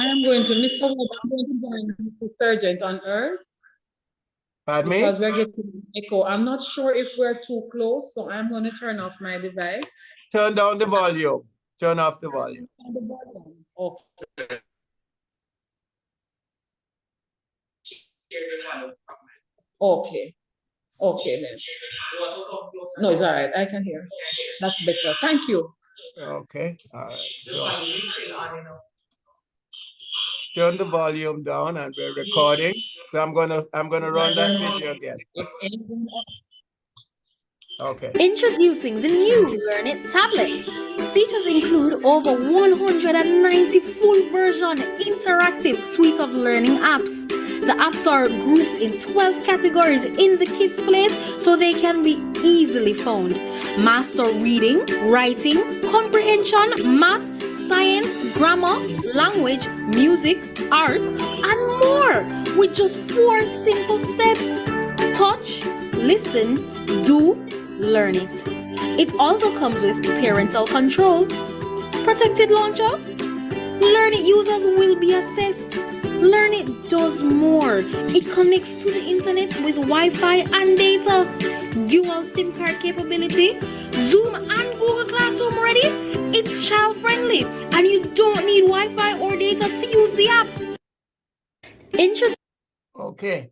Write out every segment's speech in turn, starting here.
I'm going to, Mr. Webb, I'm going to join Mr. Sergeant on Earth Pardon me? because we're getting an echo. I'm not sure if we're too close, so I'm going to turn off my device. Turn down the volume. Turn off the volume. On the volume. Okay. Okay. Okay then. No, it's all right. I can hear. That's better. Thank you. Okay. All right. So turn the volume down and we're recording. So I'm gonna run that video again. If anyone Okay. Introducing the new Learnit tablet. Features include over 190 full version interactive suite of learning apps. The apps are grouped in 12 categories in the kids' place so they can be easily found. Master reading, writing, comprehension, math, science, grammar, language, music, art, and more with just 4 simple steps. Touch, listen, do, learn it. It also comes with parental control, protected launcher. Learnit users will be assessed. Learnit does more. It connects to the internet with Wi-Fi and data, dual SIM card capability, Zoom and Google Classroom ready. It's child friendly and you don't need Wi-Fi or data to use the apps. Okay.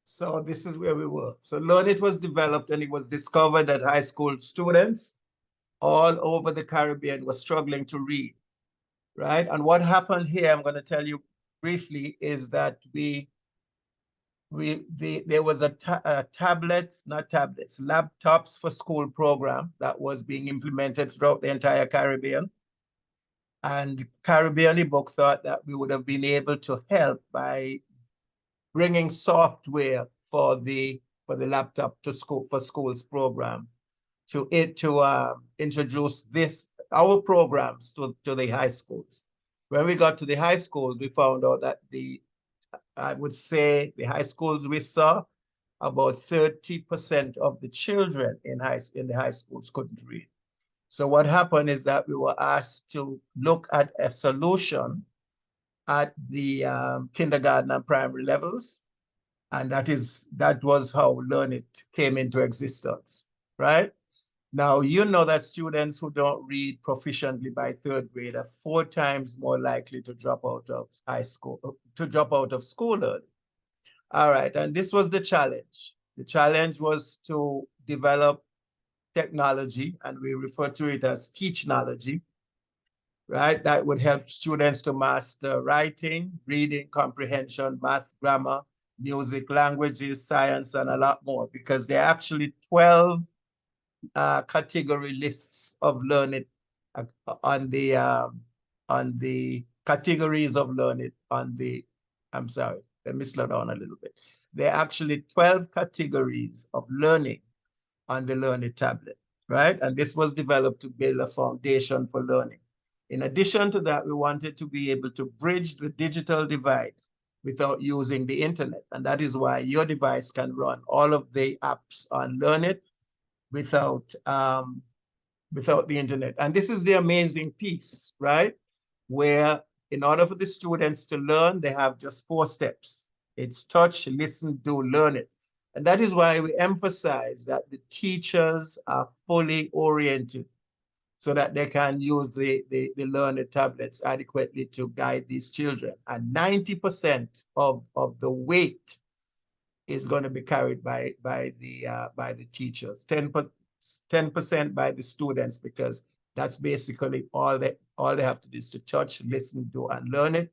So this is where we were. So Learnit was developed and it was discovered that high school students all over the Caribbean were struggling to read, right? And what happened here, I'm going to tell you briefly, is that there was a tablets, not tablets, laptops for school program that was being implemented throughout the entire Caribbean. And Caribbean ebook thought that we would have been able to help by bringing software for the laptop to school for schools program to introduce our programs to the high schools. When we got to the high schools, we found out that I would say the high schools we saw, about 30% of the children in the high schools couldn't read. So what happened is that we were asked to look at a solution at the kindergarten and primary levels. And that was how Learnit came into existence, right? Now, you know that students who don't read proficiently by 3rd grade are 4 times more likely to drop out of school early. All right, and this was the challenge. The challenge was to develop technology, and we refer to it as teachnology, right? That would help students to master writing, reading, comprehension, math, grammar, music, languages, science, and a lot more, because there are actually 12 category lists of Learnit on the categories of Learnit I'm sorry, let me slow down a little bit. There are actually 12 categories of learning on the Learnit tablet, right? And this was developed to build a foundation for learning. In addition to that, we wanted to be able to bridge the digital divide without using the internet. And that is why your device can run all of the apps on Learnit without the internet. And this is the amazing piece, right? Where in order for the students to learn, they have just 4 steps. It's touch, listen, do, learn it. And that is why we emphasize that the teachers are fully oriented so that they can use the Learnit tablets adequately to guide these children. And 90% of the weight is going to be carried by the teachers, 10% by the students, because that's basically all they have to do is to touch, listen, do, and learn it.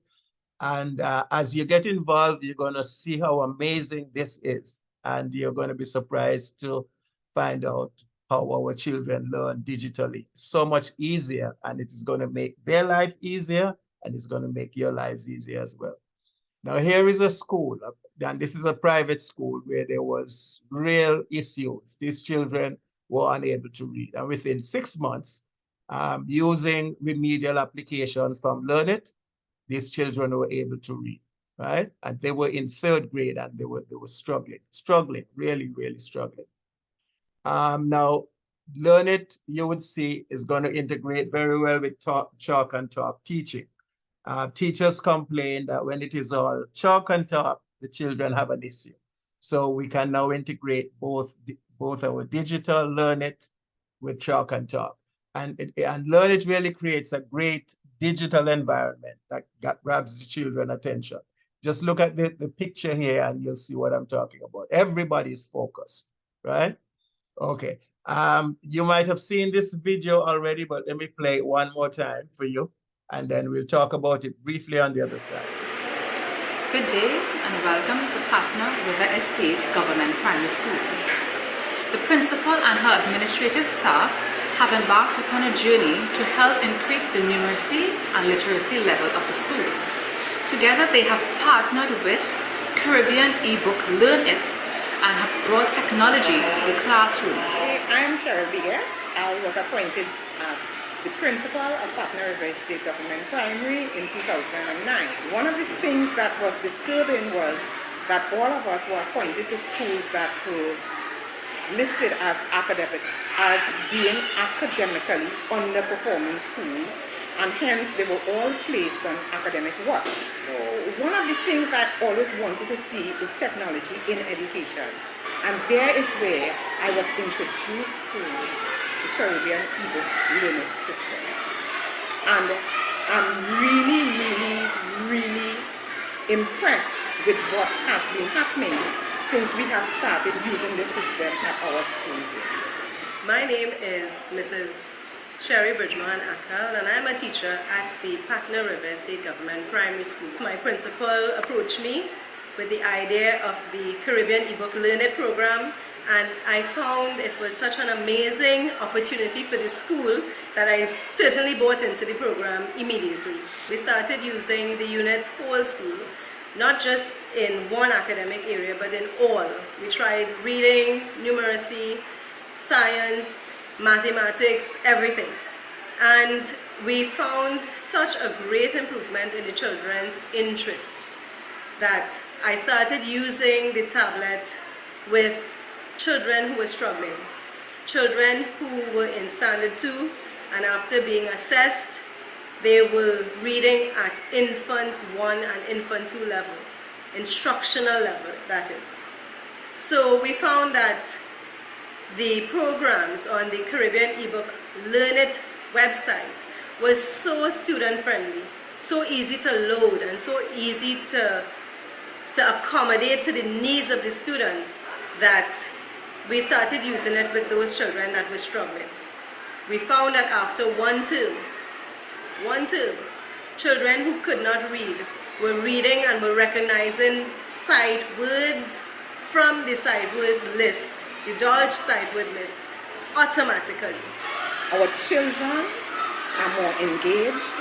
And as you get involved, you're going to see how amazing this is. And you're going to be surprised to find out how our children learn digitally. So much easier, and it is going to make their life easier, and it's going to make your lives easier as well. Now, here is a school, and this is a private school where there was real issues. These children were unable to read. And within 6 months, using remedial applications from Learnit, these children were able to read, right? And they were in 3rd grade and they were struggling, really, really struggling. Now, Learnit, you would see, is going to integrate very well with chalk and talk teaching. Teachers complain that when it is all chalk and talk, the children have an issue. So we can now integrate both our digital Learnit with chalk and talk. And Learnit really creates a great digital environment that grabs the children's attention. Just look at the picture here and you'll see what I'm talking about. Everybody's focused, right? Okay. You might have seen this video already, but let me play it one more time for you, and then we'll talk about it briefly on the other side. Good day and welcome to Patna River Estate Government Primary School. The principal and her administrative staff have embarked upon a journey to help increase the numeracy and literacy level of the school. Together they have partnered with Caribbean ebook Learnit and have brought technology to the classroom. I'm Cheryl Bigas. I was appointed as the principal of Patna River State Government Primary in 2009. One of the things that was disturbing was that all of us were appointed to schools that were listed as being academically underperforming schools, and hence they were all placed on academic watch. So one of the things I always wanted to see is technology in education, and there is where I was introduced to the Caribbean ebook Learnit system. And I'm really impressed with what has been happening since we have started using the system at our school here. My name is Mrs. Sherry Bridgman Akal, and I'm a teacher at the Patna River State Government Primary School. My principal approached me with the idea of the Caribbean ebook Learnit program, and I found it was such an amazing opportunity for the school that I certainly bought into the program immediately. We started using the units whole school, not just in one academic area, but in all. We tried reading, numeracy, science, mathematics, everything. And we found such a great improvement in the children's interest that I started using the tablet with children who were struggling, children who were in standard 2, and after being assessed, they were reading at infant 1 and infant 2 level, instructional level, that is. So we found that the programs on the Caribbean ebook Learnit website was so student friendly, so easy to load and so easy to accommodate to the needs of the students that we started using it with those children that were struggling. We found that after one term, children who could not read were reading and were recognizing sight words from the sight word list, the Dodge sight word list, automatically. Our children are more engaged,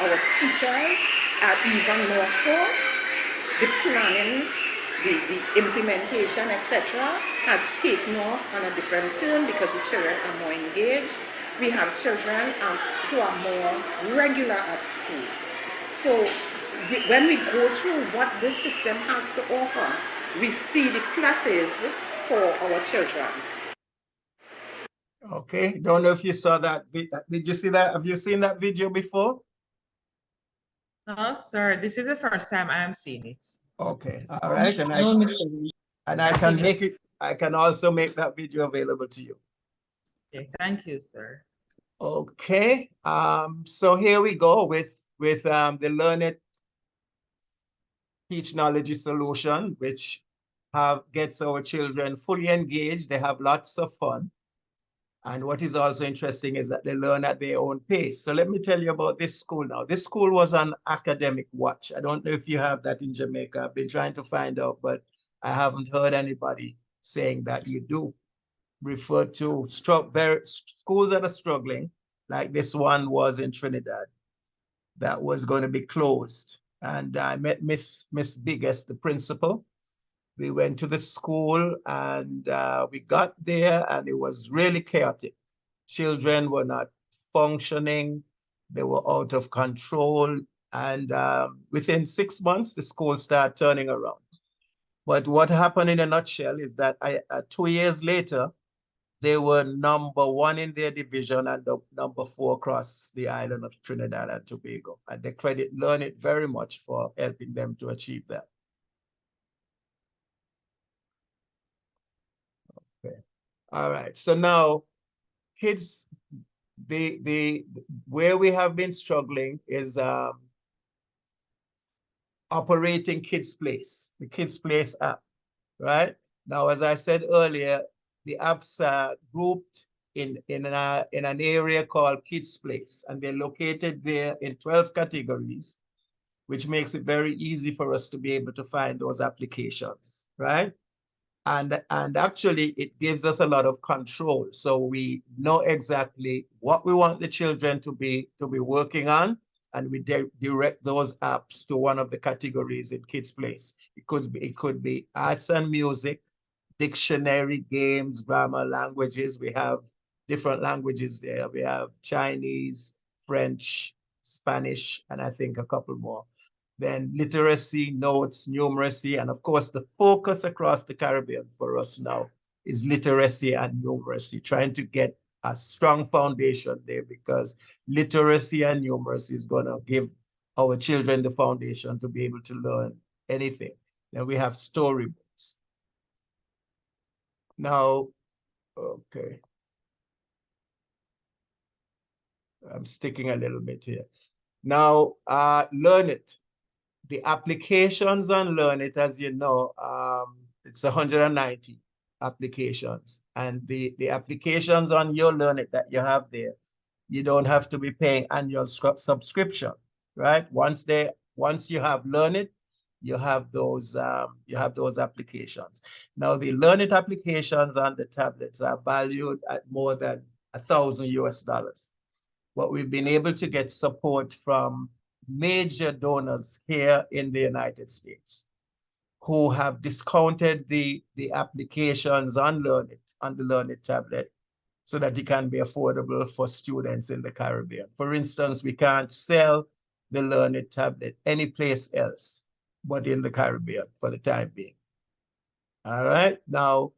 our teachers are even more so. The planning, the implementation, etc. has taken off on a different turn because the children are more engaged. We have children who are more regular at school. So when we go through what this system has to offer, we see the pluses for our children. Okay, don't know if you saw that. Did you see that? Have you seen that video before? No, sir. This is the first time I am seeing it. Okay, all right. And No, Mr. Lee. I can make it. I can also make that video available to you. Okay, thank you, sir. Okay. So here we go with the Learnit Teachnology solution, which gets our children fully engaged. They have lots of fun. And what is also interesting is that they learn at their own pace. So let me tell you about this school now. This school was on academic watch. I don't know if you have that in Jamaica. I've been trying to find out, but I haven't heard anybody saying that you do. Refer to schools that are struggling, like this one was in Trinidad, that was going to be closed. And I met Miss Biggest, the principal. We went to the school and we got there and it was really chaotic. Children were not functioning. They were out of control. And within 6 months, the school started turning around. But what happened in a nutshell is that 2 years later, They were #1 in their division and the #4 across the island of Trinidad and Tobago. And they credit Learnit very much for helping them to achieve that. Okay. All right. So now, kids, where we have been struggling is operating Kids Place, the Kids Place app, right? Now, as I said earlier, the apps are grouped in an area called Kids Place, and they're located there in 12 categories, which makes it very easy for us to be able to find those applications, right? And actually, it gives us a lot of control. So we know exactly what we want the children to be working on, and we direct those apps to one of the categories in Kids Place. It could be arts and music, dictionary, games, grammar, languages. We have different languages there. We have Chinese, French, Spanish, and I think a couple more. Then literacy, notes, numeracy, and of course, the focus across the Caribbean for us now is literacy and numeracy, trying to get a strong foundation there, because literacy and numeracy is going to give our children the foundation to be able to learn anything. Then we have storybooks. Now, okay. I'm sticking a little bit here. Now, Learnit. The applications on Learnit, as you know, it's 190 applications. And the applications on your Learnit that you have there, you don't have to be paying annual subscription, right? Once you have Learnit, you have those applications. Now, the Learnit applications on the tablets are valued at more than $1,000 US. But we've been able to get support from major donors here in the United States who have discounted the applications on Learnit, on the Learnit tablet, so that it can be affordable for students in the Caribbean. For instance, we can't sell the Learnit tablet anyplace else but in the Caribbean for the time being. All right, now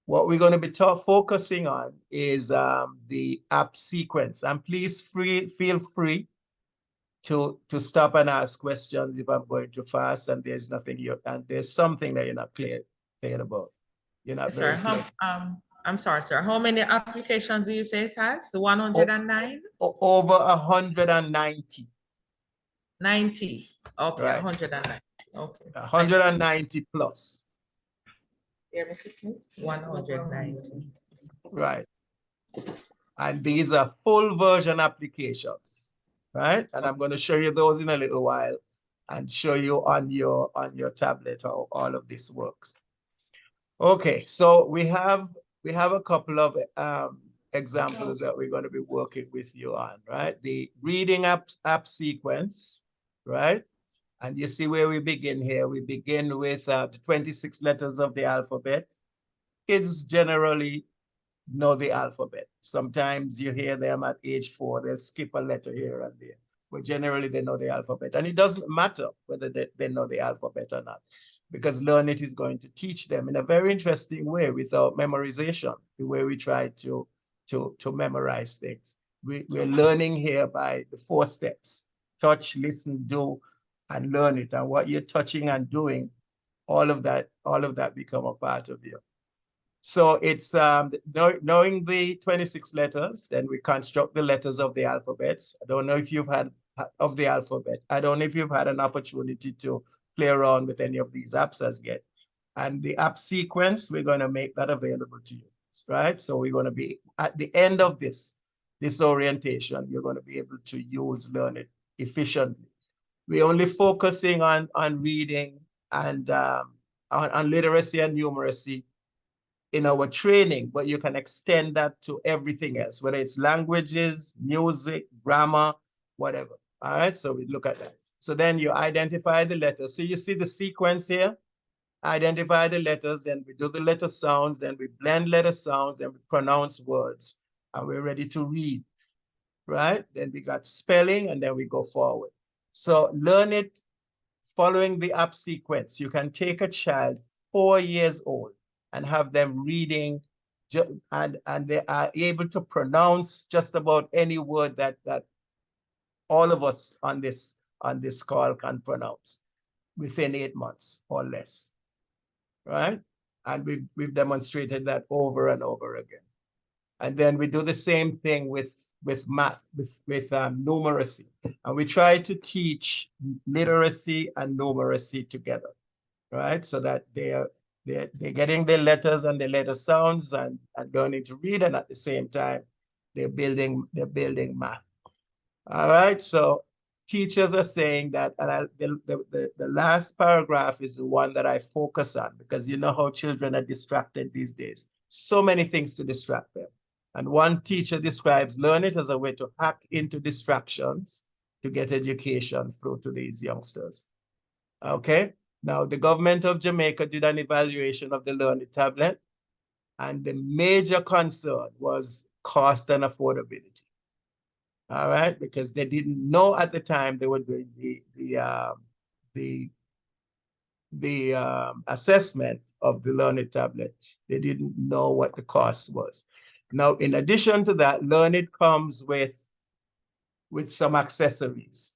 what we're going to be focusing on is the app sequence. And please feel free to stop and ask questions if I'm going too fast and there's something that you're not clear about. You're not very clear. I'm sorry, sir. How many applications do you say it has? 109? Over 190. 90. Okay, Right. 190. Okay. 190 plus. Yeah, Mrs. Smith? 190. Right. And these are full version applications, right? And I'm going to show you those in a little while and show you on your tablet how all of this works. Okay, so we have a couple of examples that we're going to be working with you on, right? The reading app sequence, right? And you see where we begin here. We begin with the 26 letters of the alphabet. Kids generally know the alphabet. Sometimes you hear them at age 4, they'll skip a letter here and there, but generally they know the alphabet. And it doesn't matter whether they know the alphabet or not, because Learnit is going to teach them in a very interesting way without memorization, the way we try to memorize things. We're learning here by the 4 steps: touch, listen, do, and learn it. And what you're touching and doing, all of that become a part of you. So it's knowing the 26 letters, then we construct the letters of the alphabets. I don't know if you've had of the alphabet. I don't know if you've had an opportunity to play around with any of these apps as yet. And the app sequence, we're going to make that available to you, right? So we're going to be at the end of this orientation, you're going to be able to use Learnit efficiently. We're only focusing on reading and on literacy and numeracy in our training, but you can extend that to everything else, whether it's languages, music, grammar, whatever. All right, so we look at that. So then you identify the letters. So you see the sequence here, identify the letters, then we do the letter sounds, then we blend letter sounds, and we pronounce words, and we're ready to read, right? Then we got spelling, and then we go forward. So Learnit following the app sequence. You can take a child 4 years old and have them reading and they are able to pronounce just about any word that all of us on this call can pronounce within 8 months or less, right? And we've demonstrated that over and over again. And then we do the same thing with math, with numeracy, and we try to teach literacy and numeracy together, right? So that they're getting their letters and the letter sounds and learning to read, and at the same time they're building math. All right, so teachers are saying that, and the last paragraph is the one that I focus on, because you know how children are distracted these days. So many things to distract them. And one teacher describes Learnit as a way to hack into distractions to get education through to these youngsters. Okay, now the government of Jamaica did an evaluation of the Learnit tablet, and the major concern was cost and affordability. All right, because they didn't know at the time they were doing the assessment of the Learnit tablet. They didn't know what the cost was. Now, in addition to that, Learnit comes with some accessories.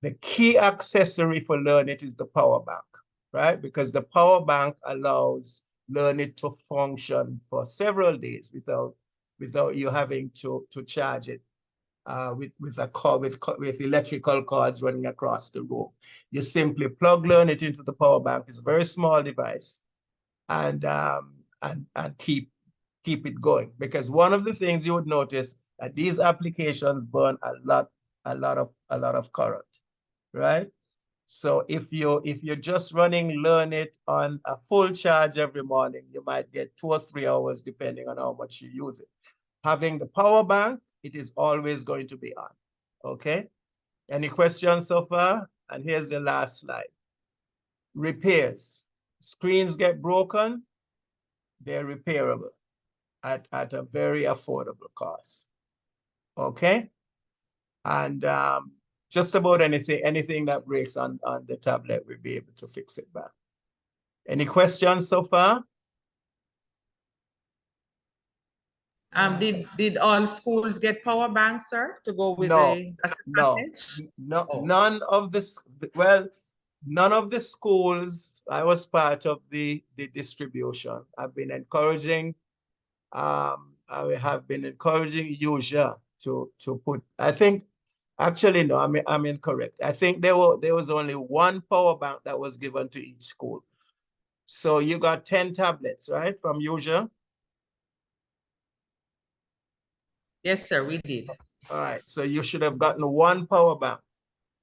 The key accessory for Learnit is the power bank, right? Because the power bank allows Learnit to function for several days without you having to charge it with electrical cords running across the room. You simply plug Learnit into the power bank. It's a very small device, and keep it going. Because one of the things you would notice that these applications burn a lot of current, right? So if you're just running Learnit on a full charge every morning, you might get 2 or 3 hours depending on how much you use it. Having the power bank, it is always going to be on. Okay? Any questions so far? And here's the last slide. Repairs. Screens get broken, they're repairable at a very affordable cost. Okay? And just about anything that breaks on the tablet, we'll be able to fix it back. Any questions so far? Did all schools get power banks, sir, to go with No, the package? no, Oh. none of the schools. I was part of the distribution. I've been encouraging, I have been encouraging UJA to put, I think, actually, no, I'm incorrect. I think there was only one power bank that was given to each school. So you got 10 tablets, right, from UJA? Yes, sir, we did. All right, so you should have gotten one power bank.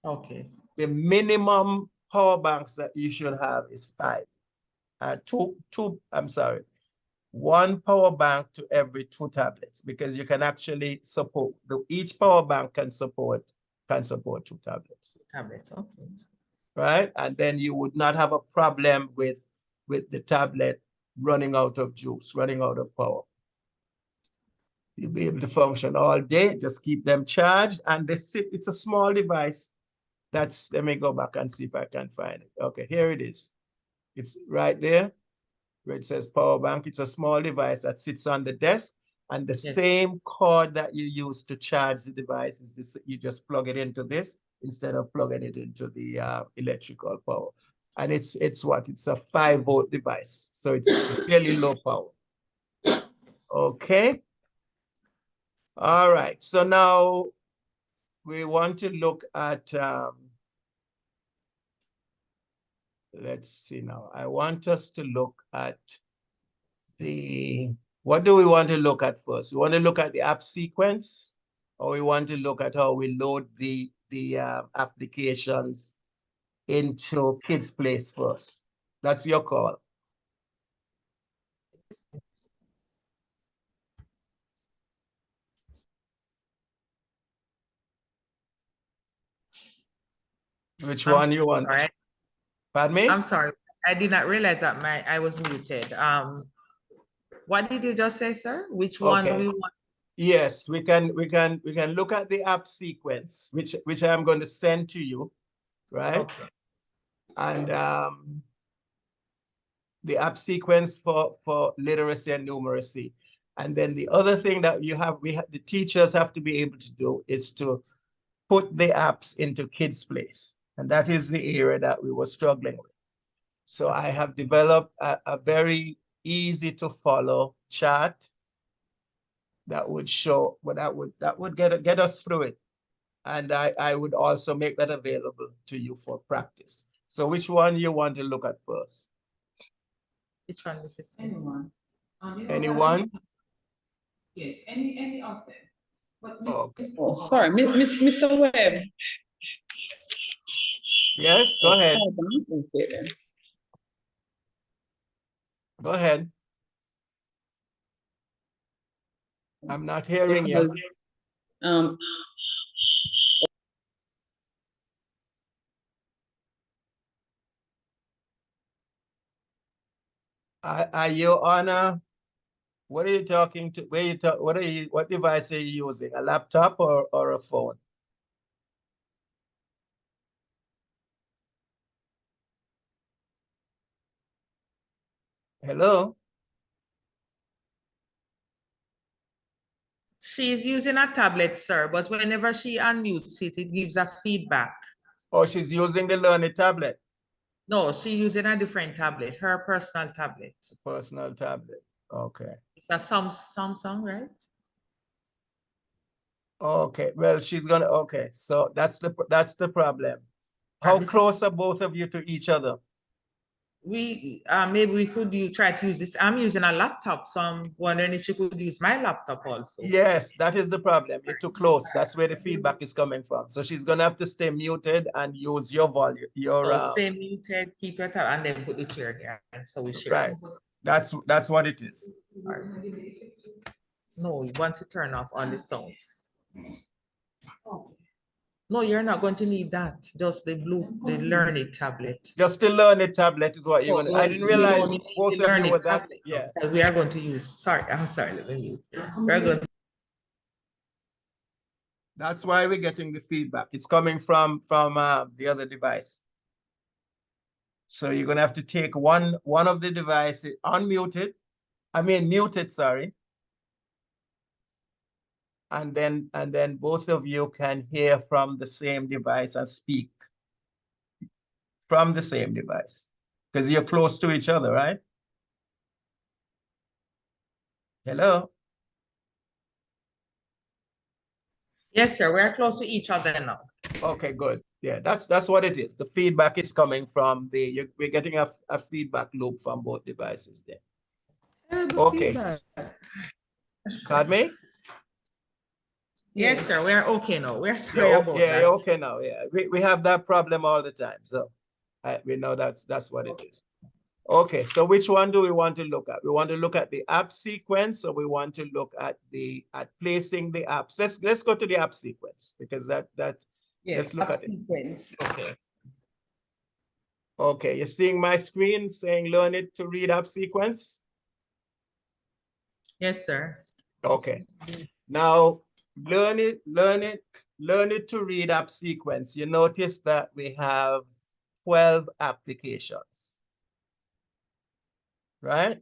Okay. The minimum power banks that you should have is 5. One power bank to every 2 tablets, because you can actually support, each power bank can support 2 tablets. Tablets, okay. Right? And then you would not have a problem with the tablet running out of juice, running out of power. You'll be able to function all day, just keep them charged, and it's a small device. Let me go back and see if I can find it. Okay, here it is. It's right there where it says power bank. It's a small device that sits on the desk, and the same cord that you use to charge the device is this. You just plug it into this instead of plugging it into the electrical power. And it's a 5-volt device, so it's fairly low power. Okay. All right, so now we want to look at, let's see now. I want us to look at what do we want to look at first? We want to look at the app sequence, or we want to look at how we load the applications into Kids Place first? That's your call. Which one you want? Sorry. Pardon me? I'm sorry. I did not realize that I was muted. What did you just say, sir? Which one we want? Yes, we can look at the app sequence, which I'm going to send to you, right? Okay. And the app sequence for literacy and numeracy. And then the other thing that the teachers have to be able to do is to put the apps into kids' place. And that is the area that we were struggling with. So I have developed a very easy to follow chart that would show, well, that would get us through it. And I would also make that available to you for practice. So which one you want to look at first? Which one, Mrs. Anyone? Anyone? Yes, any of them. But Okay. oh, sorry, Mr. Webb. Yes, go ahead. Okay, then. Go ahead. I'm not hearing you. Because, Are you on what are you talking to? Where you talk? What device are you using? A laptop or a phone? Hello? She's using a tablet, sir, but whenever she unmutes it, it gives a feedback. Oh, she's using the Learnit tablet. No, she's using a different tablet, her personal tablet. Personal tablet. Okay. It's a Samsung, right? Okay. Well, she's gonna. Okay. So that's the problem. How Right, close are both of you to each other? We maybe we could try to use this. I'm using a laptop, so I'm wondering if you could use my laptop also. Yes, that is the problem. You're too close. That's where the feedback is coming from. So she's gonna have to stay muted and use your volume. So stay muted, keep your tab, and then put the chair here, and so we share. Right. That's what it is. Right. No, once you turn off all the sounds. No, you're not going to need that. Just the Learnit tablet. Just the Learnit tablet is what you're gonna. I didn't realize both of you were that. Yeah. We are going to use. Sorry, I'm sorry. Let me mute. We're going. That's why we're getting the feedback. It's coming from the other device. So you're gonna have to take one of the devices, unmute it. I mean mute it, sorry. And then both of you can hear from the same device and speak from the same device because you're close to each other, right? Hello? Yes, sir. We're close to each other now. Okay, good. Yeah, that's what it is. The feedback is coming from we're getting a feedback loop from both devices there. Okay. Pardon me? Yes, sir. We're okay now. We're sorry about that. Yeah, okay now. Yeah, we have that problem all the time. So we know that's what it is. Okay, so which one do we want to look at? We want to look at the app sequence, or we want to look at placing the apps. Let's go to the app sequence because let's look at sequence. it. Okay. Okay, you're seeing my screen saying Learnit to read app sequence? Yes, sir. Okay. Now Learnit to read app sequence. You notice that we have 12 applications. Right?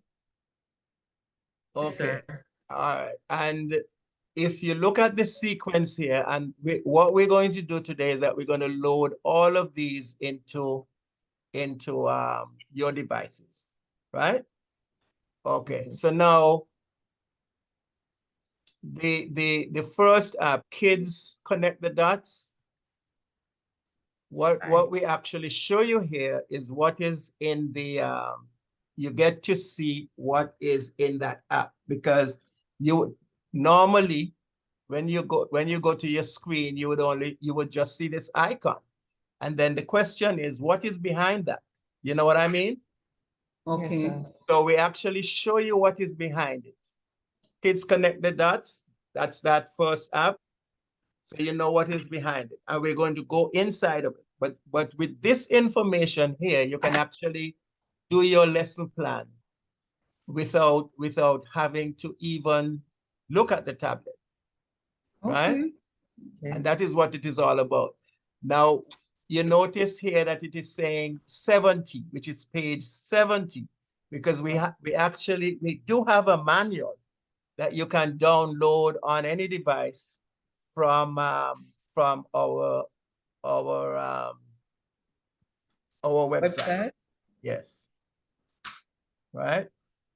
Okay. Yes, all right. And if you look at the sequence here, and what we're going to do today is that we're going to load all of these into your devices, right? Okay. So now the first app, Kids Connect the Dots. What we actually show you here is what is in the you get to see what is in that app because you normally when you go to your screen you would just see this icon, and then the question is what is behind that? You know what I mean? Okay. Yes, so we actually show you what is behind it. Kids Connect the Dots, that's that first app, so you know what is behind it, and we're going to go inside of it. But with this information here, you can actually do your lesson plan without having to even look at the tablet, right? Okay. And that is what it is all about. Now, you notice here that it is saying 70, which is page 70, because we do have a manual that you can download on any device from our website. Yes. Right.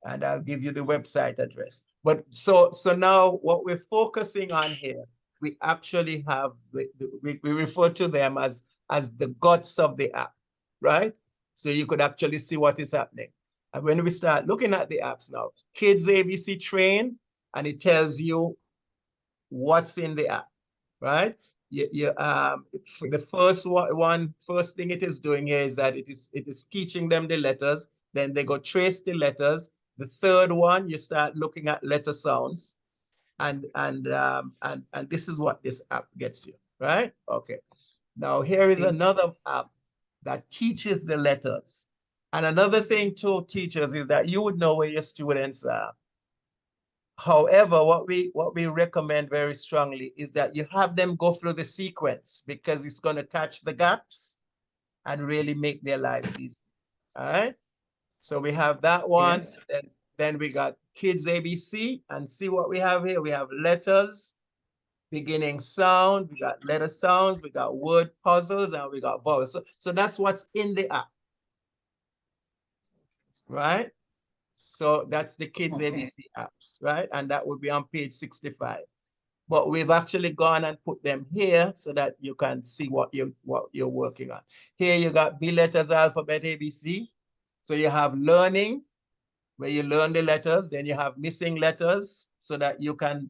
And I'll give you the website address. But so now what we're focusing on here, we actually have, we refer to them as the guts of the app, right? So you could actually see what is happening. And when we start looking at the apps now, Kids ABC Train, and it tells you what's in the app, right? The first thing it is doing here is that it is teaching them the letters. Then they go trace the letters. The third one, you start looking at letter sounds, and this is what this app gets you, right? Okay. Now here is another app that teaches the letters. And another thing to teachers is that you would know where your students are. However, what we recommend very strongly is that you have them go through the sequence, because it's going to catch the gaps and really make their lives easy. All right. So we have that one. Yes. Then we got Kids ABC, and see what we have here. We have letters, beginning sound, we got letter sounds, we got word puzzles, and we got vowels. So that's what's in the app. Right? So that's the Kids ABC apps, right? And that would be on page 65. But we've actually gone and put them here so that you can see what you're working on. Here you got B letters alphabet ABC. So you have learning, where you learn the letters. Then you have missing letters, so that you can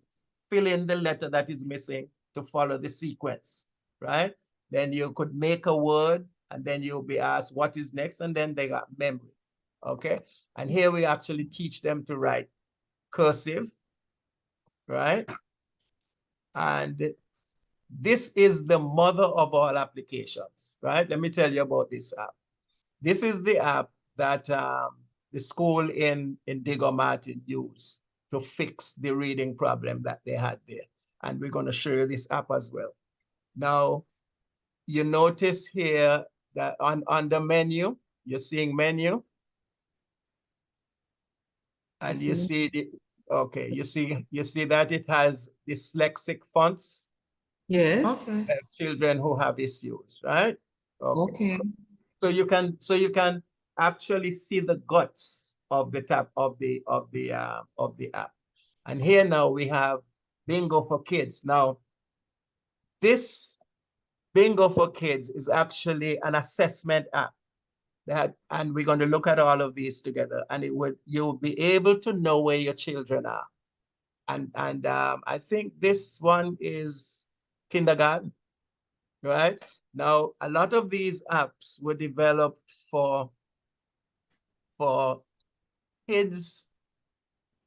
fill in the letter that is missing to follow the sequence, right? Then you could make a word, and then you'll be asked what is next, and then they got memory, okay? And here we actually teach them to write cursive, right? And this is the mother of all applications, right? Let me tell you about this app. This is the app that the school in Diego Martin used to fix the reading problem that they had there. And we're going to show you this app as well. Now, you notice here that on the menu, you're seeing menu. And you see the, okay, you see that it has dyslexic fonts. Yes. Children who have issues, right? Okay. So you can actually see the guts of the app. And here now we have Bingo for Kids. Now, this Bingo for Kids is actually an assessment app. And we're going to look at all of these together, and you'll be able to know where your children are. And I think this one is kindergarten, right? Now, a lot of these apps were developed for kids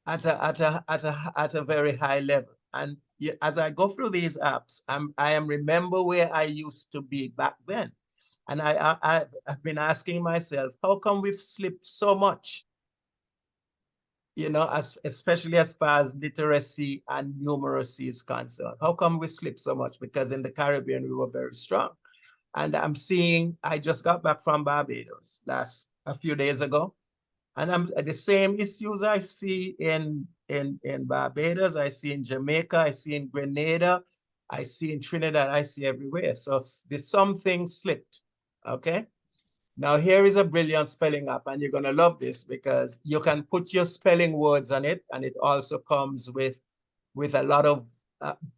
at a very high level. And as I go through these apps, I am remember where I used to be back then. And I've been asking myself, how come we've slipped so much? You know, especially as far as literacy and numeracy is concerned. How come we slipped so much? Because in the Caribbean, we were very strong. And I just got back from Barbados a few days ago. And the same issues I see in Barbados, I see in Jamaica, I see in Grenada, I see in Trinidad, I see everywhere. So there's something slipped, okay? Now here is a brilliant spelling app, and you're gonna love this because you can put your spelling words on it, and it also comes with a lot of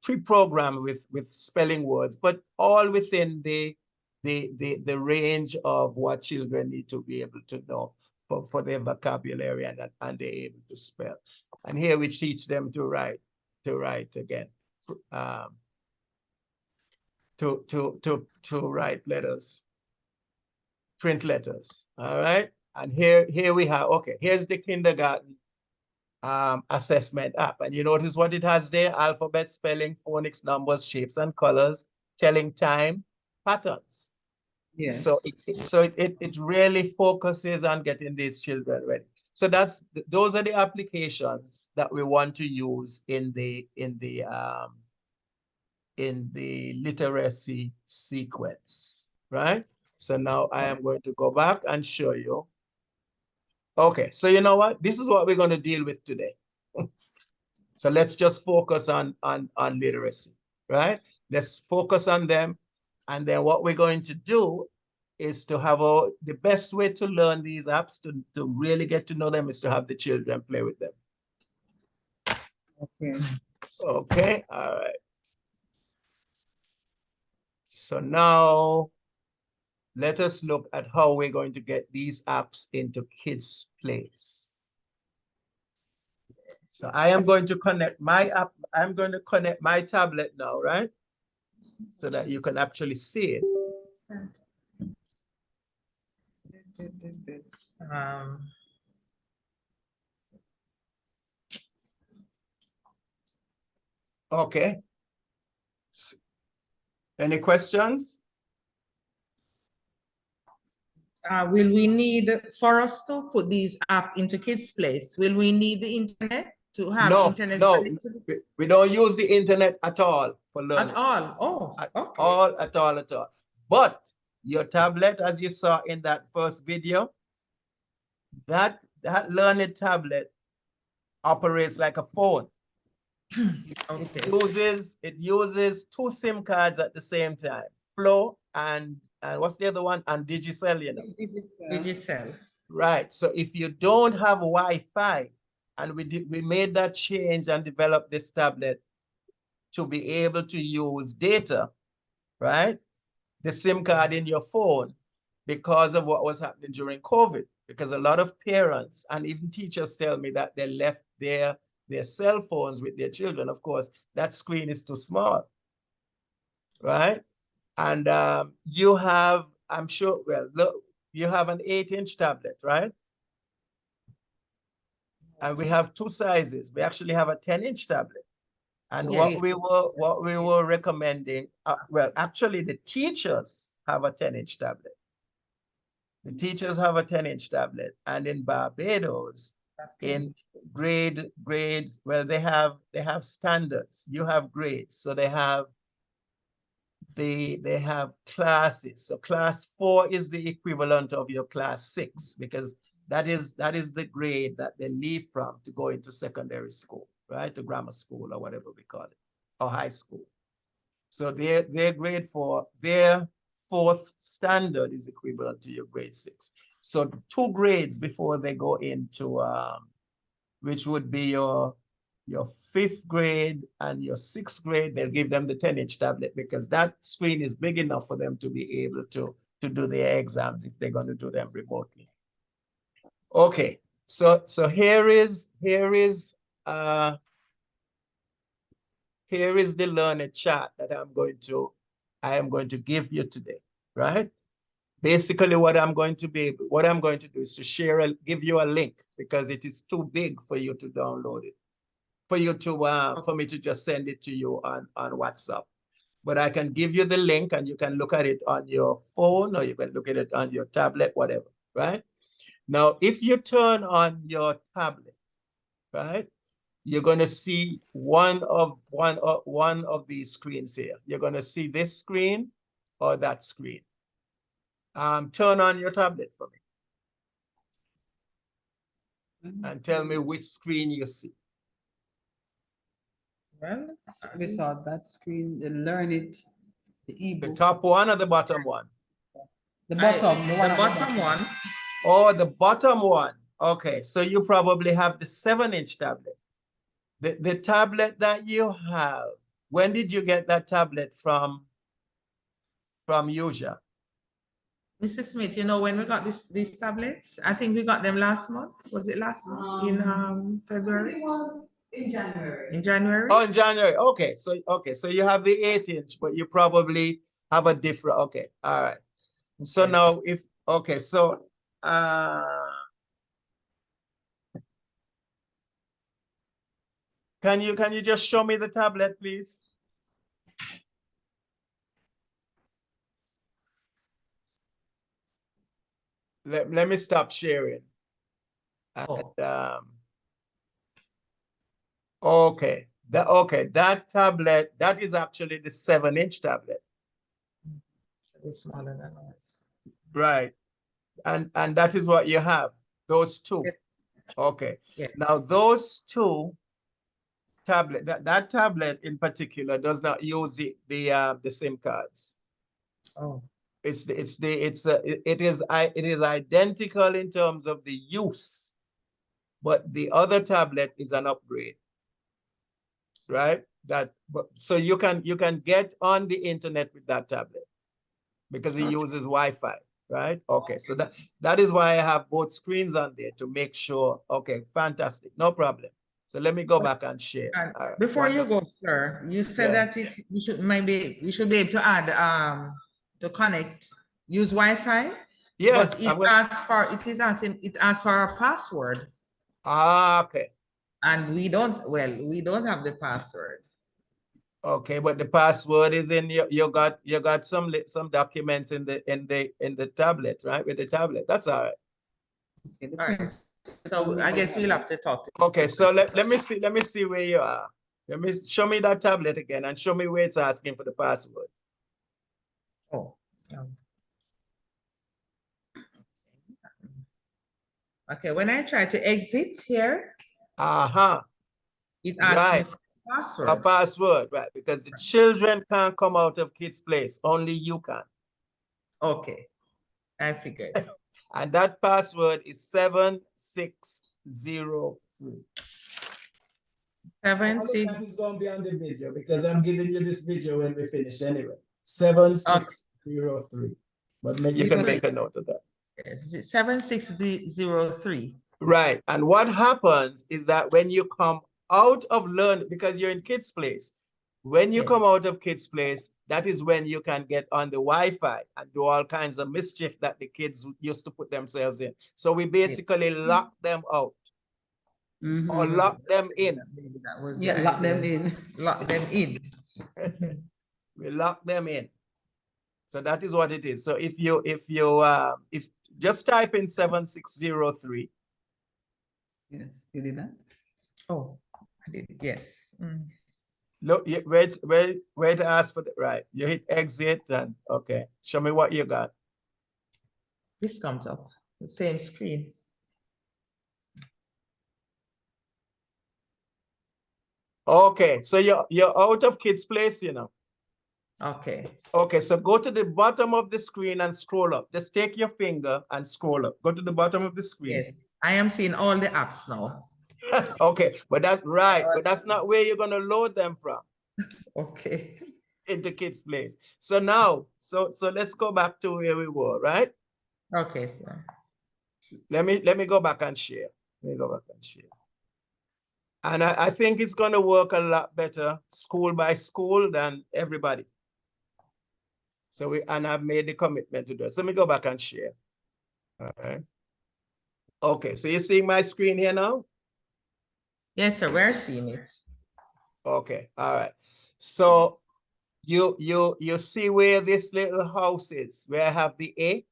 pre-programmed with spelling words, but all within the range of what children need to be able to know for their vocabulary, and they're able to spell. And here we teach them to write again, to write letters, print letters. All right. And here we have, okay, here's the kindergarten assessment app. And you notice what it has there: alphabet, spelling, phonics, numbers, shapes and colors, telling time, patterns. Yes. So it really focuses on getting these children ready. So those are the applications that we want to use in the literacy sequence, right? So now I am going to go back and show you. Okay, so you know what? This is what we're going to deal with today. So let's just focus on literacy, right? Let's focus on them. And then what we're going to do is to have the best way to learn these apps, to really get to know them, is to have the children play with them. Okay. Okay, all right. So now let us look at how we're going to get these apps into kids' place. So I am going to connect my app. I'm going to connect my tablet now, right? So that you can actually see it. Um, Okay. Any questions? will we need, for us to put these app into kids' place, will we need the internet to have No, internet no, connectivity? we don't use the internet at all for learning. At all? Oh, At okay. all, at all, at all. But your tablet, as you saw in that first video, that Learnit tablet operates like a phone. Okay. It uses two SIM cards at the same time, Flow and what's the other one? And Digicel, you know. Digicel. Right. So if you don't have Wi-Fi, and we made that change and developed this tablet to be able to use data, right? The SIM card in your phone, because of what was happening during COVID, because a lot of parents and even teachers tell me that they left their cell phones with their children. Of course, that screen is too small, right? And you have, I'm sure, well, look, you have an 8-inch tablet, right? And we have two sizes. We actually have a 10-inch tablet. And Yes. what we were recommending, well, actually the teachers have a 10-inch tablet. The teachers have a 10-inch tablet. And in Barbados, in grades, well, they have standards. You have grades. So they have classes. So class 4 is the equivalent of your class 6, because that is the grade that they leave from to go into secondary school, right? To grammar school or whatever we call it, or high school. So their grade 4, their 4th standard is equivalent to your grade 6. So 2 grades before they go into which would be your 5th grade and your 6th grade, they'll give them the 10-inch tablet, because that screen is big enough for them to be able to do their exams if they're going to do them remotely. Okay, so here is the Learnit chart that I am going to give you today, right? Basically, what I'm going to do is to give you a link, because it is too big for you to download it, for me to just send it to you on WhatsApp. But I can give you the link, and you can look at it on your phone, or you can look at it on your tablet, whatever, right? Now, if you turn on your tablet, right, you're going to see one of these screens here. You're going to see this screen or that screen. Turn on your tablet for me and tell me which screen you see. Well, We saw that screen, the Learnit, the The ebook. top one or the bottom one? The bottom, the one at the bottom one. Oh, the bottom one. Okay, so you probably have the 7-inch tablet. The tablet that you have, when did you get that tablet from Uja? Mrs. Smith, you know, when we got these tablets, I think we got them last month. Was it last month? In February? It was in January. In January? Oh, in January. Okay, so you have the 8-inch, but you probably have a different. Okay, all right. So Yes. now so can you just show me the tablet, please? Let me stop sharing. And, okay, that tablet, that is actually the 7-inch tablet. It's smaller than ours. Right. And that is what you have, those two. Yes. Okay. Yes. Now those two tablet, that tablet in particular does not use the SIM cards. Oh, It is identical in terms of the use, but the other tablet is an upgrade, right? So you can get on the internet with that tablet because it uses Wi-Fi, right? Okay, so that is why I have both screens on there to make sure. Okay, fantastic, no problem. So let me go back and share. and All right, before you wonderful. go, sir, you said Yeah. that we should be able to add to connect, use Wi-Fi. Yeah, But it asks for a password, Okay. and we don't have the password. Okay, but the password is in you got some documents in the tablet, right? With the tablet. That's all right. All right. So I guess we'll have to talk to. Okay, so let me see where you are. Let me show me that tablet again and show me where it's asking for the password. Oh. Okay, when I try to exit here, it asks me Right. for a password. A password, right? Because the children can't come out of kids' place. Only you can. Okay, I figured. And that password is 7603. 76. That is going to be on the video because I'm giving you this video when we finish anyway. 7603. But you can make a note of that. 7603. Right. And what happens is that when you come out of Learnit, because you're in kids' place, when you come out of kids' place, that is when you can get on the Wi-Fi and do all kinds of mischief that the kids used to put themselves in. So we basically lock them out. Or lock them in. Yeah, lock them in. Lock them in. We lock them in. So that is what it is. So if just type in 7603. Yes, you did that. Oh, I did. Yes. Look, wait to ask for the right. You hit exit and okay. Show me what you got. This comes up, the same screen. Okay, so you're out of kids' place, you know. Okay. Okay, so go to the bottom of the screen and scroll up. Just take your finger and scroll up. Go to the bottom of the screen. Yes. I am seeing all the apps now. Okay, but that's right. But that's not where you're gonna load them from. Okay. Into kids' place. So now, so let's go back to where we were, right? Okay, sir. Let me go back and share. Let me go back and share. And I think it's gonna work a lot better school by school than everybody. So I've made the commitment to do it. So let me go back and share. All right. Okay, so you're seeing my screen here now? Yes, sir, we're seeing it. Okay, all right. So you see where this little house is, where I have the A?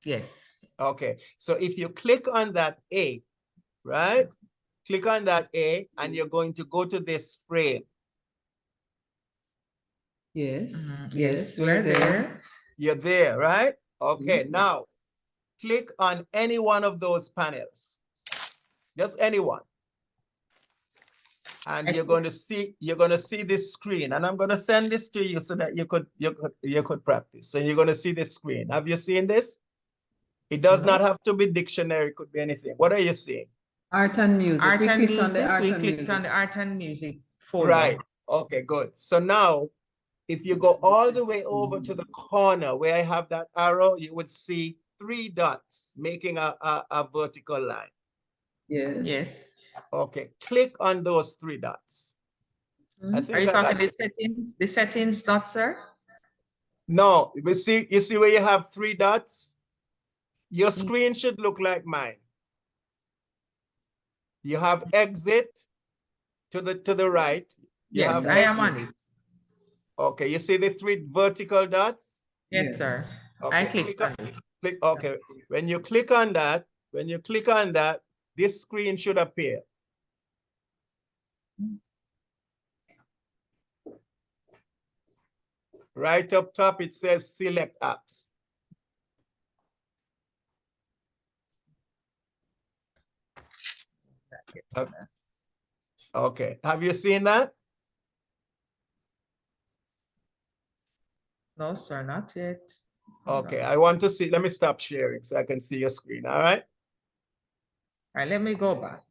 Yes. Okay, so if you click on that A, right? Click on that A and you're going to go to this frame. Yes. Yes, we're there. You're there, right? Okay, now click on any one of those panels. Just anyone. And you're going to see this screen. And I'm going to send this to you so that you could practice. So you're going to see this screen. Have you seen this? It does not have to be dictionary, it could be anything. What are you seeing? Art and music. Art We and clicked music. on the art We and clicked music. on the art and music folder. Right. Okay, good. So now, if you go all the way over to the corner where I have that arrow, you would see 3 dots making a vertical line. Yes. Yes. Okay, click on those 3 dots. I think Are you talking the settings? The settings dot, sir? No, you see where you have 3 dots? Your screen should look like mine. You have exit to the right. Yes, I am on it. Okay, you see the 3 vertical dots? Yes, sir. Okay, I clicked on it. Okay, when you click on that, this screen should appear. Right up top, it says select apps. Okay. Have you seen that? No, sir, not yet. Okay. I want to see. Let me stop sharing so I can see your screen. All right. All right, let me go back.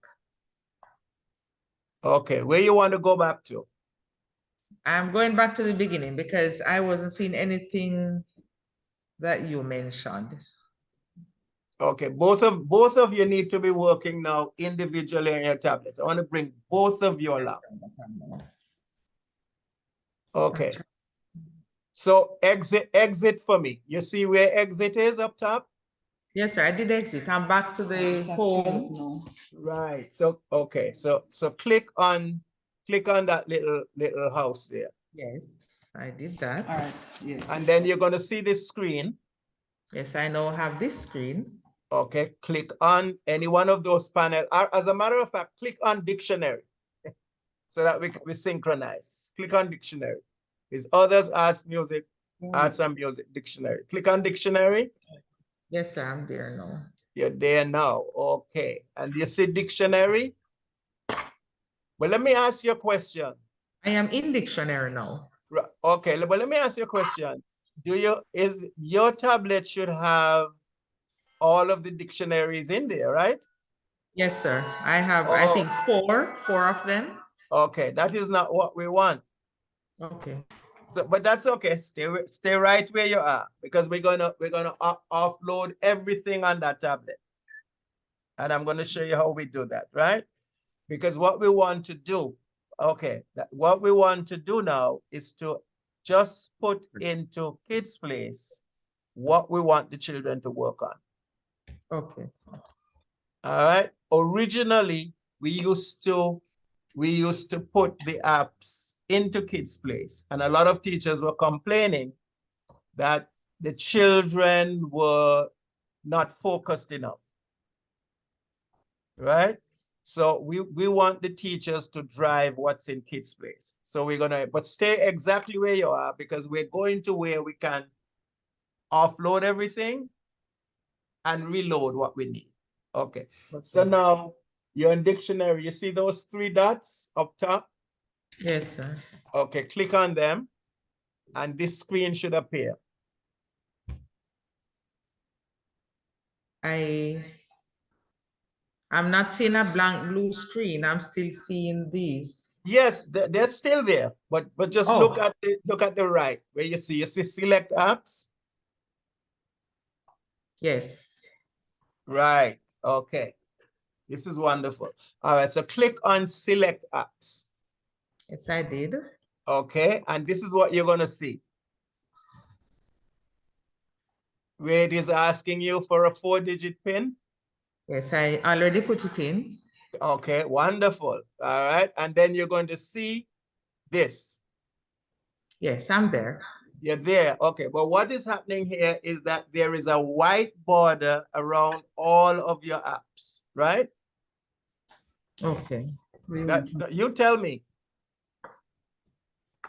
Okay. Where you want to go back to? I'm going back to the beginning because I wasn't seeing anything that you mentioned. Okay. Both of you need to be working now individually on your tablets. I want to bring both of you along. Okay. So exit for me. You see where exit is up top? Yes, sir. I did exit. I'm back to the home. Right. So okay. So click on that little house there. Yes, I did that. All right, yes. And then you're going to see this screen. Yes, I now have this screen. Okay. Click on any one of those panels. As a matter of fact, click on dictionary so that we synchronize. Click on dictionary. Is others arts music, arts and music dictionary. Click on dictionary. Yes, sir. I'm there now. You're there now. Okay. And you see dictionary? Well, let me ask you a question. I am in dictionary now. Okay, but let me ask you a question. Is your tablet should have all of the dictionaries in there, right? Yes, sir. I have, I think four of them. Okay, that is not what we want. Okay. So, but that's okay. Stay right where you are because we're gonna offload everything on that tablet, and I'm gonna show you how we do that, right? Because what we want to do, what we want to do now is to just put into Kids Place what we want the children to work on. Okay. All right. Originally, we used to put the apps into Kids Place, and a lot of teachers were complaining that the children were not focused enough. Right? So we want the teachers to drive what's in Kids Place. So we're gonna, but stay exactly where you are because we're going to where we can offload everything and reload what we need. Okay. So now you're in dictionary. You see those three dots up top? Yes, sir. Okay, click on them and this screen should appear. I'm not seeing a blank blue screen. I'm still seeing these. Yes, they're still there, but just look at the right where you see select apps. Yes. Right. Okay. This is wonderful. All right. So click on select apps. Yes, I did. Okay. And this is what you're going to see. Where it is asking you for a 4-digit PIN. Yes, I already put it in. Okay. Wonderful. All right. And then you're going to see this. Yes, I'm there. You're there. Okay. But what is happening here is that there is a white border around all of your apps, right? Okay. You tell me.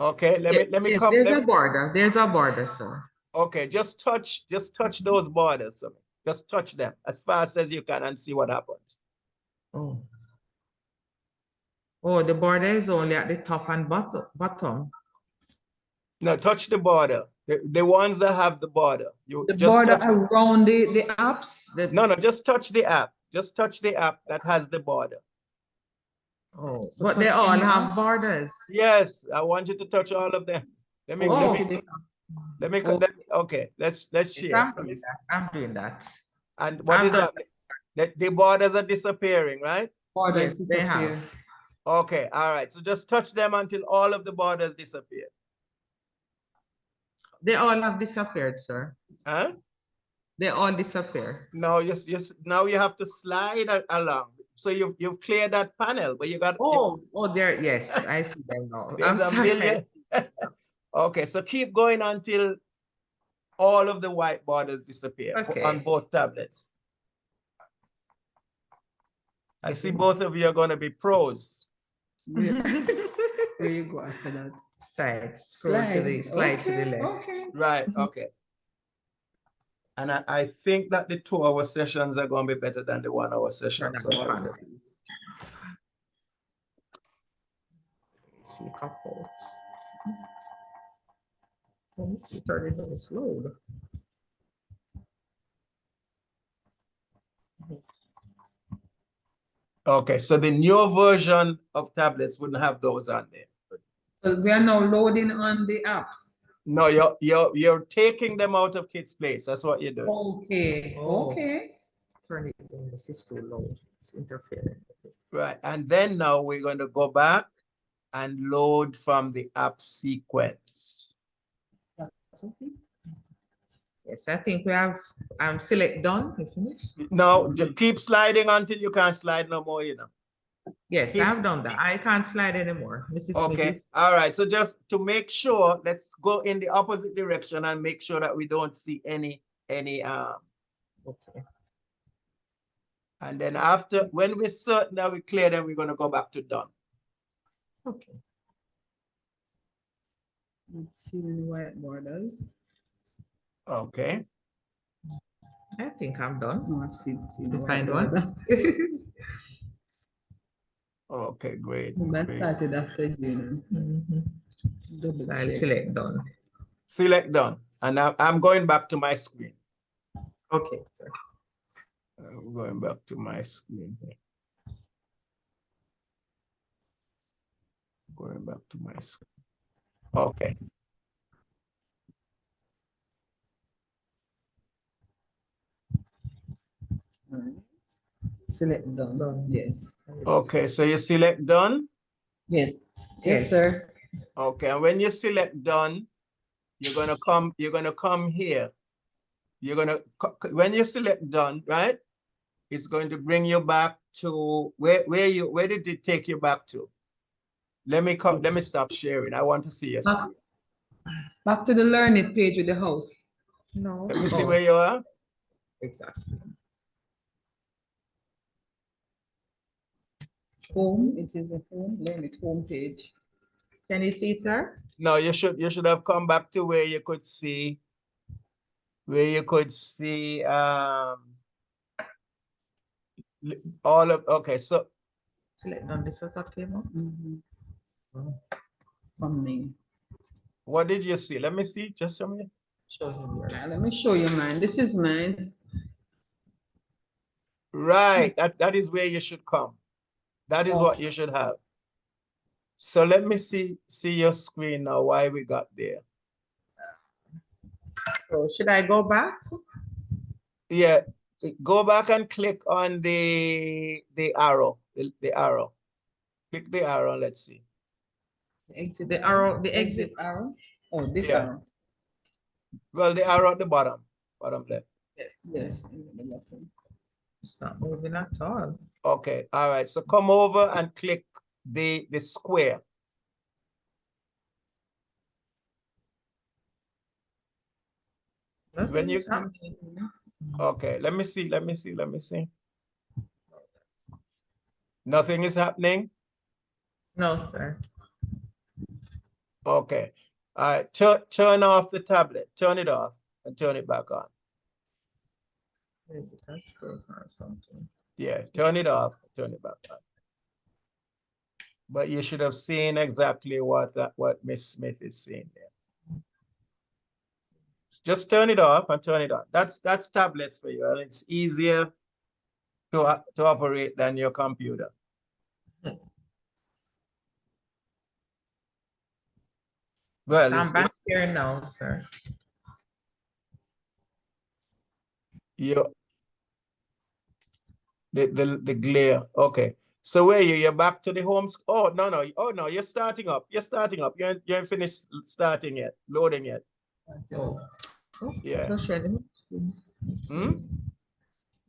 Okay, let me yes, come. There's a border. There's a border, sir. Okay, just touch those borders. So just touch them as fast as you can and see what happens. Oh. Oh, the border is only at the top and bottom. No, touch the border. The ones that have the border. You The just border touch around the apps. No, just touch the app. Just touch the app that has the border. Oh, but they all have borders. Yes, I want you to touch all of them. Okay, let's share. I'm doing that. And what is that? The borders are disappearing, right? Yes, they have. Okay, all right. So just touch them until all of the borders disappear. They all have disappeared, sir. Huh? They all disappear. No, yes. Now you have to slide along. So you've cleared that panel, but you got. There. Yes, I see them now. There's a million. Okay, so keep going until all of the white borders disappear on both tablets. I see both of you are going to be pros. Where you go after that? Slide to the left. Okay. Right. Okay. And I think that the 2-hour sessions are going to be better than the 1-hour sessions. So see, cop out. Let me see, 30 minutes load. Okay, so the newer version of tablets wouldn't have those on there. So we are now loading on the apps. No, you're taking them out of Kids Place. That's what you're doing. Okay, Oh. okay. Turn it down, this is too low, it's interfering with this. Right, and then now we're going to go back and load from the app sequence. That's okay. Yes, I think we have, select done, we finished. Now, just keep sliding until you can't slide no more, you know. Yes, Keep- I've done that, I can't slide anymore. Mrs. Smith Okay, is- all right, so just to make sure, let's go in the opposite direction and make sure that we don't see any Okay. and then after, when we're certain that we clear them, we're gonna go back to done. Okay. Let's see the white borders. Okay, I think I'm done. No, I've seen the You white find one? border. okay, great. That great. started after June. Mhm. Double So I'll check. select done. Select done, and I'm going back to my screen. Okay, sir. I'm going back to my screen here. Going back to my screen. Okay. All right. Select done. Done. Yes. Okay, so you select done. Yes. Yes. Yes, sir. Okay, and when you select done, you're gonna come here. When you select done, right? It's going to bring you back to where did it take you back to? Let me stop sharing. I want to see your screen. Back to the Learnit page with the house. No. Let me see Oh, where you are. exactly. Home, it is a home, Learnit home page. Can you see, sir? No, you should have come back to where you could see all of, okay, so Select done. This is what came up. Mhm. Oh, From me. what did you see? Let me see, just show me. show him yours. Let me show you mine. This is mine. Right, that is where you should come. That is what Okay. you should have. So let me see your screen now, why we got there. So should I go back? Yeah, go back and click on the arrow, the arrow. Click the arrow, let's see. Exit The arrow, the exit. arrow. Oh, this Yeah. arrow. Well, the arrow at the bottom left. Yes. Yes. in the bottom. It's not moving at all. Okay, all right, so come over and click the square. When Nothing you is happening. Okay, let me see. Nothing is happening. No, sir. Okay, all right, turn off the tablet, turn it off and turn it back on. Is it a scroll or something? Yeah, turn it off, turn it back on. But you should have seen exactly what Miss Smith is saying there. Just turn it off and turn it on. That's tablets for you, and it's easier to operate than your computer. Well, So I'm back here now, sir. The glare. Okay. So where you're back to the home. Oh no, you're starting up. You're ain't finished starting yet, loading yet. Oh. Yeah. It was showing the home screen. Hmm?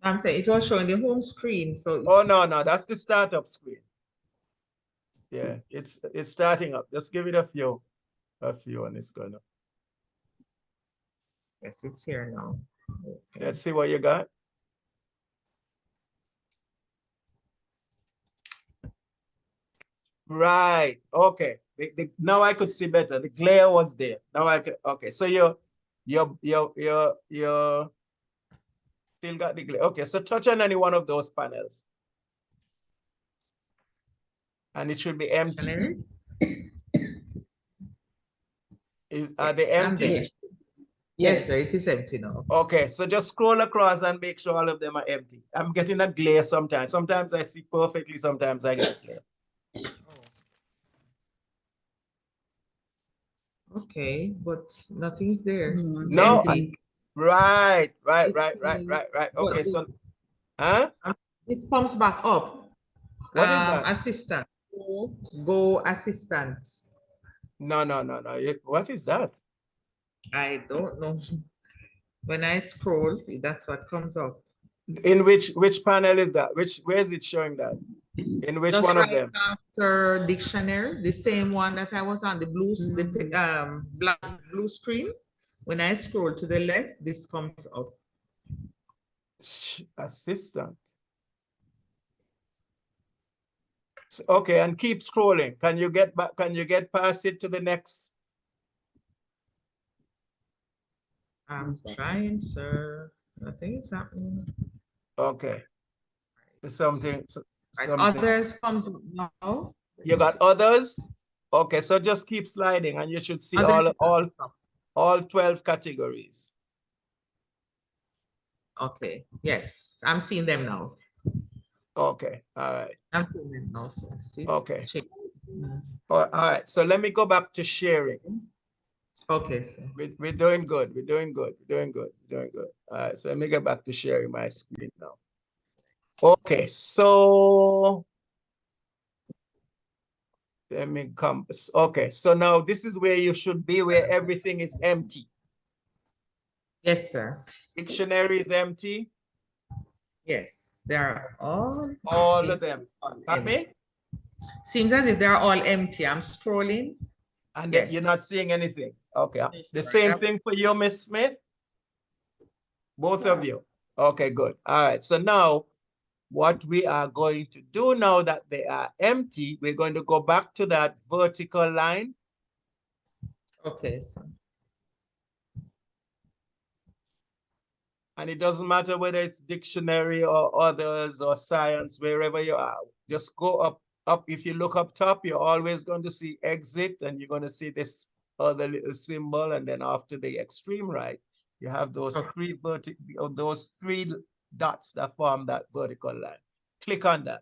I'm saying it was showing the home screen. So Oh it's, no, that's the startup screen. Yeah, it's starting up. Just give it a few and it's gonna. yes, it's here now. Okay. Let's see what you got. Right. Okay. Now I could see better. The glare was there. Now I could. Okay. So you're still got the glare. Okay. So touch on any one of those panels, and it should be empty. Dictionary? Are they Yes, I'm empty? there. Yes, sir, it is empty now. Okay, so just scroll across and make sure all of them are empty. I'm getting a glare sometimes. Sometimes I see perfectly, sometimes I get glare. Okay, but nothing's there. Mhm. It's No, empty. right. This, Okay, but so, huh? this comes back up. What is that? Assistant. Go assistant. No. What is that? I don't know. When I scroll, that's what comes up. In which panel is that? Where is it showing that? In which Just one of right them? after dictionary, the same one that I was on, the blue, the black blue screen. When I scroll to the left, this comes up. Assistant. Okay, and keep scrolling. Can you get back? Can you get past it to the next? I'm trying, sir. Nothing is happening. Okay. Something. Right, Something. others comes up now. You got others? Okay, so just keep sliding and you should see Others all 12 categories. Okay, yes, I'm seeing them now. Okay, all right. I'm seeing them now, sir. See? Okay. Check. All right, so let me go back to sharing. Okay, sir. We're doing good. We're doing good. We're doing good. We're doing good. All right, so let me get back to sharing my screen now. Okay, so let me come. Okay, so now this is where you should be, where everything is empty. Yes, sir. Dictionary is empty. Yes, they are all Of them. empty. Seems as if they're all empty. I'm scrolling. And Yes. you're not seeing anything. Okay. Yes, The sir. same thing for you, Miss Smith? Both of you. Okay, good. All right. So now what we are going to do now that they are empty, we're going to go back to that vertical line. Okay, sir. And it doesn't matter whether it's dictionary or others or science, wherever you are. Just go up. If you look up top, you're always going to see exit, and you're going to see this other little symbol. And then after the extreme right, you have those those three dots that form that vertical line. Click on that.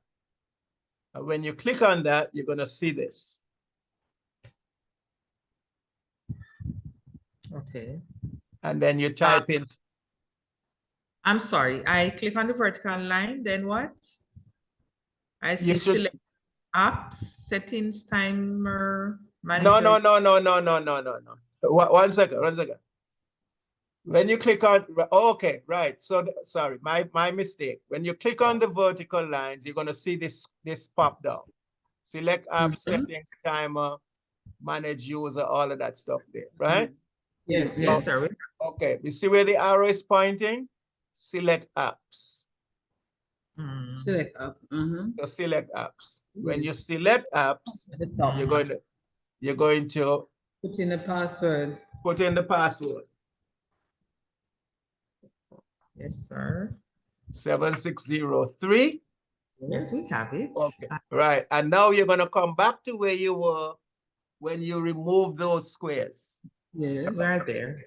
And when you click on that, you're going to see this. Okay. And then you type in. I'm sorry. I click on the vertical line. Then what? I see select apps, settings, timer, manager. No. One second. When you click on, okay, right. So sorry, my mistake. When you click on the vertical lines, you're gonna see this pop down. Select app, settings, timer, manage user, all of that stuff there, right? Yes, sir. Okay, you see where the arrow is pointing? Select apps. Select app. So select apps. When you select apps, you're going to put in the password. Put in the password. Yes, sir. 7603. Yes, we have it. Okay, right. And now you're going to come back to where you were when you remove those squares. Yes. We're there.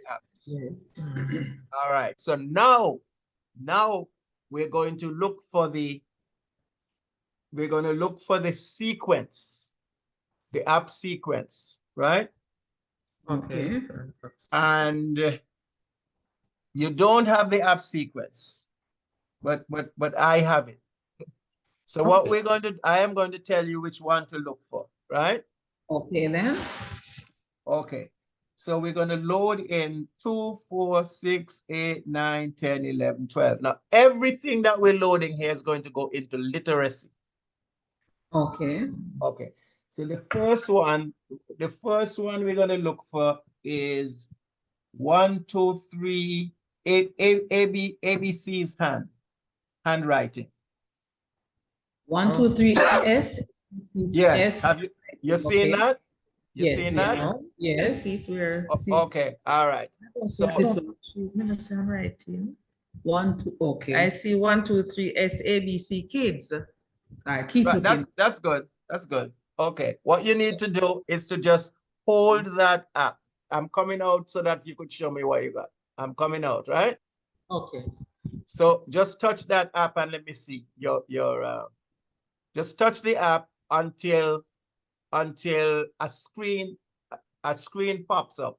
Yes. All right. So now we're going to look for the sequence, the app sequence, right? Okay. And you don't have the app sequence, but I have it. So what we're going to, I am going to tell you which one to look for, right? Okay then. Okay. So we're going to load in 2, 4, 6, 8, 9, 10, 11, 12. Now, everything that we're loading here is going to go into literacy. Okay. Okay. So the first one we're going to look for is 1, 2, 3, ABC's handwriting. 1, 2, 3, S. Yes. Have you seen that? You Yes, seen that? Yes. Okay. All right. So handwriting. 1, 2. Okay. I see 1, 2, 3 SABC kids. All right. Keep right, looking. that's good. That's good. Okay. What you need to do is to just hold that app. I'm coming out so that you could show me what you got. I'm coming out, right? Okay. So just touch that app and let me see your just touch the app until a screen pops up.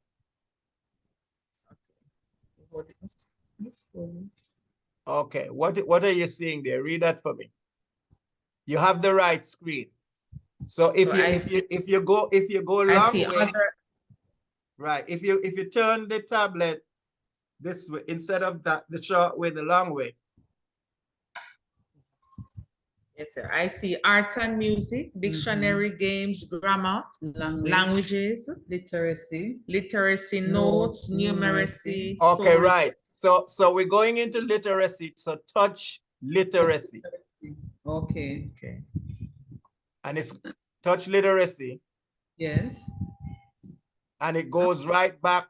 Okay, what are you seeing there? Read that for me. You have the right screen. So if you go long way, right? If you turn the tablet this way instead of the short way, the long way. Yes, sir. I see arts and music, dictionary, games, grammar, languages, literacy, notes, numeracy. Okay, story. right. So we're going into literacy. So touch literacy. Okay. Okay. And it's touch literacy. Yes. And it goes right back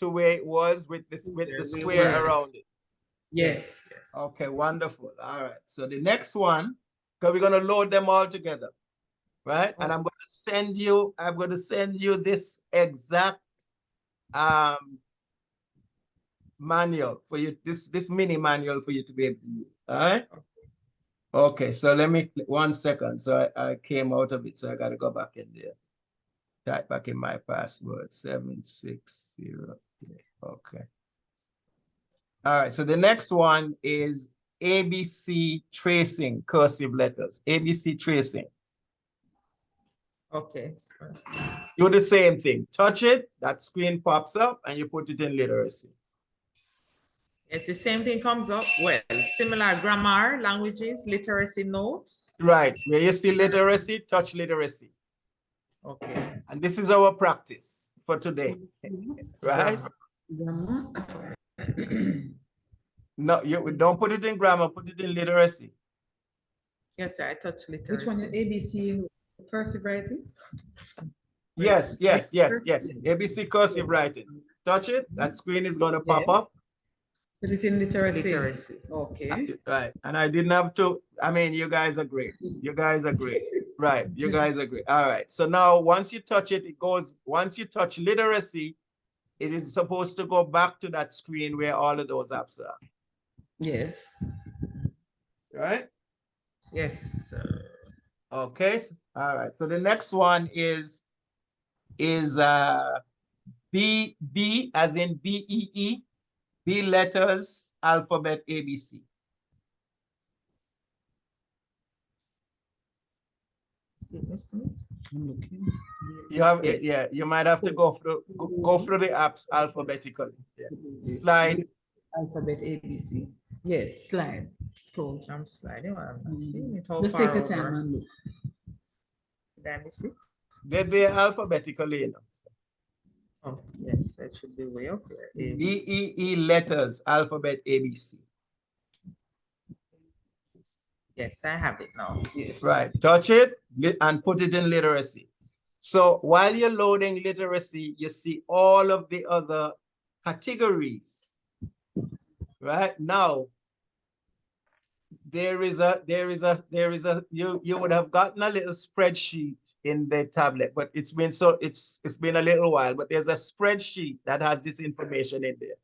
to where it was with the square around it. Yes. Okay, wonderful. All right. So the next one, because we're going to load them all together, right? And I'm going to send you this exact manual for you, this mini manual for you to be able to use. All right. Okay, so let me 1 second. So I came out of it, so I got to go back in there. Type back in my password 760. Okay. All right, so the next one is ABC tracing cursive letters. ABC tracing. Okay. Do the same thing. Touch it, that screen pops up, and you put it in literacy. It's the same thing comes up. Well, similar grammar, languages, literacy notes. Right, where you see literacy, touch literacy. Okay. And this is our practice for today, right? No, you don't put it in grammar, put it in literacy. Yes, sir, I touch literacy. Which one is ABC cursive writing? Yes. ABC cursive writing. Touch it, that screen is going to pop up. Put it in literacy. Literacy. Okay. Right, and I didn't have to, I mean, you guys are great. You guys are great. Right, you guys are great. All right, so now once you touch it, once you touch literacy, it is supposed to go back to that screen where all of those apps are. Yes. Right? Yes, sir. Okay, all right. So the next one is B as in BEE, B letters, alphabet ABC. I'm looking. You have Yes. yeah, you might have to go through the apps alphabetically. Yeah. Slide. Alphabet ABC. Yes, slide. Scroll. I'm sliding. I'm not seeing it. How Just far take your over? time and look. Did I miss it? They're alphabetically, you know. Oh, yes, that should be way up there. BEE letters, alphabet ABC. Yes, I have it now. Yes. Right, touch it and put it in literacy. So while you're loading literacy, you see all of the other categories. Right now, you would have gotten a little spreadsheet in the tablet, but it's been a little while, but there's a spreadsheet that has this information in there.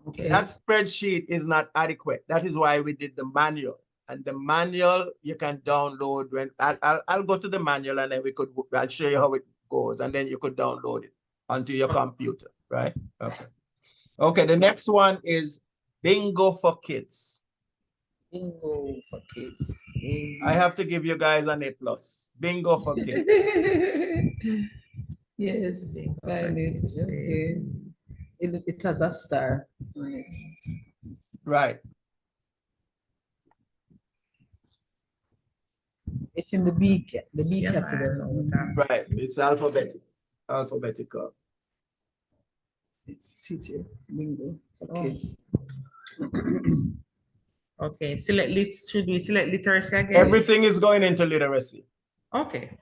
Okay. That spreadsheet is not adequate. That is why we did the manual. And the manual you can download when I'll go to the manual and then I'll show you how it goes, and then you could download it onto your computer, right? Okay. Okay, the next one is Bingo for Kids. Bingo for kids. I have to give you guys an A+. Bingo for Kids. Yes, find it. Okay. It has a star on it. Right. It's in the B category. Right. It's alphabetical. It's city bingo for kids. Okay, should we select literacy again? Everything is going into literacy. Okay.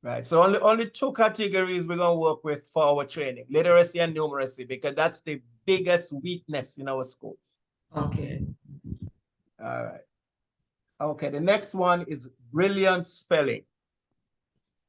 Right. So only two categories we're gonna work with for our training: literacy and numeracy, because that's the biggest weakness in our schools. Okay. All right. Okay, the next one is brilliant spelling.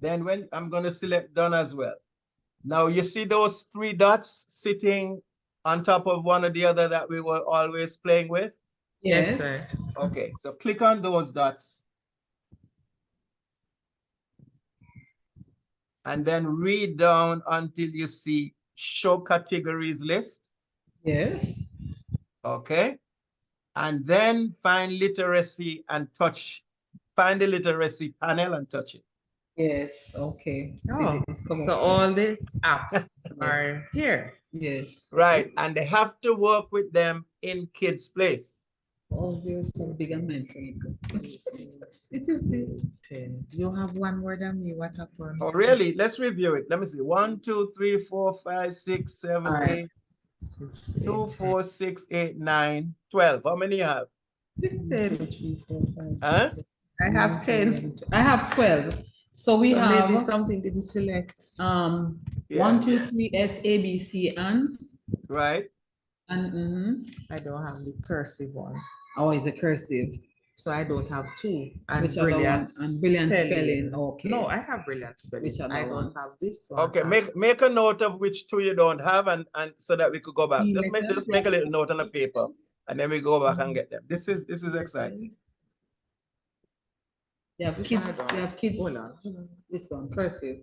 Then when I'm going to select done as well. Now you see those three dots sitting on top of one or the other that we were always playing with? Yes, Yes. sir. Okay, so click on those dots. And then read down until you see show categories list. Yes. Okay. And then find literacy and find the literacy panel and touch it. Yes. Okay. See Oh, it's come so up all here. the apps are here. Yes. Right. And they have to work with them in Kids Place. Oh, there's some bigger mention. It is the 10. You have one more than me. What happened? Oh, really? Let's review it. Let me see. 1, 2, 3, 4, 5, 6, 7, All right. 8, 6, 2, 8, 10. 4, 6, 8, 9, 12. How many you have? 10. 3, 4, 5, Huh? 6, I have 10. I have 12. So we So have maybe something didn't select. Yeah. 1, 2, 3 S A B C ANS Right. and I don't have the cursive one. oh, is a cursive. So I don't have 2. And Which other one? And brilliant spelling. Okay. No, I have brilliant spelling. Which other I don't one? have this one. Okay, make a note of which two you don't have and so that we could go back. E Just letters, make a yeah. little note on the paper and then we go back and get them. This is exciting. You have Which kids. one I don't You have kids. Hold on. This one cursive.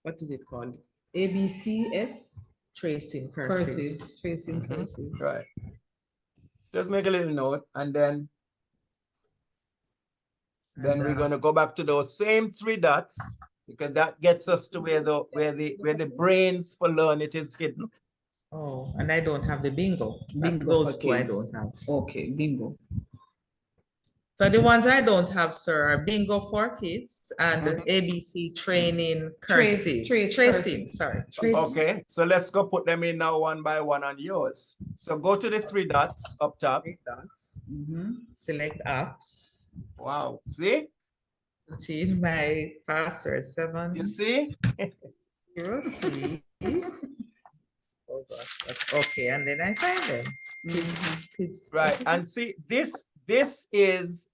What is it called? ABCS Tracing cursive. Tracing Mhm. cursive. Right. Just make a little note and then we're going to go back to those same three dots because that gets us to where the brains for Learnit is hidden. Oh, and I don't have the bingo. Bingo Those for two I kids. don't have. Okay, bingo. So the ones I don't have, sir, are bingo for kids and Mhm. ABC training cursive. Trace Tracing, cursive. sorry. Trace. Okay, so let's go put them in now one by one on yours. So go to the three dots up top. 3 dots. Mhm. Select apps. Wow, see? Put in my password 7. You see? 0, 3. Oh gosh, okay, and then I find them. Kids. Right, and see, this is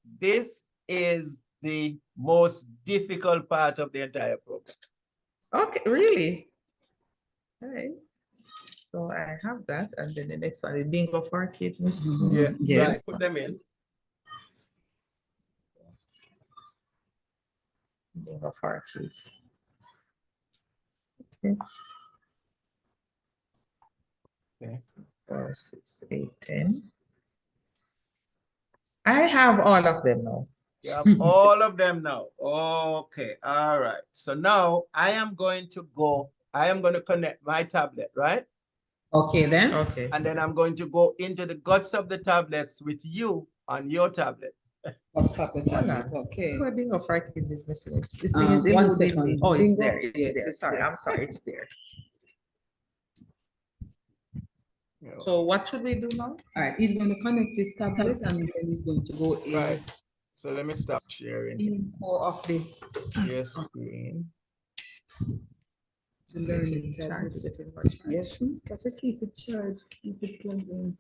the most difficult part of the entire program. Okay, really? All right. So I have that, and then the next one is bingo for kids, Miss. Yeah, Yes. right, put them in. Bingo for kids. Okay. Okay. 4, 6, 8, 10. I have all of them now. You have all of them now. Okay, all right. So now I am going to connect my tablet, right? Okay then. Okay. And then I'm going to go into the guts of the tablets with you on your tablet. What's up the Hold tablet? on. Okay. So my bingo for kids is missing. This thing is 1 eluding second. me. Oh, it's Bingo? there. It's Yes, there. it's Sorry, there. I'm sorry. It's there. You know, So what should we do now? All right, he's going to connect his tablet and then he's going to go in. right. So let me stop sharing. In core of the Your screen. learning Charge, tablet. set it for charge. Yes, got to keep it charged, keep it plugged in.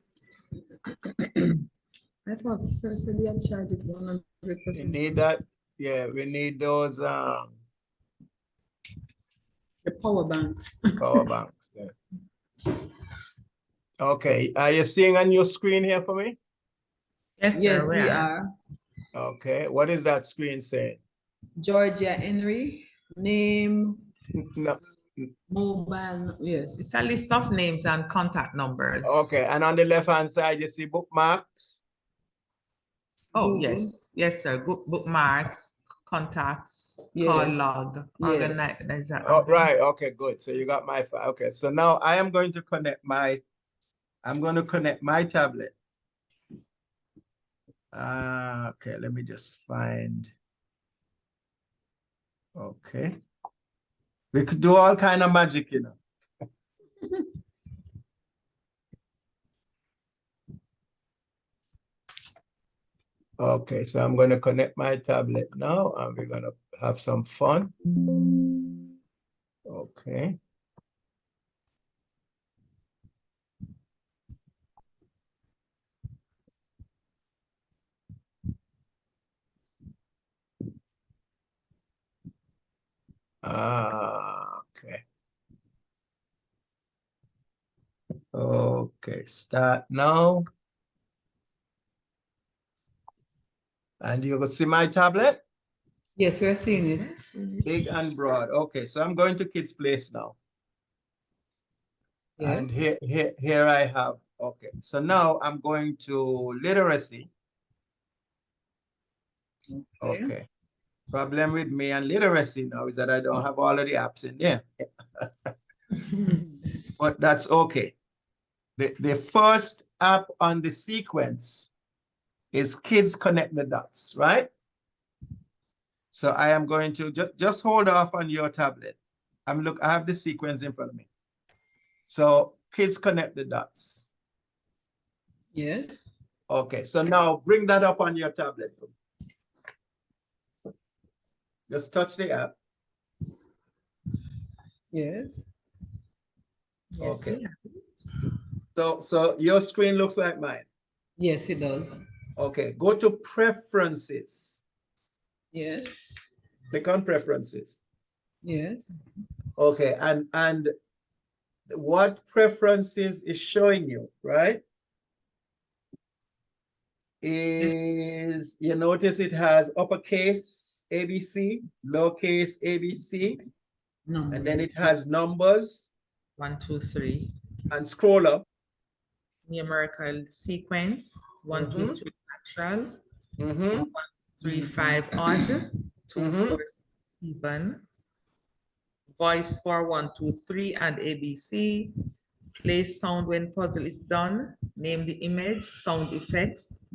I thought Sir said he had charged it 100%. You need that. Yeah, we need those The power banks. power banks. Yeah. Okay, are you seeing on your screen here for me? Yes, Yes, sir. we are. Okay, what is that screen saying? Georgia Henry, name, No. mobile, It's yes. a list of names and contact numbers. Okay, and on the left-hand side, you see bookmarks. Oh, Google. yes. Yes, sir. Bookmarks, contacts, Yes. call log, Yes. organize. Oh, right. Okay, good. So you got my file. Okay, so now I am going to connect my tablet. Okay, let me just find. Okay. We could do all kind of magic, you know. Okay, so I'm going to connect my tablet now and we're going to have some fun. Okay. start now. And you can see my tablet? Yes, we're seeing it. Big and broad. Okay, so I'm going to Kids Place now. And Yes. here I have, okay. So now I'm going to literacy. Okay. Problem with me and literacy now is that I don't have all of the apps in there. But that's okay. The first app on the sequence is Kids Connect the Dots, right? So I am going to just hold off on your tablet. I have the sequence in front of me. So Kids Connect the Dots. Yes. Okay, so now bring that up on your tablet. Just touch the app. Yes. Okay. So your screen looks like mine. Yes, it does. Okay, go to Preferences. Yes. Click on Preferences. Yes. Okay, and what preferences is showing you, right? Is you notice it has uppercase ABC, lowercase ABC, and then it has numbers 1, 2, 3. and scroll up. Numerical sequence 1, 2, 3 natural. Mm-hmm. 1, 3, 5 odd. 2, 4 even. Voice for 1, 2, 3 and ABC. Play sound when puzzle is done. Name the image, sound effects.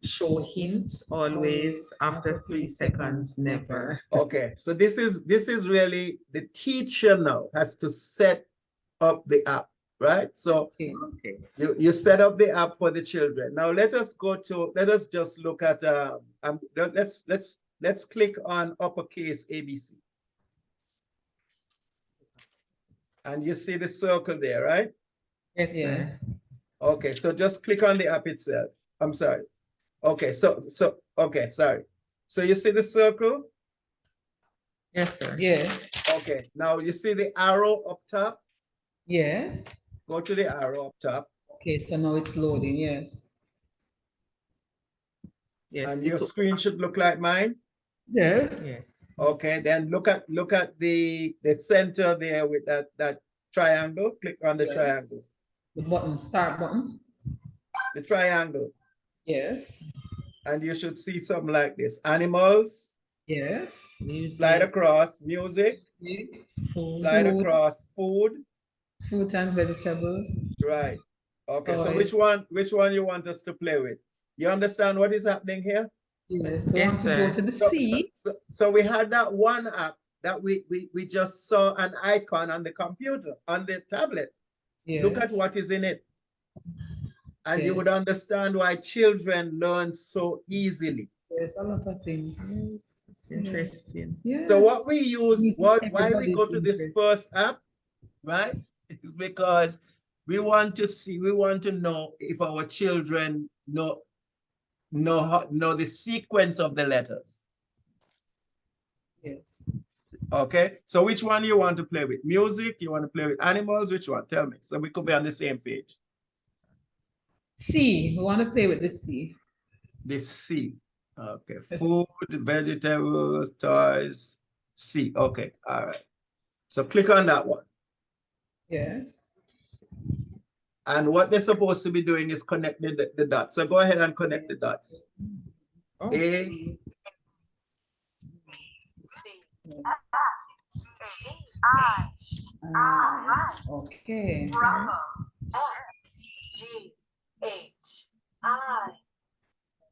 Show hints always after 3 seconds, never. Okay, so this is really the teacher now has to set up the app, right? So Okay. you set up the app for the children. Now let us just look at let's click on uppercase ABC. And you see the circle there, right? Yes, sir. Yes. Okay, so just click on the app itself. I'm sorry. Okay, okay, sorry. So you see the circle? Yes, sir. Yes. Okay, now you see the arrow up top? Yes. Go to the arrow up top. Okay, so now it's loading. Yes. Yes. And your screen should look like mine. Yeah. Yes. Okay, then look at the center there with that triangle. Click on the Yes. triangle. The button, start button. The triangle. Yes. And you should see something like this. Animals. Yes. Slide across music. Food. Slide across food. Fruit and vegetables. Right. Okay, so Toys. which one you want us to play with? You understand what is happening here? Yes. So Yes, once you sir. go to the C. So we had that one app that we just saw an icon on the computer, on the tablet. Yes. Look at what is in it. And you Yes. would understand why children learn so easily. Yes, a lot of things. Yes, it's interesting. Yes. So what we use, why we Everybody's go to this interest. first app, right? Is because we want to know if our children know the sequence of the letters. Yes. Okay, so which one you want to play with? Music? You want to play with animals? Which one? Tell me, so we could be on the same page. C. We want to play with the C. The C. Okay, food, vegetables, toys, C. Okay, all right. So click on that one. Yes. And what they're supposed to be doing is connecting the dots. So go ahead and connect the dots. Oh. A. Okay. Bravo. F-G-H-I.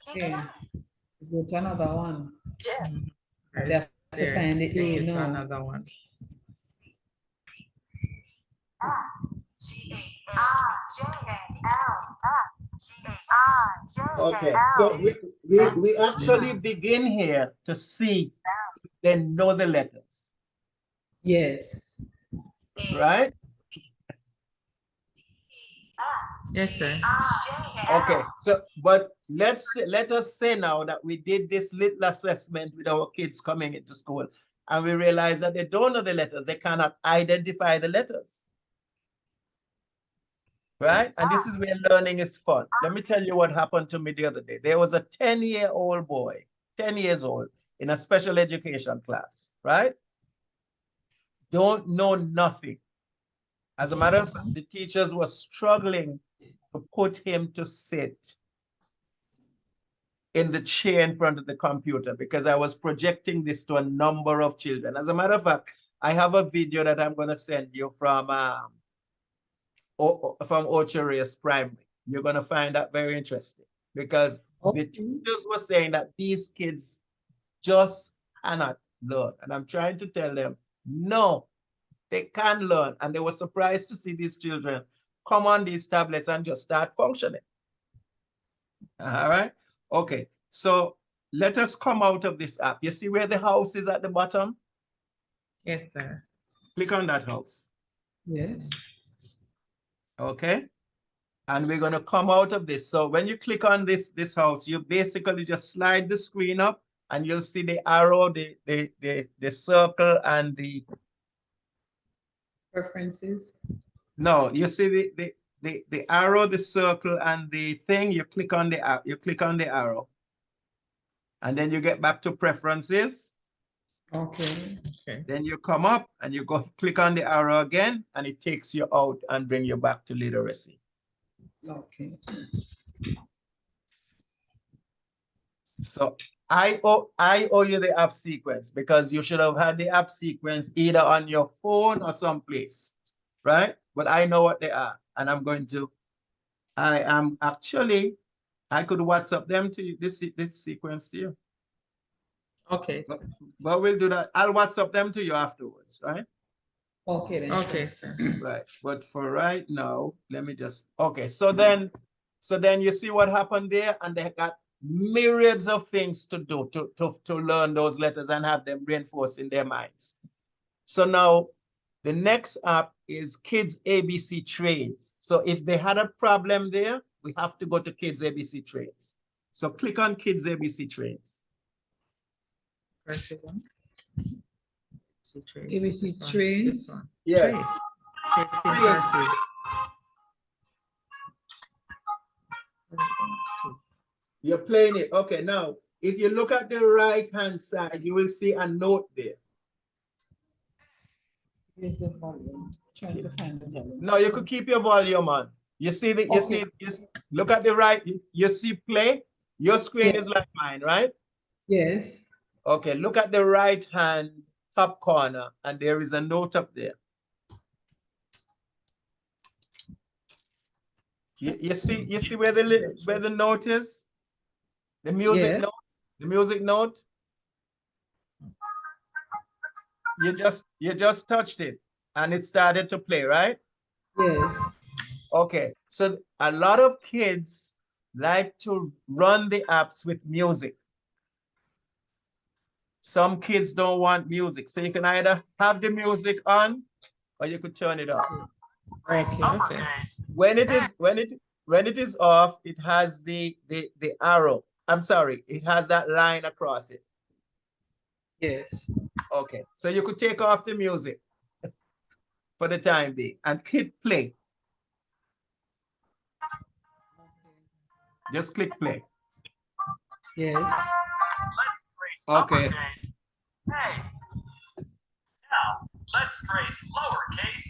Keep it Okay. up. Go to another one. Jeff. They have to There. find the Take A it to now. another one. Okay, so we actually begin here to see, then know the letters, Yes. right? Yes, sir. Okay, so but let us say now that we did this little assessment with our kids coming into school, and we realize that they don't know the letters, they cannot identify the letters. right? And this is where learning is fun. Let me tell you what happened to me the other day. There was a 10-year-old boy, 10 years old, in a special education class, right? Don't know nothing. As a matter of fact, the teachers were struggling to put him to sit in the chair in front of the computer because I was projecting this to a number of children. As a matter of fact, I have a video that I'm going to send you from Ocho Reyes Primary. You're going to find that very interesting because the teachers were saying that these kids just cannot learn. And I'm trying to tell them, no, they can learn. And they were surprised to see these children come on these tablets and just start functioning. All right. Okay. So let us come out of this app. You see where the house is at the bottom? Yes, sir. Click on that house. Yes. Okay. And we're going to come out of this. So when you click on this house, you basically just slide the screen up and you'll see the arrow, the circle and the Preferences. no, you see the arrow, the circle, and the thing. You click on the app, you click on the arrow. And then you get back to preferences. Okay. Then you come up and you go click on the arrow again, and it takes you out and bring you back to literacy. Okay. So I owe you the app sequence because you should have had the app sequence either on your phone or someplace, right? But I know what they are, and I could WhatsApp them to you, this sequence to you. Okay. But we'll do that. I'll WhatsApp them to you afterwards, right? Okay then. Okay, sir. Right. But for right now, let me just, okay. So then you see what happened there, and they got myriads of things to do to learn those letters and have them reinforced in their minds. So now the next app is Kids ABC Trains. So if they had a problem there, we have to go to Kids ABC Trains. So click on Kids ABC Trains. Press it on. See, trace. ABC This one, trains. This one. Yes. Trace. Trace cursive. You're playing it. Okay, now, if you look at the right-hand side, you will see a note there. Here's the volume. Trying to find the volume. No, you could keep your volume on. You see the, look at the right, you see play? Your screen is like mine, right? Yes. Okay, look at the right-hand top corner, and there is a note up there. You see where the note is? The music note? The music note? You just touched it and it started to play, right? Yes. Okay, so a lot of kids like to run the apps with music. Some kids don't want music, so you can either have the music on or you could turn it off. Okay. When it is off, it has the arrow. I'm sorry, it has that line across it. Yes. Okay, so you could take off the music for the time being and hit play. Just click play. Yes. Okay. Hey. Now, let's trace lowercase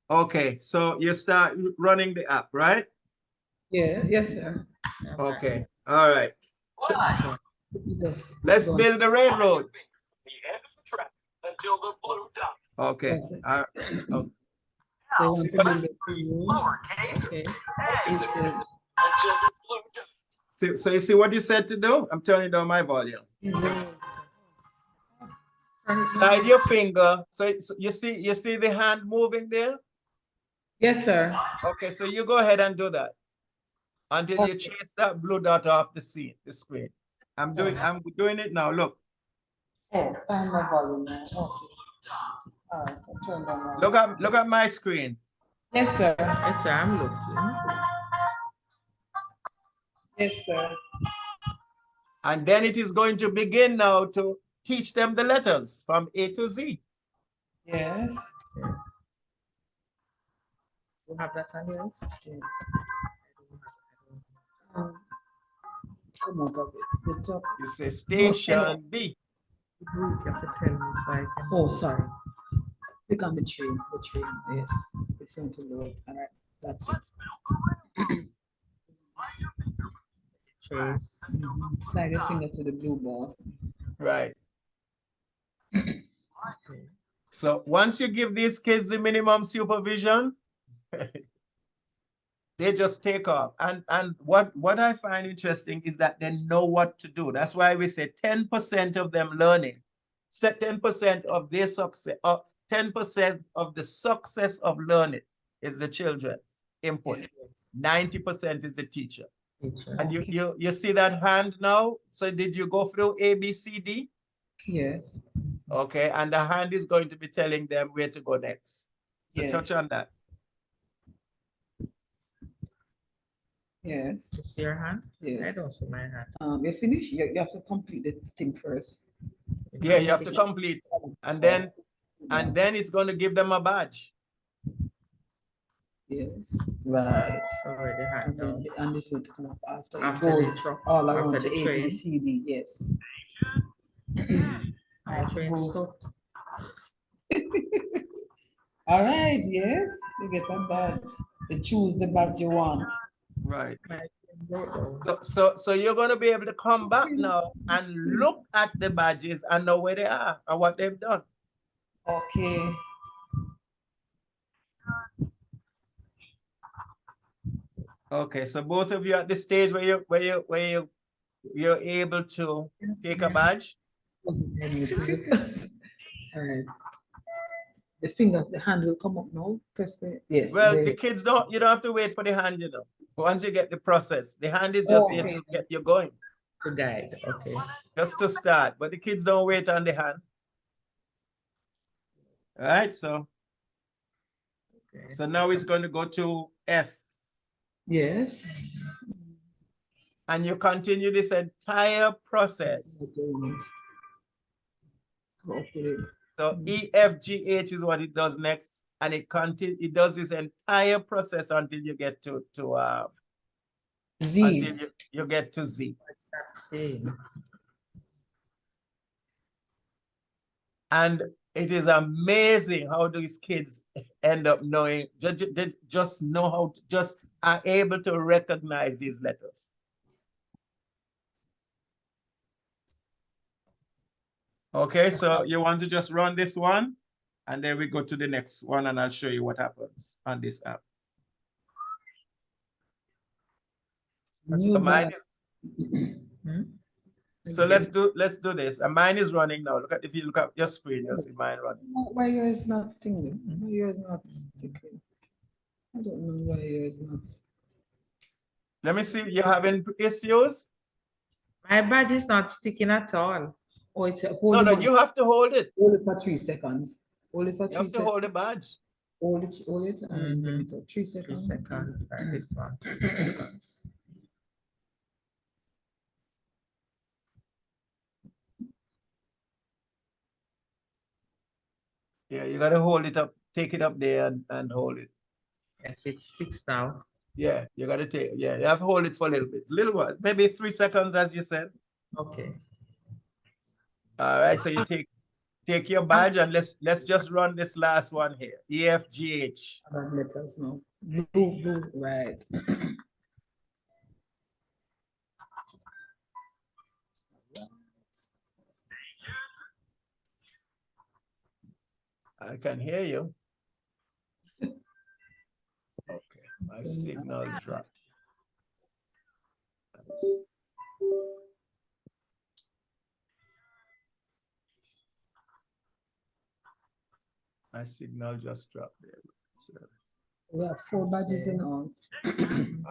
a. Okay, so you start running the app, right? Yeah. Yes, sir. Okay. All right. So, Just let's build the railroad. The end of the track until the blue dot. Okay. All right. Okay. So you want to build Let's it trace through. lowercase Okay. a It says, until the blue dot. So you see what you said to do? I'm turning down my volume. Slide your finger. So you see the hand moving there? yes, sir. Okay, so you go ahead and do that until you Okay. chase that blue dot off the screen. I'm doing it now. Look. Oh, find my volume now. Okay. All right. I'll turn down my Look at my screen. Yes, sir. Yes, sir. I'm looking. Yes, sir. And then it is going to begin now to teach them the letters from A to Z. Yes. You have that on yours? Come out of it. The top. You say station B. You have to tell me so I can. Oh, sorry. Click on the train. The train. Yes. It's going to load. All right. That's it. Trace. Slide your finger to the blue ball. Right. So once you give these kids the minimum supervision, they just take off. And what I find interesting is that they know what to do. That's why we say 10% of them learning. Set 10% of their success, 10% of the success of learning is the children input. 90% is the teacher. And you see that hand now? So did you go through A, B, C, D? Yes. Okay, and the hand is going to be telling them where to go next. So Yes. touch on that. Yes. Just your hand? Yes. I don't see my hand. You finish. You have to complete the thing first. Yeah, you have to complete, and then it's going to give them a badge. Yes. Right. Already hand down. And this will come up after it After goes the truck, all around after to the A, B, train. C, D. Yes. My train stopped. All right. Yes. You get a badge. You choose the badge you want. Right. My train broke down. So you're going to be able to come back now and look at the badges and know where they are and what they've done. Okay. Okay, so both of you at the stage where you're able to take a badge. All right. The finger, the hand will come up now. Press the yes. Well, there. the kids you don't have to wait for the hand, you know. Once you get the process, the hand is just here Okay. to get you going, To guide, okay. just to start. But the kids don't wait on the hand. All right, so Okay. so now it's going to go to F. Yes. And you continue this entire process. Okay. So E, F, G, H is what it does next, and it does this entire process until you get to Z. until you get to Z. And it is amazing how these kids end up knowing, just know how, just are able to recognize these letters. Okay, so you want to just run this one, and then we go to the next one, and I'll show you what happens on this app. So mine so let's do this. And mine is running now. If you look at your screen, you'll see mine running. Why yours is not tingling? Why yours is not sticking? I don't know why yours is not. Let me see. You're having issues? My badge is not sticking at all. Oh, it's hold No, it. you have to hold it. Hold it for 3 seconds. Hold it for 3 You have to seconds. hold the badge. Hold it, and then bring it up. 3 3 seconds. seconds. Right, this one, 3 seconds. Yeah, you gotta hold it up, take it up there and hold it. Yes, it sticks now. Yeah, you have to hold it for a little bit. Little while, maybe 3 seconds, as you said. Okay. All right, so you take your badge and let's just run this last one here. E, F, G, H. Letters now. Blue, right. I can hear you. Okay, my signal dropped. My signal just dropped there. So, We have 4 badges in all.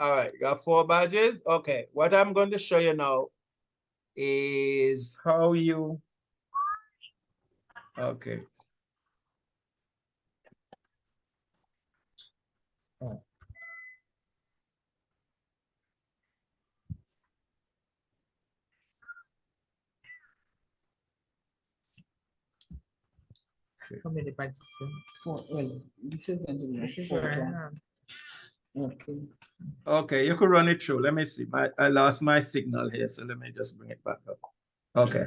all right, you got 4 badges. Okay, what I'm going to show you now is how you. Okay. Oh. How many badges? 4. Well, this is going to be This is the 4th where I one. am. Okay. Okay, you could run it through. Let me see. I lost my signal here, so let me just bring it back up. Okay.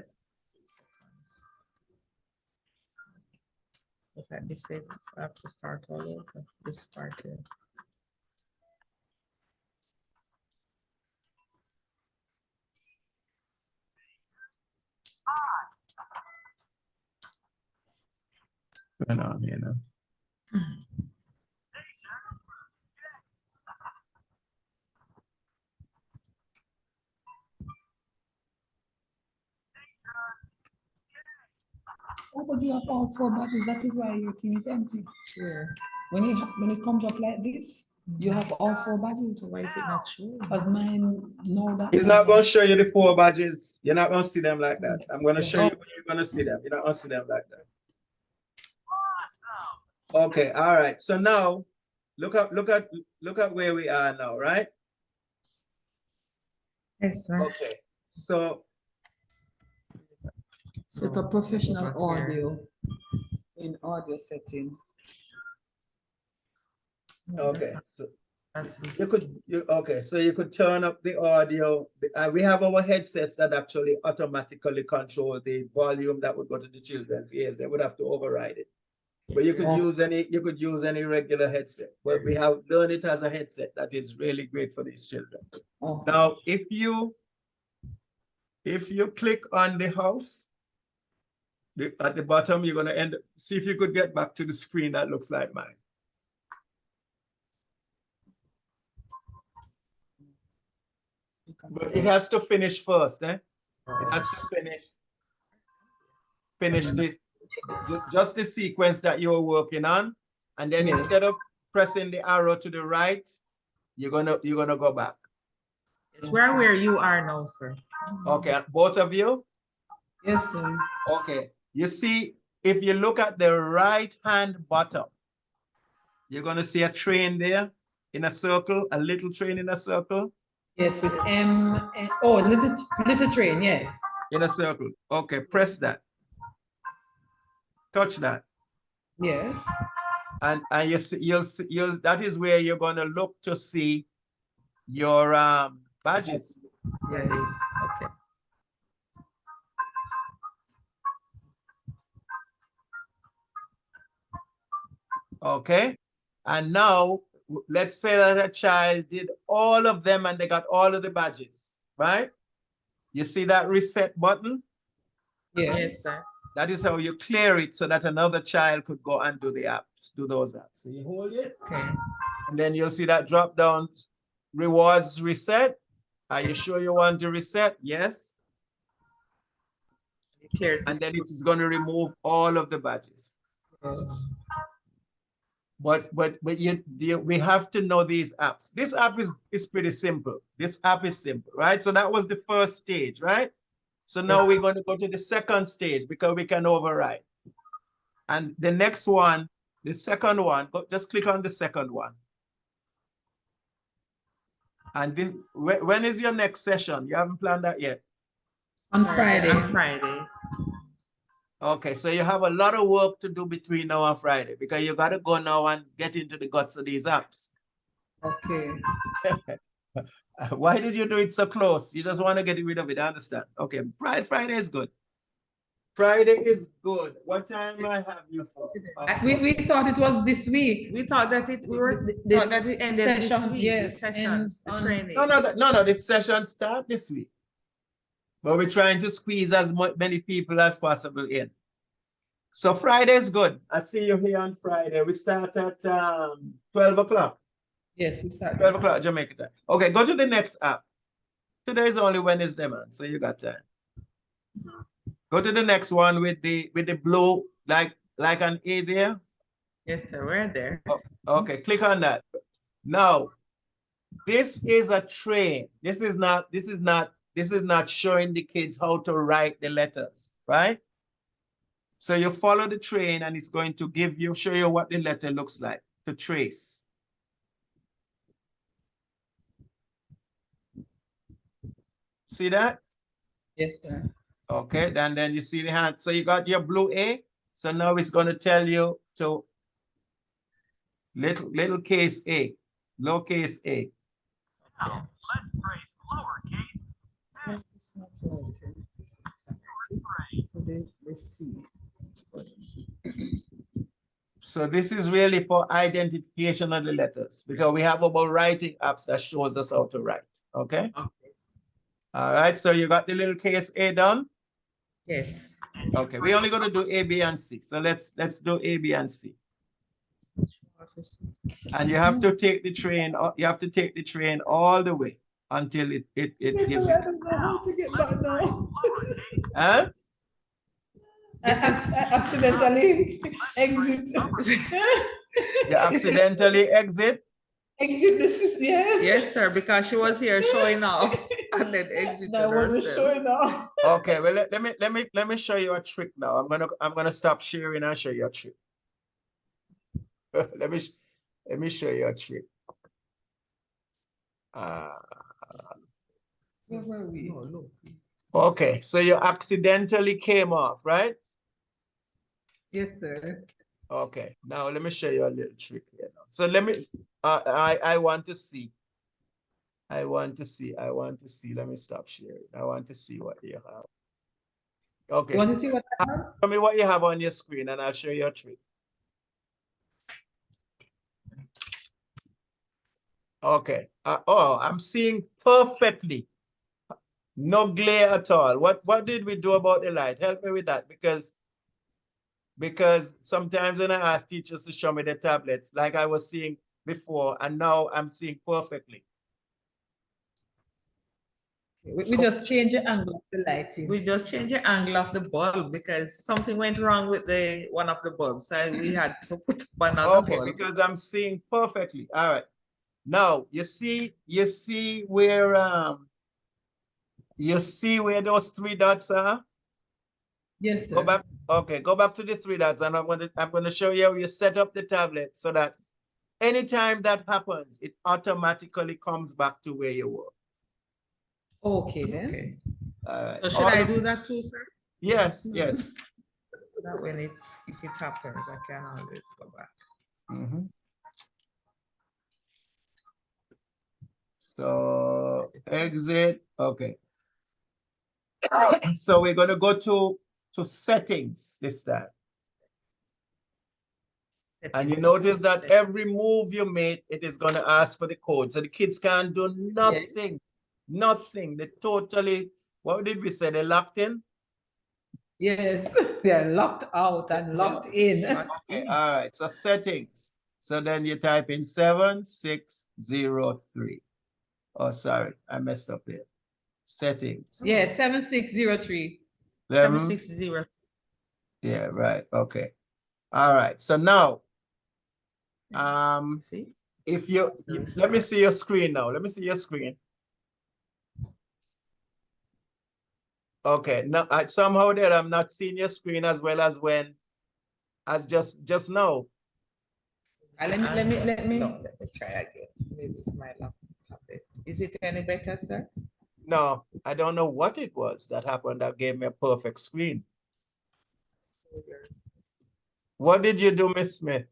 But at this stage, I have to start all over this part here. Going on here now. Oh, but you have all 4 badges. That is why your thing is empty. Sure. When it comes up like this, you have all 4 badges. Why is it not showing? Because mine know that. He's not going to show you the 4 badges. You're not going to see them like that. I'm going to show you Oh. when you're going to see them. You're not going to see them like that. Okay, all right. So now look at where we are now, right? Yes, sir. Okay. So Set up professional audio in audio setting. okay. So That's so you could turn up the audio. We have our headsets that actually automatically control the volume that would go to the children's ears. They would have to override it. But you could use any regular headset. But we have Learnit as a headset that is really great for these children. Oh. Now, if you click on the house at the bottom, you're going to see if you could get back to the screen that looks like mine. But it has to finish first, eh? It has to finish this, just the sequence that you're working on. And then Yes. instead of pressing the arrow to the right, you're gonna go back. It's where you are now, sir. Okay, both of you? Yes, sir. Okay, you see, if you look at the right-hand bottom, you're gonna see a train there in a circle, a little train in a circle. Yes, with little train, yes. In a circle. Okay, press that. Touch that. Yes. And you see, you'll that is where you're gonna look to see your badges. Yes. Okay. Okay. And now let's say that a child did all of them and they got all of the badges, right? You see that reset button? Yes. Yes, sir. That is how you clear it so that another child could go and do the apps, do those apps. So you hold it, Okay. and then you'll see that drop down rewards reset. Are you sure you want to reset? Yes. And then it is going to remove all of the badges. Yes. But we have to know these apps. This app is pretty simple. This app is simple, right? So that was the first stage, right? So now we're going to go to the second stage because we can override. And the next one, the second one, just click on the second one. And this, when is your next session? You haven't planned that yet? On Friday. On Friday. Okay, so you have a lot of work to do between now and Friday because you got to go now and get into the guts of these apps. Okay. Why did you do it so close? You just want to get rid of it, I understand. Okay, Friday is good. Friday is good. What time I have you for? We thought it was this week. We thought that it ended this week. Yes, the sessions, the training. No, the sessions start this week. But we're trying to squeeze as many people as possible in. So Friday is good. I see you here on Friday. We start at 12 o'clock. Yes, we start. 12 o'clock Jamaica time. Okay, go to the next app. Today is only Wednesday, man, so you got time. Go to the next one with the blue, like an A there. Yes, sir, we're there. Oh, okay, click on that. Now, this is a train. This is not showing the kids how to write the letters, right? So you follow the train and it's going to show you what the letter looks like to trace. See that? Yes, sir. Okay, then you see the hand. So you got your blue A. So now it's going to tell you to little case A. lowercase a. Now, let's trace lowercase It's not right. So they see. So this is really for identification of the letters because we have about writing apps that shows us how to write. Okay. Okay. All right. So you got the little case A done. Yes. Okay. We're only going to do A, B, and C. So let's do A, B, and C. And you have to take the train. You have to take the train all the way until it gives you. I don't know how to get back now. Huh? I accidentally exit. You accidentally exit. Exit the system. Yes. Yes, sir, because she was here showing off and then exited That wasn't herself. showing off. Okay, well let me show you a trick now. I'm gonna stop sharing and show you a trick. let me show you a trick. Where were we? Oh, look. Okay, so you accidentally came off, right? Yes, sir. Okay, now let me show you a little trick here now. So let me I want to see. I want to see. Let me stop sharing. I want to see what you have. Okay. You want to see what I have? Show me what you have on your screen and I'll show you a trick. Okay. Oh, I'm seeing perfectly. No glare at all. What did we do about the light? Help me with that because sometimes when I ask teachers to show me the tablets, like I was seeing before, and now I'm seeing perfectly. We just change the angle of the lighting. We just changed the angle of the bulb because something went wrong with the one of the bulbs. So we had to put up another Okay, bulb. because I'm seeing perfectly. All right. Now you see where those three dots are? Yes, sir. Go back. Okay, go back to the three dots, and I'm gonna show you how you set up the tablet so that anytime that happens, it automatically comes back to where you were. Okay, then. Okay. All right. So should I do that too, sir? Yes, yes. That when if it happens, I can always go back. Mhm. So exit. Okay. So we're gonna go to settings this time. And you notice that every move you make, it is going to ask for the code. So the kids can't do nothing, nothing. They totally, what did we say? They're locked in? Yes, they're locked out and locked in. Okay, all right. So settings. So then you type in 7603. Oh, sorry, I messed up there. Settings. Yeah, 7603. 760. Yeah, right. Okay. All right. So now, See? if let me see your screen now. Let me see your screen. Okay. Now, somehow that I'm not seeing your screen as well as just now. Let me. No, let me try again. Maybe it's my laptop. Is it any better, sir? No, I don't know what it was that happened that gave me a perfect screen. What did you do, Miss Smith?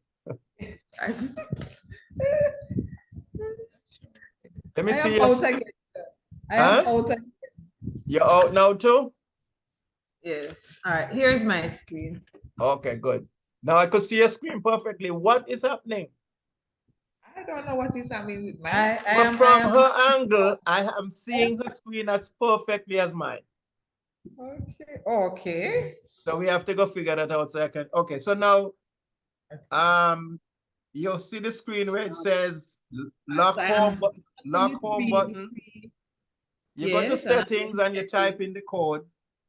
Let me see your screen. I am out again. You're out now too? Yes. All right. Here's my screen. Okay, good. Now I could see your screen perfectly. What is happening? I don't know what is happening with my But from her angle, I am seeing her screen as perfectly as mine. Okay. Okay. So we have to go figure that out so I can. Okay, so now, you'll see the screen where it says lock home button. You go to settings and you type in the code.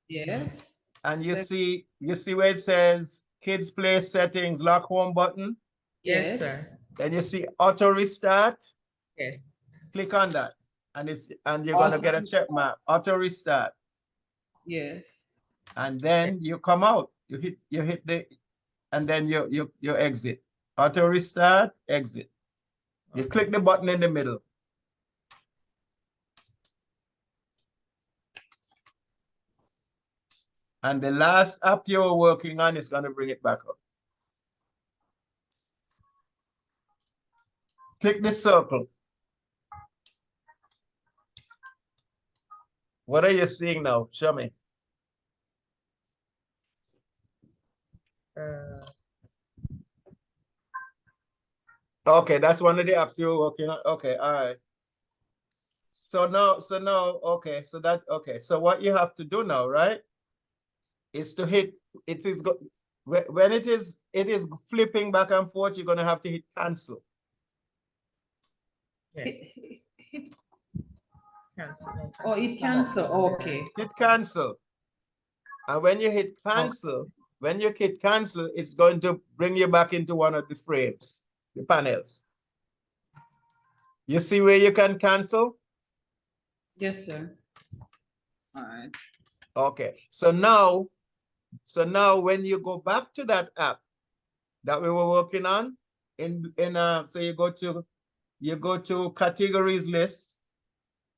Yes. And you see where it says kids play settings, lock home button. Yes, sir. Then you see auto restart. Yes. Click on that. And you're gonna get a check mark. Auto restart. Yes. And then you come out. You hit the and then you exit. Auto restart, exit. You click the button in the middle. And the last app you're working on is going to bring it back up. Click the circle. What are you seeing now? Show me. Okay, that's one of the apps you're working on. Okay, all right. So now, okay, so what you have to do now, right, is to hit, when it is flipping back and forth, you're gonna have to hit cancel. Yes. Cancel. Oh, it cancel. Okay. Hit cancel. And when you hit cancel, it's going to bring you back into one of the frames, the panels. You see where you can cancel? Yes, sir. All right. Okay. So now when you go back to that app that we were working on, so you go to categories list,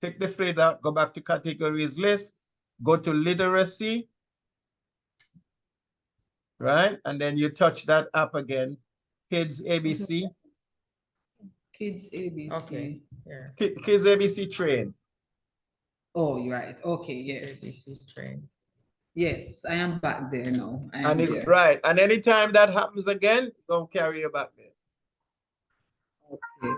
pick the phrase out, go back to categories list, go to literacy, right? And then you touch that app again, Kids ABC. Kids ABC. Okay. Yeah. Kids ABC train. Oh, you're right. Okay, yes. ABC train. Yes, I am back there now. I am And it's there. right. And anytime that happens again, don't carry you back there. Okay.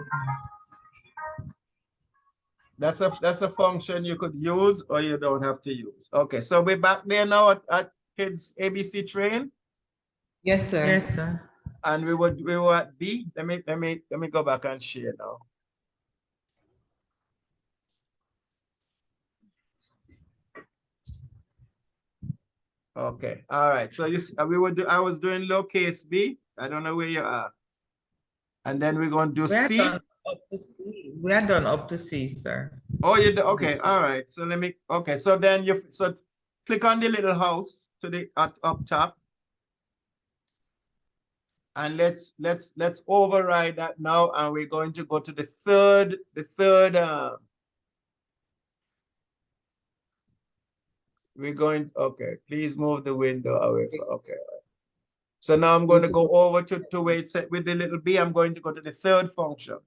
That's a function you could use or you don't have to use. Okay, so we're back there now at Kids ABC train. Yes, sir. Yes, sir. And we were at B. Let me go back and share now. Okay, all right. So I was doing low case B. I don't know where you are. And then we're gonna do C. We are done up to C, sir. Oh, you do? Okay, all right. So so then click on the little house to the up top. And let's override that now, and we're going to go to the third. We're going. Okay, please move the window away. Okay. So now I'm going to go over to where it's set with the little b. I'm going to go to the third function.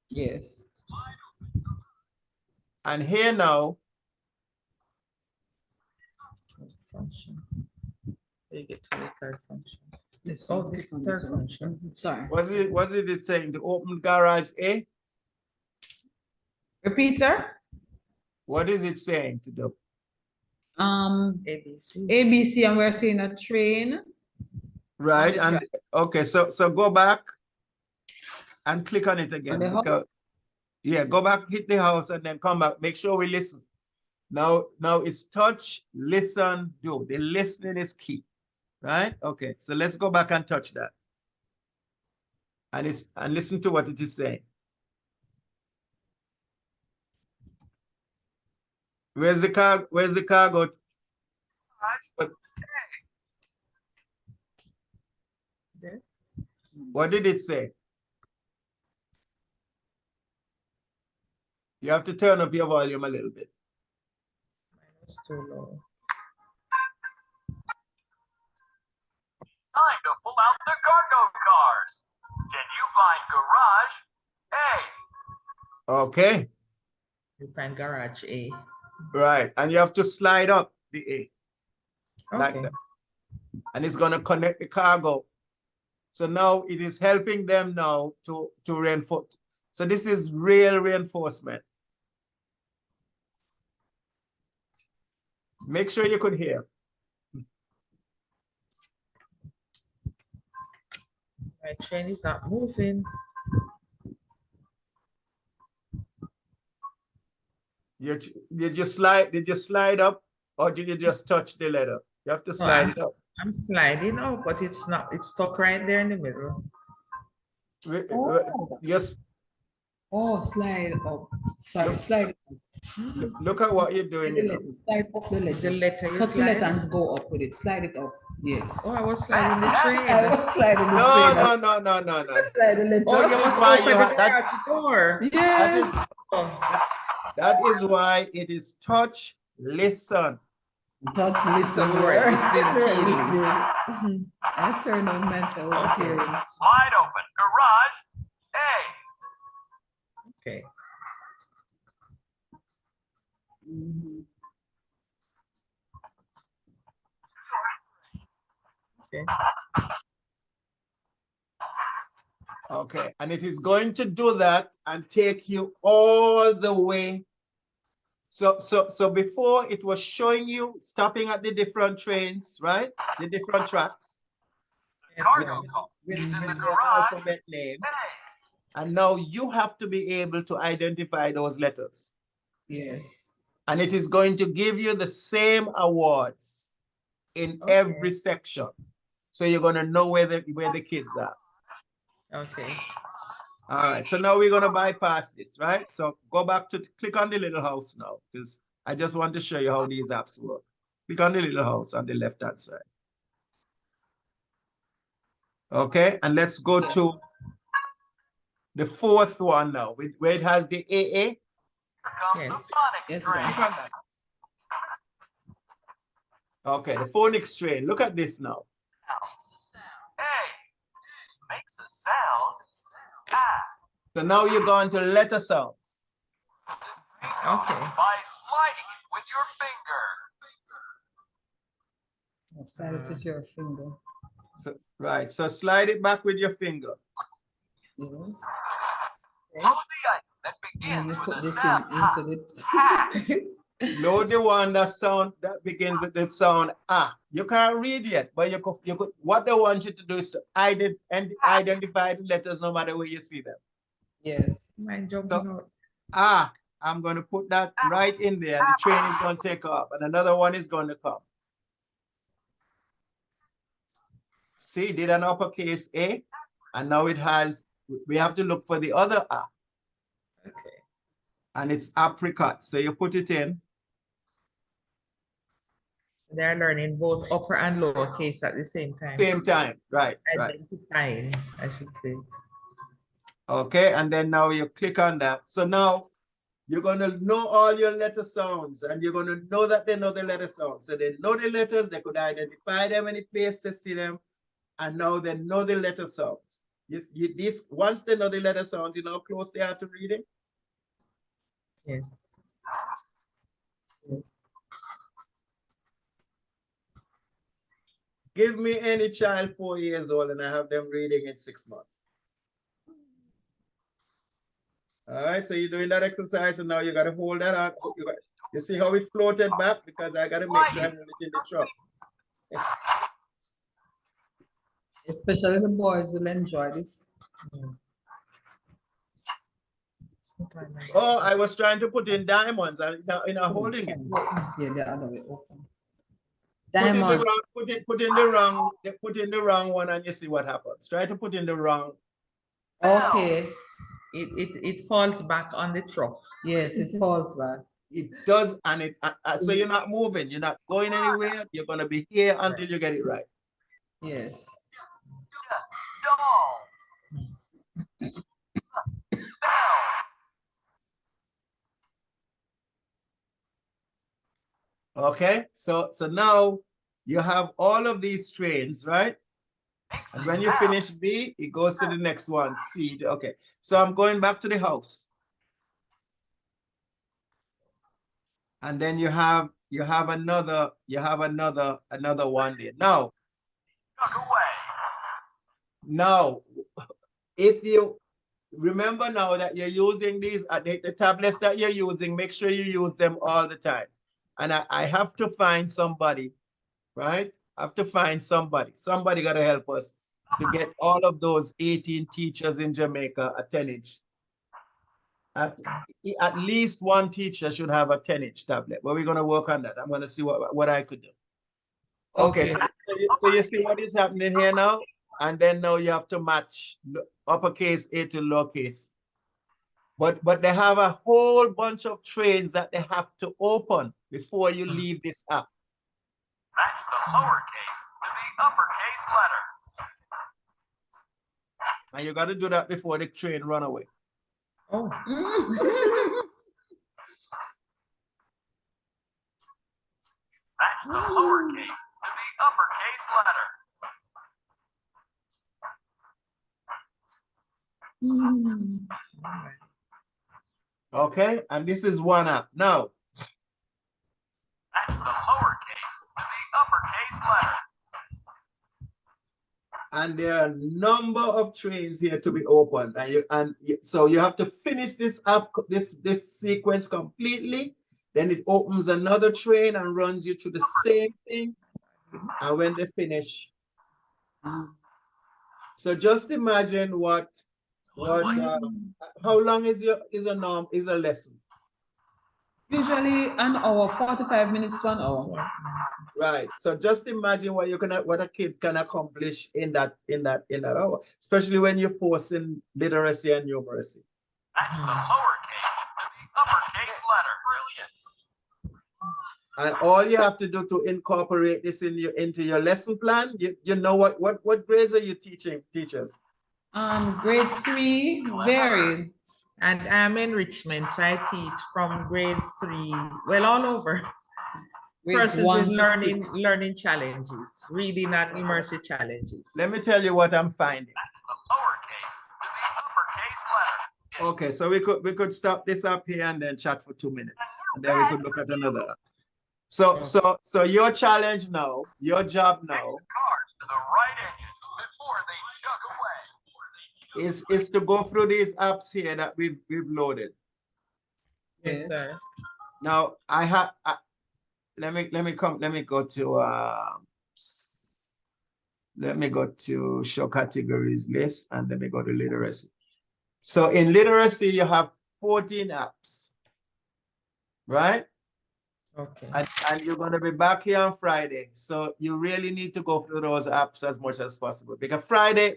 Yes. And here now. Function. You get to the third function. This Oh, one. the Click on third this one. function. Sorry. What is it saying? To open garage A? Repeat, sir. What is it saying to do? ABC. ABC, and we're seeing a train. Right. On the And okay, so go back and click on it again. On the Because, house? yeah, go back, hit the house, and then come back. Make sure we listen. Now it's touch, listen, do. The listening is key. Right? Okay, so let's go back and touch that. And listen to what it is saying. Where's the car? Where's the cargo? What did it say? You have to turn up your volume a little bit. It's too low. Time to pull out the cargo cars. Can you find garage A? Okay. You find garage A. Right. And you have to slide up the A. Like Okay. that. And it's going to connect the cargo. So now it is helping them now to reinforce. So this is real reinforcement. Make sure you could hear. My train is not moving. Did you slide up or did you just touch the letter? You have to slide it up. I'm sliding up, but it's not, it's stuck right there in the middle. Yes. Oh, slide up. Sorry, slide up. Look at what you're doing. Slide up the letter. It's a letter. Touch the letter and go up with it. Slide it up. Yes. Oh, I was sliding the train. I was sliding the train. No. Slide the letter. Oh, you must why open you the have that- garage door. Yes. That is why it is touch, listen. Touch, listen. Word, listen, I turned on mental hearing. Slide open garage A. Okay. Mhm. Okay. Okay, and it is going to do that and take you all the way. So before it was showing you stopping at the different trains, right? The different tracks Cargo call with is in the their garage. alphabet names. Hey, And now you have to be able to identify those letters. Yes. And it is going to give you the same awards in Okay. every section. So you're going to know where the kids are. Okay. All right, so now we're going to bypass this, right? So go back to click on the little house now, because I just want to show you how these apps work. Click on the little house on the left-hand side. Okay, and let's go to the fourth one now, where it has the AA. here comes Yes. the phonics Yes, train. sir. Click on that. Okay, the phonics train. Look at this now. Hey, makes a sound. Ah, So now you're going to letter sounds. Okay. by sliding it with your finger. Slide it with your finger. So right, so slide it back with your finger. Yes. Load the item that And begins you with put the this sound ha. into the. Load the one that begins with the sound ah. You can't read yet, but you could what they want you to do is to identify the letters no matter where you see them. Yes. Mind jumping So out. ah, I'm going to put that right in there, and the train is going to take off, and another one is going to come. See, did an uppercase A, and now it has, we have to look for the other A, Okay. and it's apricot. So you put it in. They're learning both upper and lower case at the same time. Same time, right, right. Identifying, I should say. Okay, and then now you click on that. So now you're going to know all your letter sounds, and you're going to know that they know the letter sounds. So they know the letters, they could identify them any place to see them, and now they know the letter sounds. Once they know the letter sounds, you know how close they are to reading? Yes. Yes. Give me any child 4 years old and I have them reading in 6 months. All right, so you're doing that exercise, and now you got to hold that on. You see how it floated back? Because I got to make sure I hold it in the truck. Especially the boys will enjoy this. Oh, I was trying to put in diamonds and in a holding it. Yeah, the other way open. Put in the Diamond. wrong, put in the wrong one, and you see what happens. Try to put in the wrong. Okay. It falls back on the truck. Yes, it falls back. It does, and so you're not moving, you're not going anywhere. You're gonna be here until you get it right. Yes. Dolls. Okay, so now you have all of these trains, right? And when you finish B, it goes to the next one, C. Okay, so I'm going back to the house. And then you have another one there. Now, if you remember now that you're using these, the tablets that you're using, make sure you use them all the time. And I have to find somebody, right? I have to find somebody. Somebody got to help us to get all of those 18 teachers in Jamaica a 10-inch. At least one teacher should have a 10-inch tablet, but we're going to work on that. I'm going to see what I could do. Okay, so you see what is happening here now? And then now you have to match uppercase A to lowercase. But they have a whole bunch of trains that they have to open before you leave this app. Match the lowercase with the uppercase letter. And you got to do that before the train run away. Oh. Match the lowercase with the uppercase letter. Okay, and this is one app. Now, That's the lowercase to the uppercase letter. and there are a number of trains here to be opened, so you have to finish this app, this sequence completely. Then it opens another train and runs you through the same thing. And when they finish, so just imagine how long is a lesson? Usually an hour, 45 minutes to an hour. Right. So just imagine what a kid can accomplish in that hour, especially when you're forcing literacy and numeracy. That's the lowercase to the uppercase letter. Brilliant. And all you have to do to incorporate this into your lesson plan, you know what grades are you teaching, teachers? Grade 3 varied. And I'm enrichment, so I teach from grade 3, well, all over. Grades Persons 1 with to 6. learning challenges, reading and numeracy challenges. Let me tell you what I'm finding. That's the lowercase to the uppercase letter. Okay, so we could stop this up here and then chat for 2 minutes, and then we could look at another app. So your challenge now, your job now, Cars to the right engine before they chuck away. is to go through these apps here that we've loaded. Yes, sir. Now let me go to show categories list, and let me go to literacy. So in literacy, you have 14 apps, right? Okay. And you're going to be back here on Friday. So you really need to go through those apps as much as possible, because Friday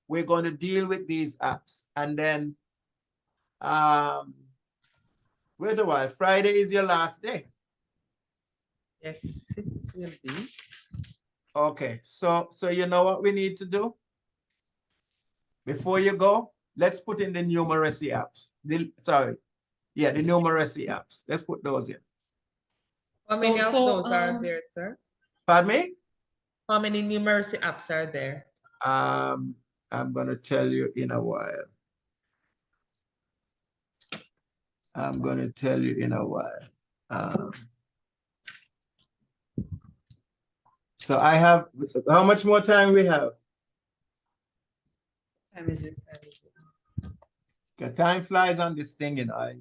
we're going to deal with these apps. And then wait a while, Friday is your last day. Yes, it will be. Okay, so you know what we need to do? Before you go, let's put in the numeracy apps. The numeracy apps. Let's put those in. How many of those are um, there, sir? Pardon me? How many numeracy apps are there? I'm gonna tell you in a while. I'm gonna tell you in a while. So I have, how much more time we have? Time is it? Okay, time flies on this thing, you know.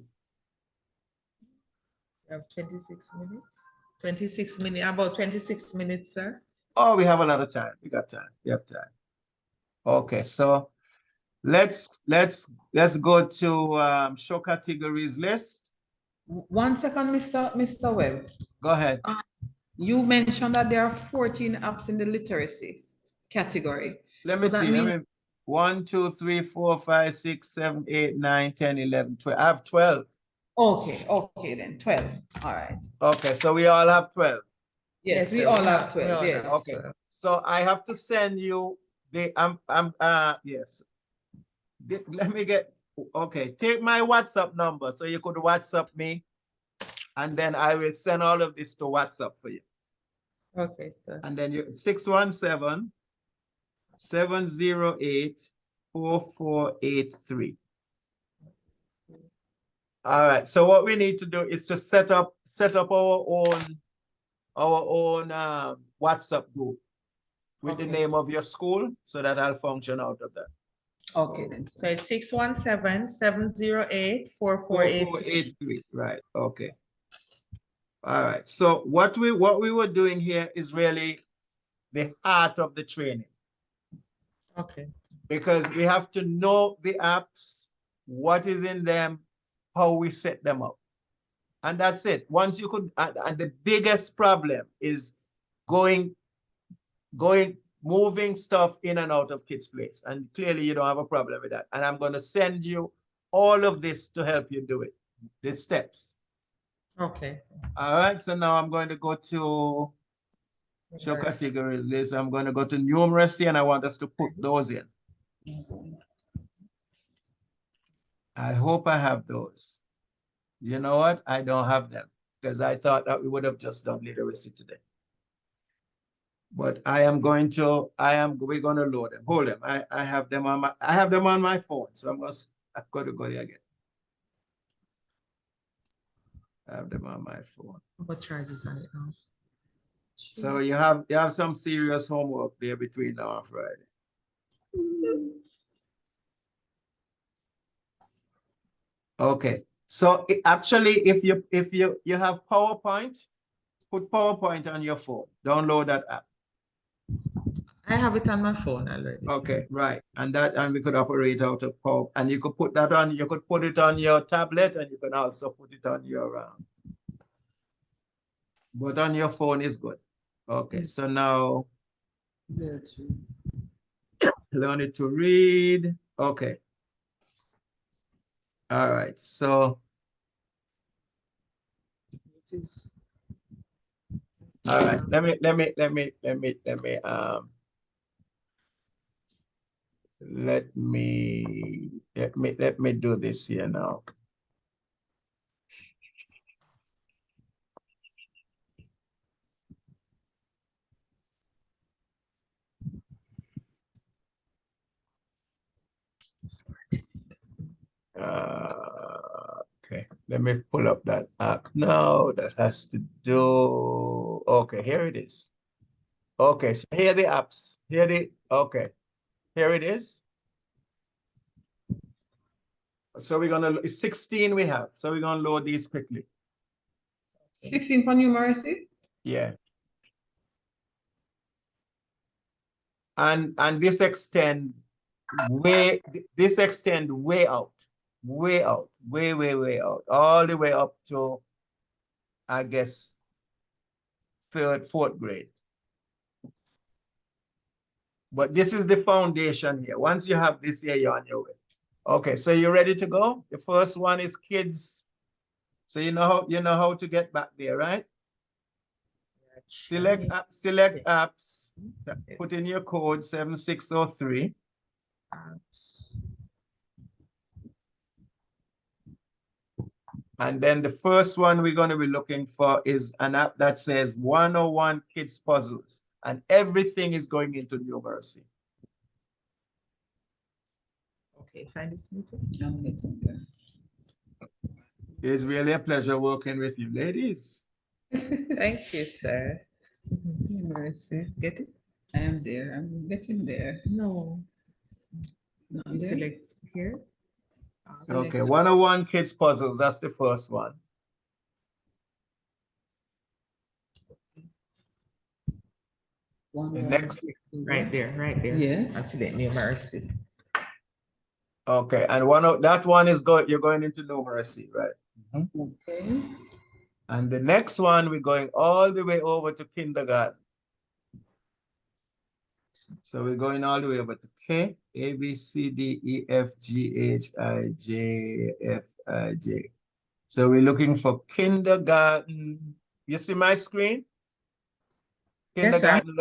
You have 26 minutes. 26 minutes, about 26 minutes, sir. Oh, we have a lot of time. We got time. We have time. Okay, so let's go to show categories list. 1 second, Mr. Webb. Go ahead. You mentioned that there are 14 apps in the literacy category. Let me see. 1, 2, 3, 4, 5, 6, 7, 8, 9, 10, 11, 12. I have 12. Okay, then 12. All right. Okay, so we all have 12. Yes, we all have 12. Yes. Okay. So I have to send you the yes. Let me get, okay, take my WhatsApp number so you could WhatsApp me, and then I will send all of this to WhatsApp for you. Okay, sir. And then you 617-708-4483. All right. So what we need to do is to set up our own WhatsApp group with the name of your school, so that I'll function out of that. Okay, then. So it's 617-708-4483. Right. Okay. All right. So what we were doing here is really the heart of the training. Okay. Because we have to know the apps, what is in them, how we set them up. And that's it. Once you could, and the biggest problem is moving stuff in and out of Kids Place. And clearly you don't have a problem with that. And I'm going to send you all of this to help you do it, the steps. Okay. All right. So now I'm going to go to show categories list. I'm going to go to numeracy, and I want us to put those in. I hope I have those. You know what? I don't have them, because I thought that we would have just done literacy today. But we're going to load them. Hold them. I have them on my phone. So I'm going to go there again. I have them on my phone. What charges on it now? So you have some serious homework there between now and Friday. Okay. So actually, if you have PowerPoint, put PowerPoint on your phone. Download that app. I have it on my phone already. Okay, right. And we could operate out of Power. And you could put that on, you could put it on your tablet, and you can also put it on your but on your phone is good. Okay, so now learn it to read. Okay. All right. So It is. all right. Let me do this here now. Okay, let me pull up that app now. That has to do. Okay, here it is. Okay, so here are the apps. Okay, here it is. So we're gonna, 16 we have. So we're gonna load these quickly. 16 for numeracy? Yeah. And this extend way out, way out, way out, all the way up to, I guess, 3rd, 4th grade. But this is the foundation here. Once you have this here, you're on your way. Okay, so you ready to go? The first one is kids. So you know how to get back there, right? Select apps, put in your code 7603. Apps. And then the first one we're going to be looking for is an app that says 101 Kids Puzzles. And everything is going into numeracy. Okay, find this meeting. I'm getting there. It's really a pleasure working with you, ladies. Thank you, sir. Numeracy. Get it? I am there. I'm getting there. No. Not You there. select here. Okay, 101 Kids Puzzles, that's the first one. The next, right there. Yes. And select numeracy. okay, and that one is you're going into numeracy, right? Okay. And the next one, we're going all the way over to kindergarten. So we're going all the way over to K, A, B, C, D, E, F, G, H, I, J, F, I, J. So we're looking for kindergarten. You see my screen? Kindergarten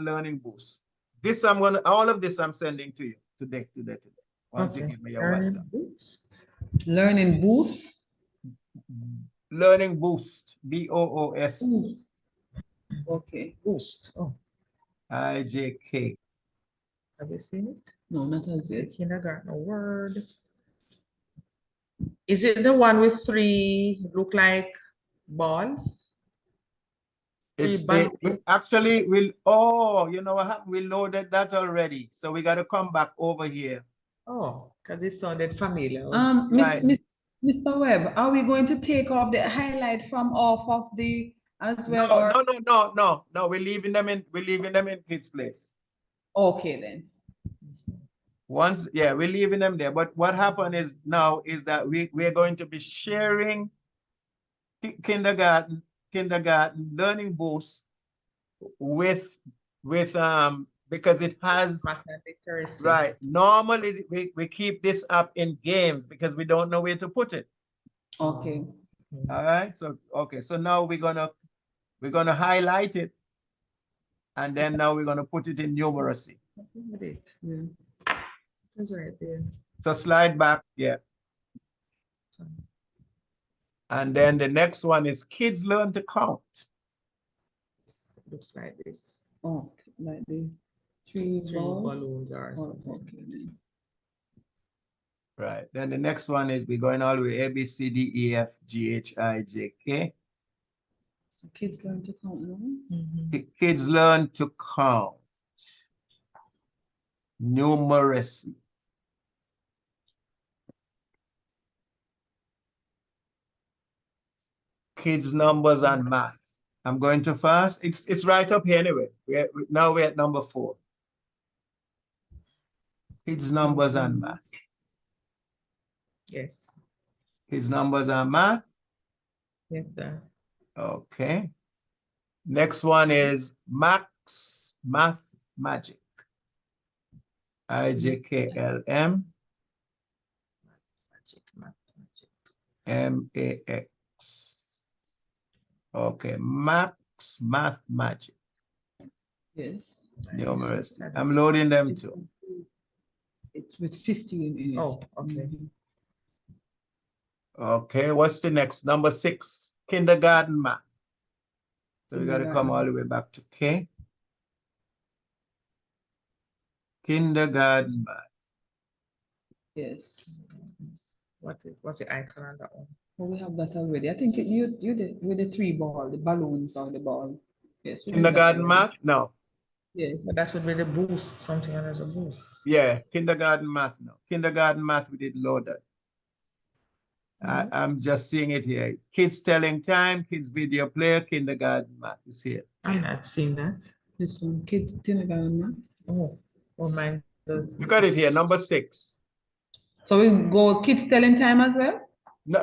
learning boost. This all of this I'm sending to you today. Once you give me your WhatsApp. Learning boost. Learning boost, B-O-O-S. Okay. Boost. Oh. IJK. Have you seen it? No, not as It's a yet. kindergarten word. Is it the one with 3 look like balls? It's actually you know what happened? We loaded that already. So we got to come back over here. Oh, because it sounded familiar. Mr. Webb, are we going to take off the highlight from off of the as well? No, we're leaving them in kids' place. Okay then. We're leaving them there. But what happened is that we're going to be sharing kindergarten learning boost with because it has right. Normally we keep this up in games because we don't know where to put it. Okay. All right. So okay. So now we're gonna highlight it, and then now we're gonna put it in numeracy. Yeah. It's right there. So slide back, yeah. And then the next one is kids learn to count. Looks like this. Oh, like the three balls? balloons or something. Okay then. Right. Then the next one is we're going all the way A, B, C, D, E, F, G, H, I, J, K. So kids learn to count now. Kids learn to count. Numeracy. Kids, numbers, and math. I'm going too fast. It's right up here anyway. Now we're at number 4. Kids, numbers, and math. Yes. Kids, numbers, and math. Yes, sir. Okay. Next one is Max, math, magic. IJKLM. MAX. Okay, Max Math Magic. Yes. Numerous. I'm loading them too. It's with 15 in it. Oh, okay. Okay, what's the next? Number 6, kindergarten math. So we got to come all the way back to K. Kindergarten math. Yes. What's the icon on that one? Well, we have that already. I think you did with the 3 ball, the balloons or the ball. Yes. we did that Kindergarten already. math? No. Yes. But that would be the boost, something under the boost. Yeah, kindergarten math. No. Kindergarten math, we did load that. I'm just seeing it here. Kids telling time, kids video player, kindergarten math is here. I'm not seeing that. This one, kids kindergarten math. Oh, well, mine does. You got it here, number 6. So we go kids telling time as well? No,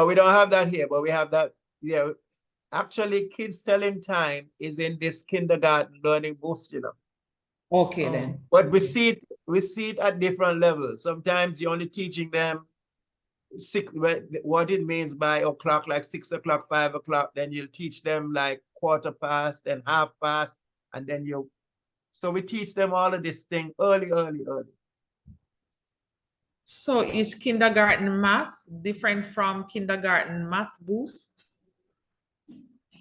we don't have that here, but we have that. Yeah, actually, kids telling time is in this kindergarten learning boost, you know. Okay, then. But we see it at different levels. Sometimes you're only teaching them what it means by o'clock, like 6 o'clock, 5 o'clock. Then you'll teach them like quarter past and half past, and then so we teach them all of this thing early. So is kindergarten math different from kindergarten math boost?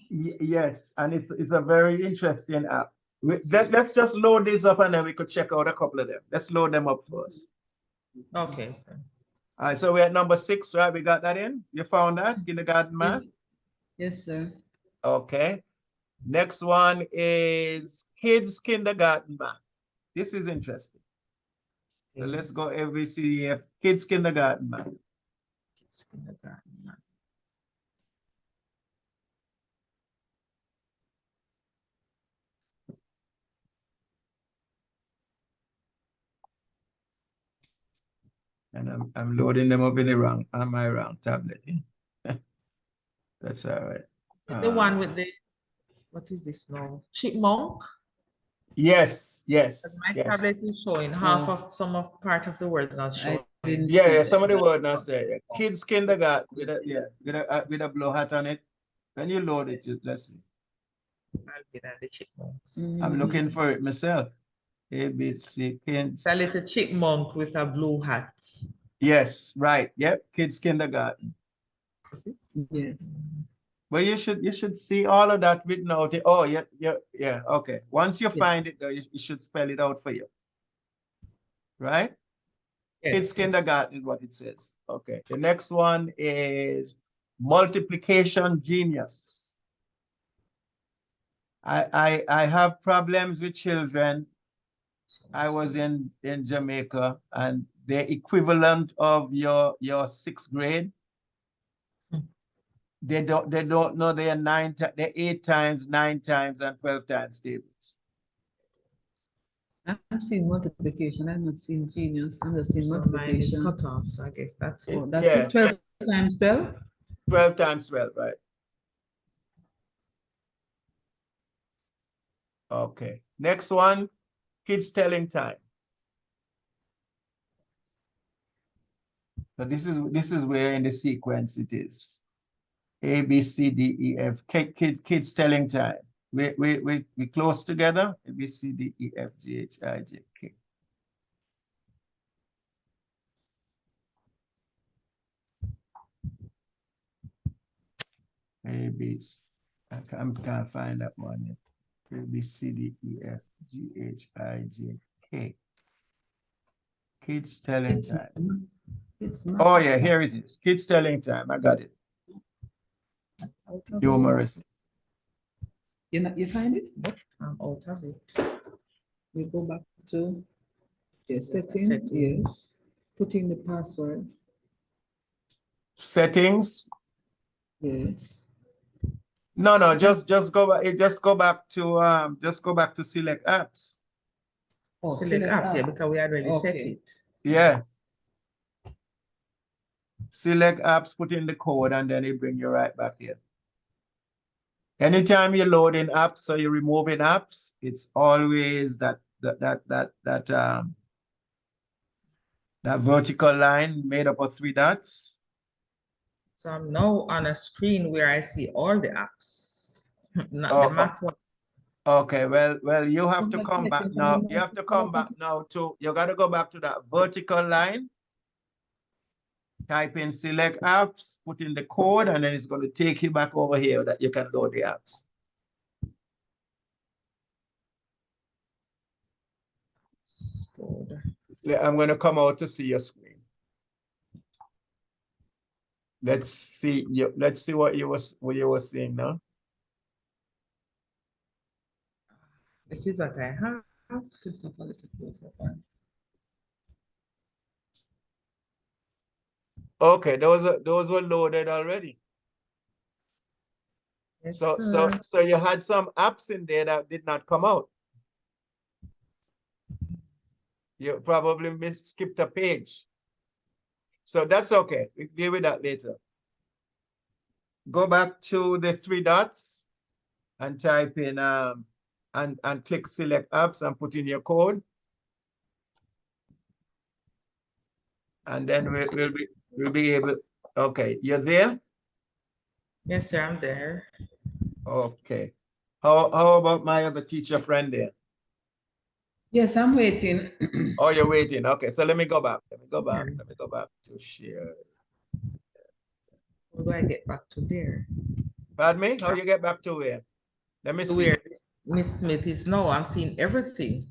Yes, and it's a very interesting app. Let's just load this up and then we could check out a couple of them. Let's load them up first. Okay, sir. All right, so we're at number 6, right? We got that in? You found that? Kindergarten math? Yes, sir. Okay. Next one is kids kindergarten math. This is interesting. So let's go ABCDF, kids kindergarten math. Kids kindergarten math. And I'm loading them up in the wrong tablet. That's all right. The one with the, what is this now? Chipmunk? Yes. My tablet is showing half of part of the words not showing. Yeah, some of the word not say. Yeah. Kids kindergarten with a blow hat on it. When you load it, let's see. I'll get at the chipmunks. I'm looking for it myself. ABC kids. It's a little chipmunk with a blue hat. Yes, right. Yep, kids kindergarten. Yes. But you should see all of that written out. Oh, yeah. Okay. Once you find it, though, you should spell it out for you. Right? Yes, Kids kindergarten is what it says. Okay. The next one is multiplication genius. I have problems with children. I was in Jamaica, and the equivalent of your 6th grade, they don't know they're 8 times, 9 times, and 12 times tables. I'm seeing multiplication. I'm not seeing genius. I'm just seeing So mine is multiplication. cut off, so I guess that's it. Oh, that's it. 12 times 12? 12 times 12, right? Okay. Next one, kids telling time. So this is where in the sequence it is. A, B, C, D, E, F. Kids telling time. We close together. A, B, C, D, E, F, G, H, I, J, K. A, B, I can't find that one yet. A, B, C, D, E, F, G, H, I, J, K. Kids telling time. It's Oh yeah, here it is. Kids telling time. I got it. Humorous. You find it? But I'm out of it. We go back to the setting. Settings. Yes. Put in the password. Settings. Yes. No, just go back. Just go back to select apps. Oh, Select apps, yeah, app. because we already set Okay. it. Yeah. Select apps, put in the code, and then it bring you right back here. Anytime you're loading apps or you're removing apps, it's always that vertical line made up of 3 dots. So I'm now on a screen where I see all the apps, not Oh, the math one. Okay, well, you have to Come back come back selecting now. from the You have to math- come back now to, you got to go back to that vertical line. Type in select apps, put in the code, and then it's going to take you back over here that you can load the apps. Code. Yeah, I'm going to come out to see your screen. Let's see what you were seeing now. This is what I have. Okay, those were loaded already. Yes, So you had some apps in there that did not come out. You probably skipped a page. So that's okay. We deal with that later. Go back to the 3 dots and type in and click select apps and put in your code. And then we'll be able. Okay, you're there? Yes, sir, I'm there. Okay. How about my other teacher friend there? Yes, I'm waiting. Oh, you're waiting. Okay, so let me go back. Let me go back to share. How do I get back to there? Pardon me? How you get back to where? Let me see. Where Miss Smith is now, I'm seeing everything.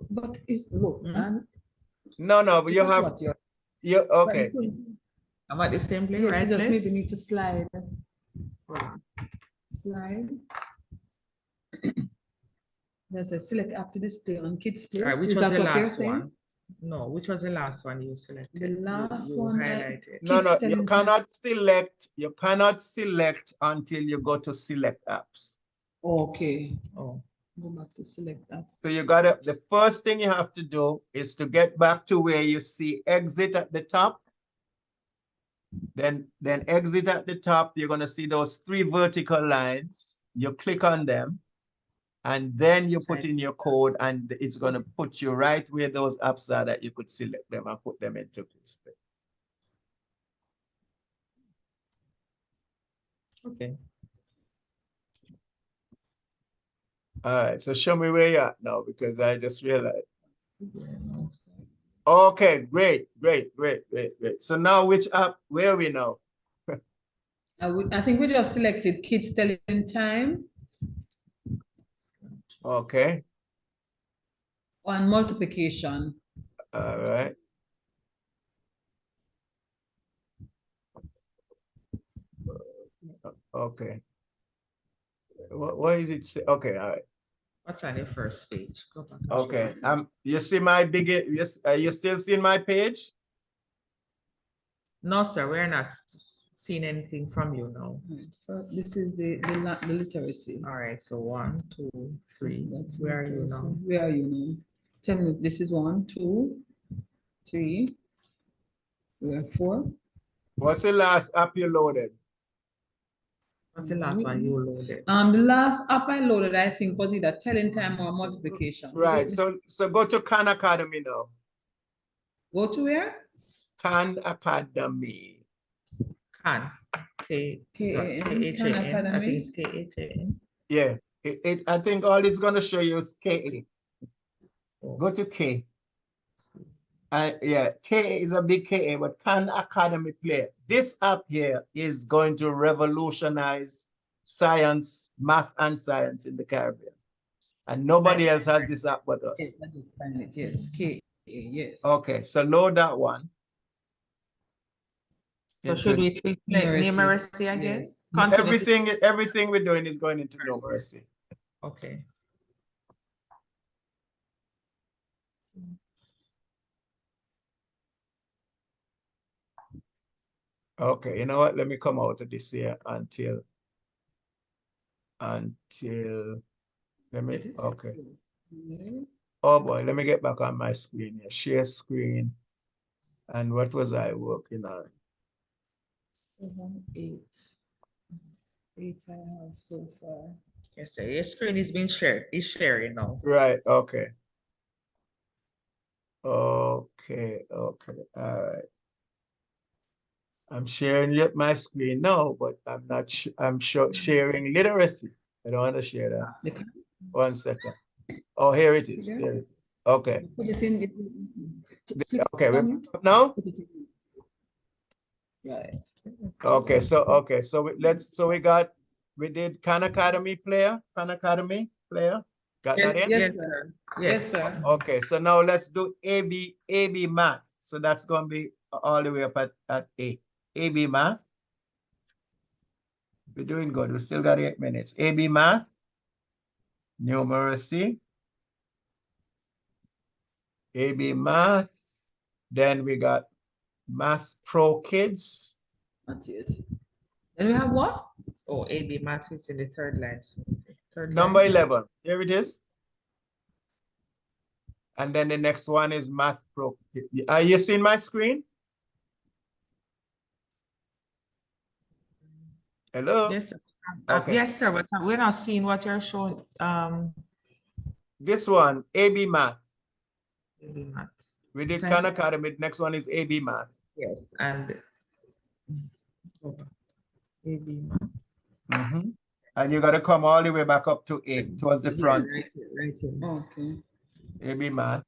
But it's look, and No, but you that's have what you're you okay. I'm at the same place, yes, right? you just place? maybe need to slide. Slide. There's a select app to display on kids place. All right, which Is was that the what you're last saying? one? No, which was the last one you selected? The last you one highlighted. No, Kids you telling cannot select. You cannot select until you go to select apps. Okay. Oh. Go back to select app. So the first thing you have to do is to get back to where you see exit at the top. Then exit at the top, you're gonna see those 3 vertical lines. You click on them, and then you put in your code, and it's gonna put you right where those apps are that you could select them and put them into display. Okay. All right, so show me where you're at now, because I just realized. Okay, great. So now which app, where are we now? I think we just selected kids telling time Okay, on multiplication. all right. Okay. What is it say? Okay, all right. What's on your first page? Go back. Okay, you see my big, yes, you still seeing my page? No, sir, we're not seeing anything from you now. So this is the literacy. All right, so 1, 2, 3. That's Where are you literacy. now? Where are you now? Tell me, this is 1, 2, 3. We are 4. What's the last app you loaded? What's the last one you loaded? The last app I loaded, I think, was either telling time or multiplication. Right, so go to Khan Academy now. Go to where? Khan Academy. Khan. K-H-A-N. Khan I think Academy. it's K-H-A-N. Yeah, I think all it's gonna show you is K. Go to K. Yeah, K is a big KA, but Khan Academy player. This app here is going to revolutionize science, math and science in the Caribbean. And nobody else has this app but us. Yes, I just find it. Yes, K. Yes. Okay, so load that one. So should we see numeracy again? Yes. Continue to- Everything we're doing is going into numeracy. Okay. Okay, you know what? Let me come out of this here until let me, okay. Oh boy, let me get back on my screen here. Share screen. And what was I working on? 7, 8. 8 I have so far. Yes, sir. Your screen is being shared. It's sharing now. Right, okay. Okay, all right. I'm sharing my screen now, but I'm not, I'm sharing literacy. I don't want to share that. 1 second. Oh, here it is. There it is. Okay. Put it in. Okay, we're up now? Right. Okay, so we did Khan Academy player, Khan Academy player. Got that in? Yes, sir. Yes, sir. Okay, so now let's do AB math. So that's going to be all the way up at A. AB math. We're doing good. We still got 8 minutes. AB math, numeracy, AB math. Then we got Math Pro Kids. Not yet. Then we have what? Oh, AB math is in the third line. Number 11. Here it is. And then the next one is Math Pro. Are you seeing my screen? Hello? Yes, sir. Okay. Yes, sir, but we're not seeing what you're showing. This one, AB math. AB math. We did Khan Academy. Next one is AB math. Yes, and AB math. And you got to come all the way back up to 8 towards the front. Right here. Okay. AB math.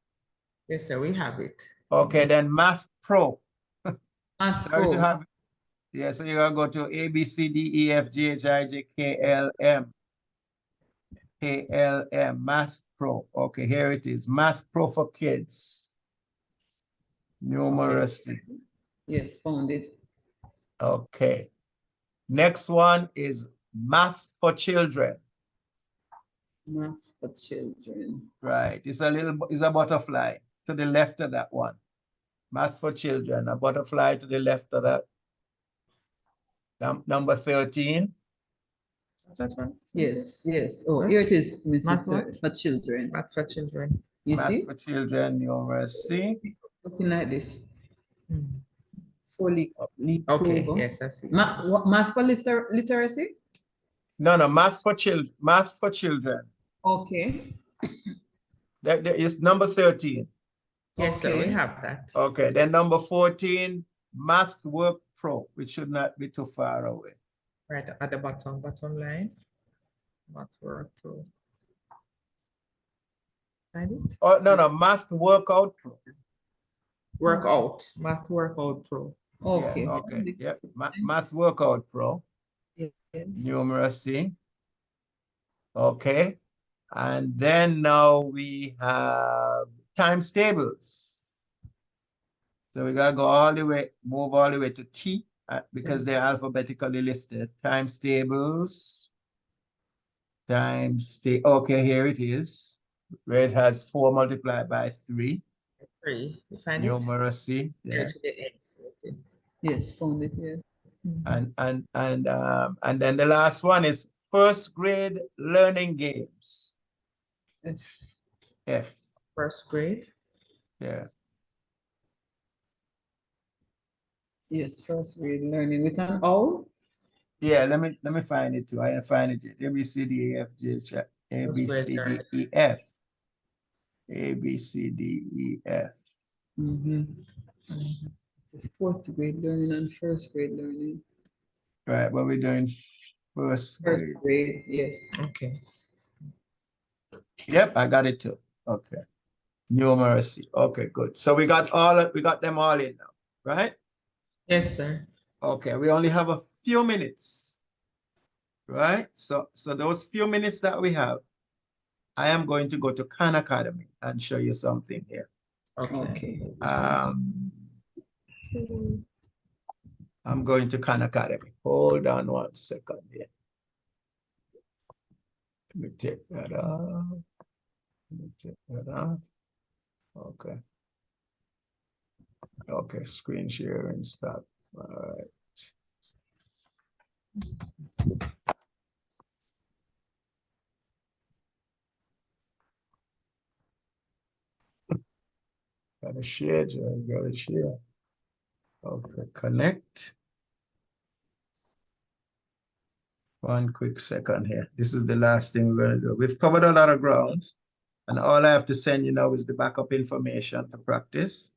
Yes, sir, we have it. Okay, then Math Pro. Math Sorry Pro. to have. Yeah, so you gotta go to A, B, C, D, E, F, G, H, I, J, K, L, M. K, L, M, Math Pro. Okay, here it is. Math Pro for kids. Numeracy. Yes, found it. Okay. Next one is Math for Children. Math for children. Right. It's a butterfly to the left of that one. Math for Children. A butterfly to the left of that. Number 13. What's that one? Yes, yes. Oh, What? here it is, Mrs. Math what? For children. Math for children. You Math see? for Children, numeracy. Looking like this. 4 leaf Okay, over. yes, I see. Math for literacy? No, Math for Children. Math for Children. Okay. That is number 13. Yes, sir, we Okay. have that. Okay, then number 14, Math Work Pro, which should not be too far away. Right at the bottom line. Math work pro. Find it? Oh, no, Math Workout Pro. Workout. Math workout pro. Okay. Yeah, okay, yep. Math Workout Pro. Yes. Numeracy. Okay. And then now we have times tables. So we gotta go all the way, move all the way to T because they're alphabetically listed. Times tables. Okay, here it is. Where it has 4 multiplied by 3. 3. You find it? Numeracy. Here Yeah. to the X. Okay. Yes, found it here. And then the last one is first grade learning games. F. First grade. Yeah. Yes, first grade learning with an O. Yeah, let me find it too. I didn't find it yet. A B C D E F G H A B C D E F. A B C D E F. Fourth grade learning and first grade learning. Right, but we're doing first grade. First grade, yes. Okay. Yep, I got it too. Okay. Numeracy. Okay, good. So we got them all in now, right? Yes, sir. Okay, we only have a few minutes, right? So those few minutes that we have, I am going to go to Khan Academy and show you something here. Okay. I'm going to Khan Academy. Hold on 1 second here. Let me take that off. Let me take that off. Okay. Okay, screen sharing stop. All right. Gotta share, Joe. Gotta share. Okay, connect. 1 quick second here. This is the last thing we're gonna do. We've covered a lot of grounds, and all I have to send you now is the backup information to practice.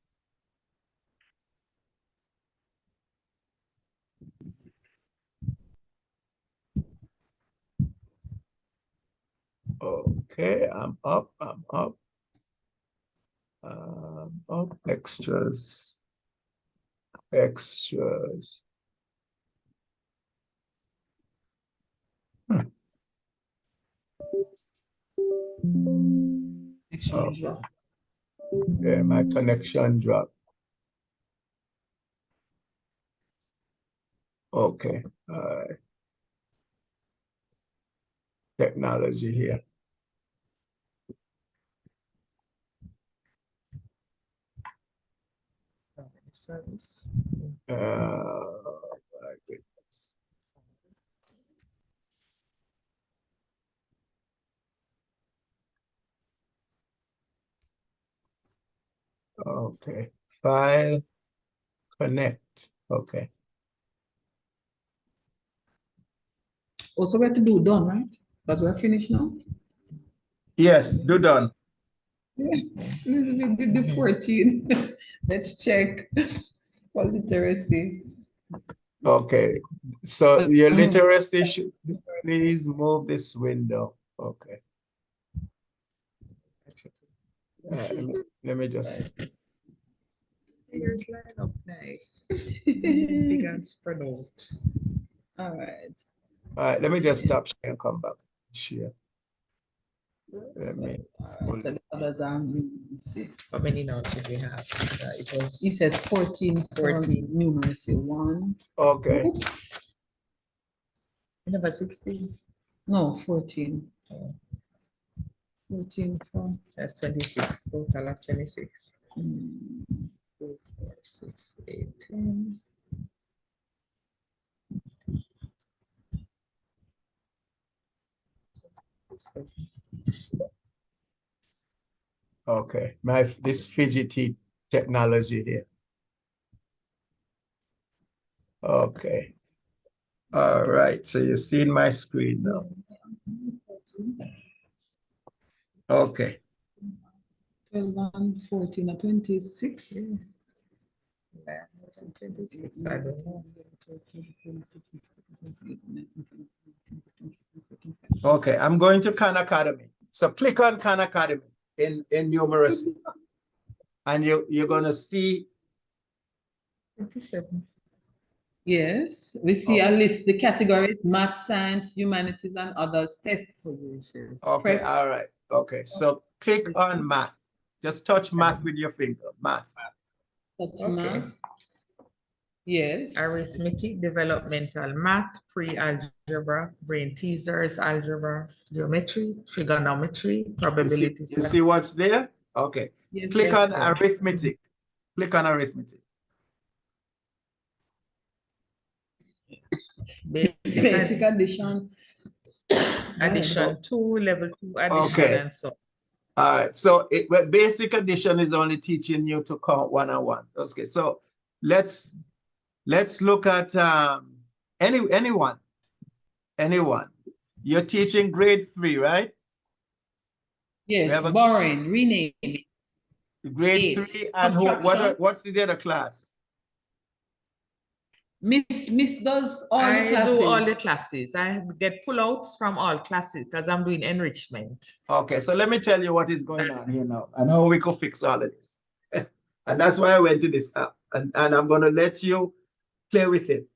Okay, I'm up, I'm up. Extras. Extras. Exchange drop. Yeah, my connection dropped. Okay, all right. Technology here. Service. My goodness. Okay, file, connect. Okay. Also, we have to do done, right? Because we're finished now. Yes, do done. Yes, we did the 14. Let's check for literacy. Okay, so your literacy should please move this window. Okay. Let me just. Here's line up nice. Big and spread out. All right. All right, let me just stop share and come back. Share. Let me. So the others are, let's see. How many now should we have? It was. He says 14 for 14. numeracy 1. Okay. Oops. Number 16. No, 14. Oh. 14 from. That's 26. Total of 26. 2, 4, 6, 8, 10. Okay, this fidgety technology here. Okay. All right, so you're seeing my screen now. Okay. 12 and 14 and 26. Yeah. 26, I don't know. Okay, I'm going to Khan Academy. So click on Khan Academy in numeracy. And you're gonna see 27. Yes, we see a list, the categories, math, science, humanities, and others, tests. Okay, Prep. all right. Okay, so click on math. Just touch math with your finger, math. Touch Okay. math. Yes. Arithmetic, developmental math, pre-algebra, brain teasers, algebra, geometry, trigonometry, probability. You see what's there? Okay. Yes, Click yes, on sir. arithmetic. Click on arithmetic. Basic addition. Addition 2, level 2 addition, Okay. and so. All right. So basic addition is only teaching you to count 1 and 1. Okay. So let's look at anyone. You're teaching grade 3, right? Yes, borrowing, rename. Grade 3 and what's the other class? Miss does all the classes. I do all the classes. I get pullouts from all classes because I'm doing enrichment. Okay, so let me tell you what is going on here now and how we could fix all of this. And that's why I went to this app. And I'm going to let you play with it.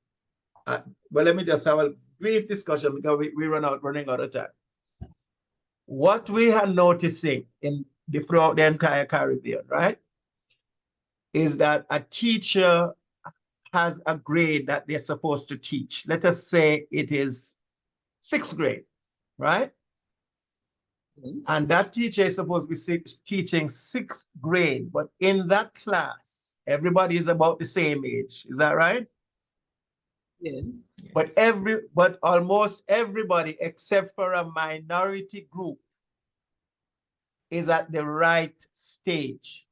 But let me just have a brief discussion because we're running out of time. What we are noticing throughout the entire Caribbean, right? is that a teacher has a grade that they're supposed to teach. Let us say it is 6th grade, right? Yes. And that teacher is supposed to be teaching 6th grade, but in that class, everybody is about the same age. Is that right? Yes. But almost everybody except for a minority group is at the right stage.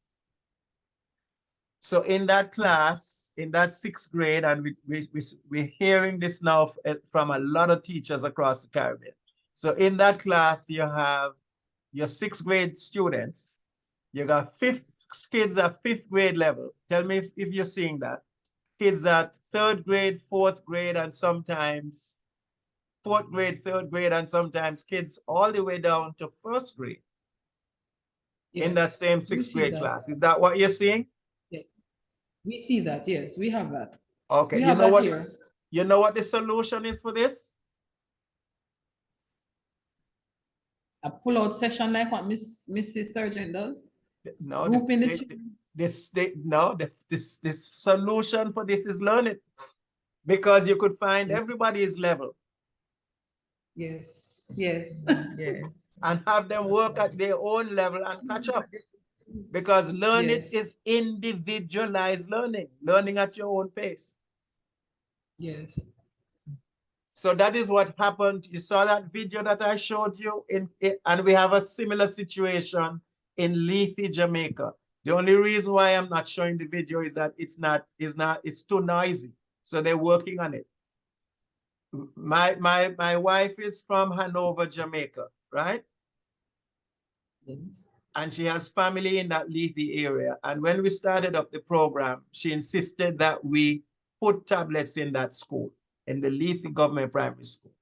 So in that class, in that 6th grade, and we're hearing this now from a lot of teachers across the Caribbean. So in that class, you have your 6th grade students. You got kids at 5th grade level. Tell me if you're seeing that. Kids at 3rd grade, 4th grade, and sometimes 4th grade, 3rd grade, and sometimes kids all the way down to 1st grade in that Yes. same We 6th see grade that. class. Is that what you're seeing? Yeah. We see that. Yes, we have that. Okay, We you have know that what? here. You know what the solution is for this? A pull-out session like what Mrs. Sergeant does. No, Group in the this solution for this is Learnit, because you could find everybody's level. Yes. Yes. Yes. And have them work at their own level and catch up. Because Learnit Yes. is individualized learning at your own pace. Yes. So that is what happened. You saw that video that I showed you and we have a similar situation in Lethe, Jamaica. The only reason why I'm not showing the video is that it's too noisy. So they're working on it. My wife is from Hanover, Jamaica, right? Yes. And she has family in that Lethe area. And when we started up the program, she insisted that we put tablets in that school, in the Lethe Government Primary School.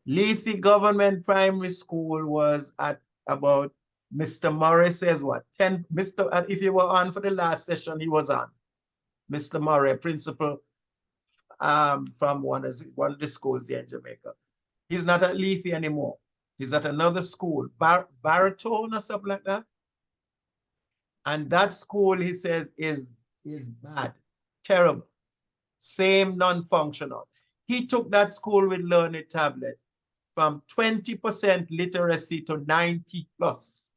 Lethe Government Primary School was at about, Mr. Murray says what, 10, if you were on for the last session, he was on. Mr. Murray, principal from one of the schools here in Jamaica. He's not at Lethe anymore. He's at another school, Baritone or something like that. And that school, he says, is bad, terrible, same non-functional. He took that school with Learnit tablet from 20% literacy to 90 plus,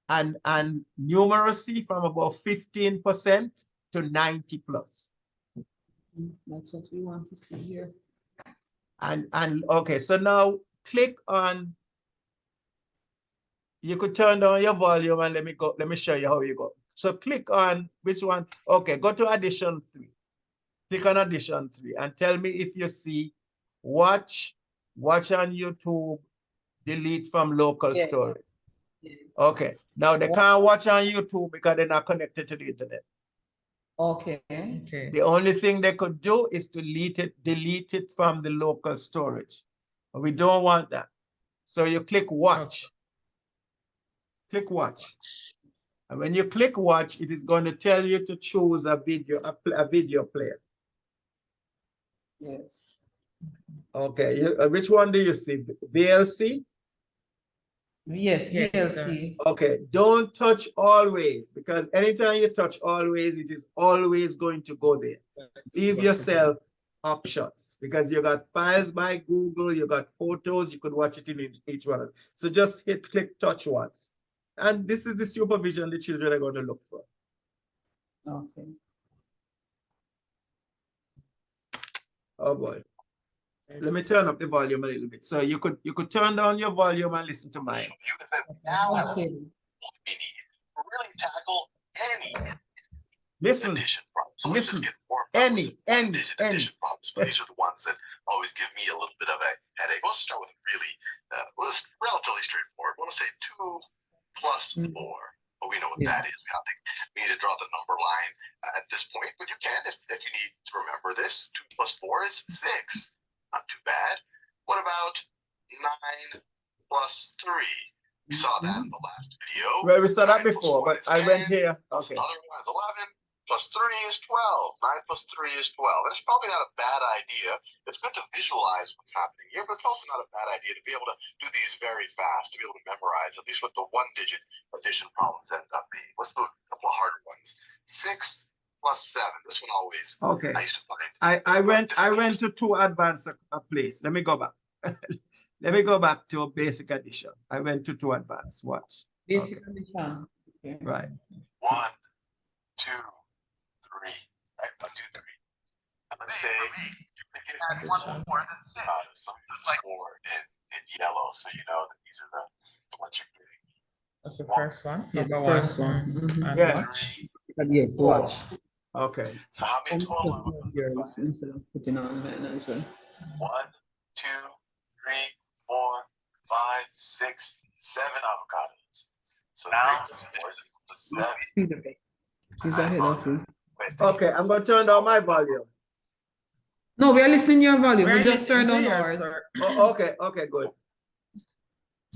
and numeracy from about 15% to 90 plus. That's what we want to see here. And okay, so now click on, you could turn down your volume and let me show you how you go. So click on which one? Okay, go to addition 3. Click on addition 3 and tell me if you see watch on YouTube, delete from local storage. Yes. Okay, now they can't watch on YouTube because they're not connected to the internet. Okay. Okay. The only thing they could do is to delete it from the local storage. But we don't want that. So you click watch. Okay. Click watch. And when you click watch, it is going to tell you to choose a video player. Yes. Okay, which one do you see? VLC? Yes, Yes, VLC. Okay, don't touch always, because anytime you touch always, it is always going to go there. Leave yourself options, because you got files by Google, you got photos, you could watch it in each one. So just click touch once. And this is the supervision the children are going to look for. Okay. Oh boy. Let me turn up the volume a little bit. So you could turn down your volume and listen to mine. Okay. We need to really tackle any Listen. addition problems. So Listen. let's just get more Any addition problems. But these are the ones that always give me a little bit of a headache. Let's start with really, relatively straightforward. I want to say 2 plus 4. But we know what that is. We need to draw the number line at this point. But you can, if you need to remember this. 2 plus 4 is 6. Not too bad. What about 9 plus 3? We saw that in the last video. Well, we saw that before, but I went here. Okay. Another one is 11. Plus 3 is 12. 9 plus 3 is 12. And it's probably not a bad idea. It's good to visualize what's happening here, but it's also not a bad idea to be able to do these very fast, to be able to memorize at least what the 1-digit addition problems end up being. Let's do a couple of harder ones. 6 plus 7. This one always. Okay. I used to find. I went to too advanced a place. Let me go back. Let me go back to basic addition. I went to too advanced. Watch. Basic Okay. addition. Okay. Right. 1, 2, 3. Right, 1, 2, 3. And let's say you give me one more than 6. Something's 4 in yellow, so you know that these are the ones you're getting. That's the first one. Yeah, the Number first one. one. Mhm. And Yeah. watch. Yes, watch. Okay. So how many Only total? plus more zeros instead of putting on nine as well. 1, 2, 3, 4, 5, 6, 7 avocados. So 3 plus 4 is equal to 7. See the big. He's ahead of you. Okay, I'm going to turn down my volume. No, we are listening to your volume. We're We just listening turned to on yours, ours. sir. Oh, okay, good.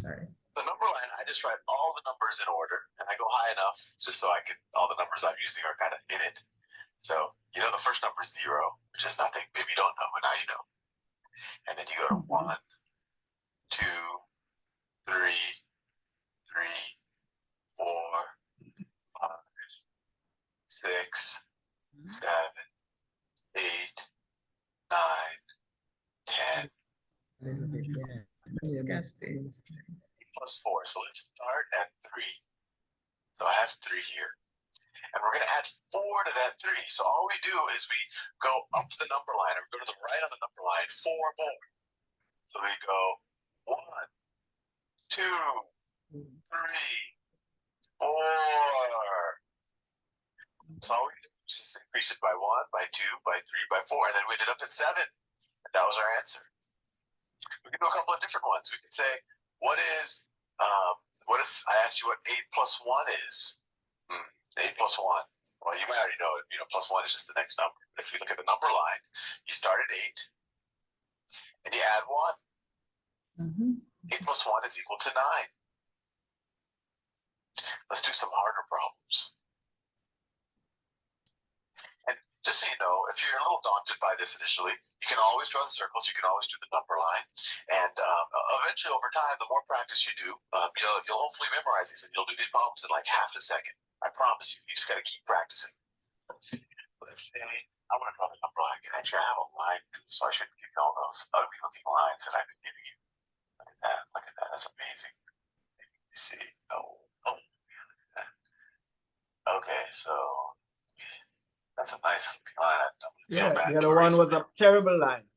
Sorry. The number line, I just write all the numbers in order, and I go high enough just so I can, all the numbers I'm using are kind of in it. So, you know, the first number is 0, which is nothing. Maybe you don't know, but now you know. And then you go to 1, 2, 3, 3, 4, 5, 6, 7, 8, 9, 10. Yeah, Can't stay. Plus 4. So let's start at 3. So I have 3 here. And we're going to add 4 to that 3. So all we do is we go up the number line, or go to the right on the number line, 4 more. So we go 1, 2, 3, 4. So all we do is just increase it by 1, by 2, by 3, by 4. And then we ended up at 7. And that was our answer. We can do a couple of different ones. We can say, what if I asked you what 8 plus 1 is? 8 plus 1. Well, you might already know it. You know, plus 1 is just the next number. But if you look at the number line, you start at 8, and you add 1. 8 plus 1 is equal to 9. Let's do some harder problems. And just so you know, if you're a little daunted by this initially, you can always draw the circles. You can always do the number line. And eventually, over time, the more practice you do, you'll hopefully memorize these, and you'll do these problems in like half a second. I promise you. You just got to keep practicing. Let's say I want to draw the number line. Actually, I have a line, so I shouldn't give you all those ugly-looking lines that I've been giving you. Look at that. Look at that. That's amazing. You see? Oh, look at that. Okay, so that's a nice looking line. I don't feel bad. The other one was a terrible line.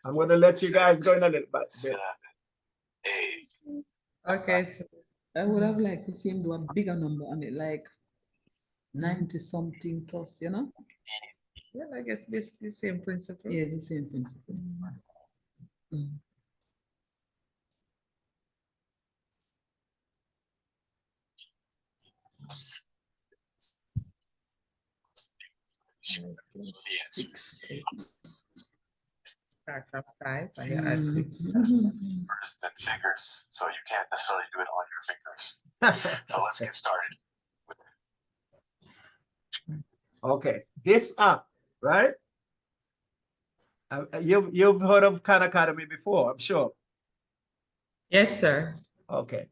I'm going to let you guys go in a little bit. 7, 8. Okay, so I would have liked to see him do a bigger number on it, like 90 something plus, you know? yeah, I guess basically the same principle. Yeah, it's the same principle. Start from 5 and you add 6. Numbers than figures, so you can't necessarily do it on your fingers. So let's get started with it. Okay, this app, right? You've heard of Khan Academy before, I'm sure. Yes, sir. Okay.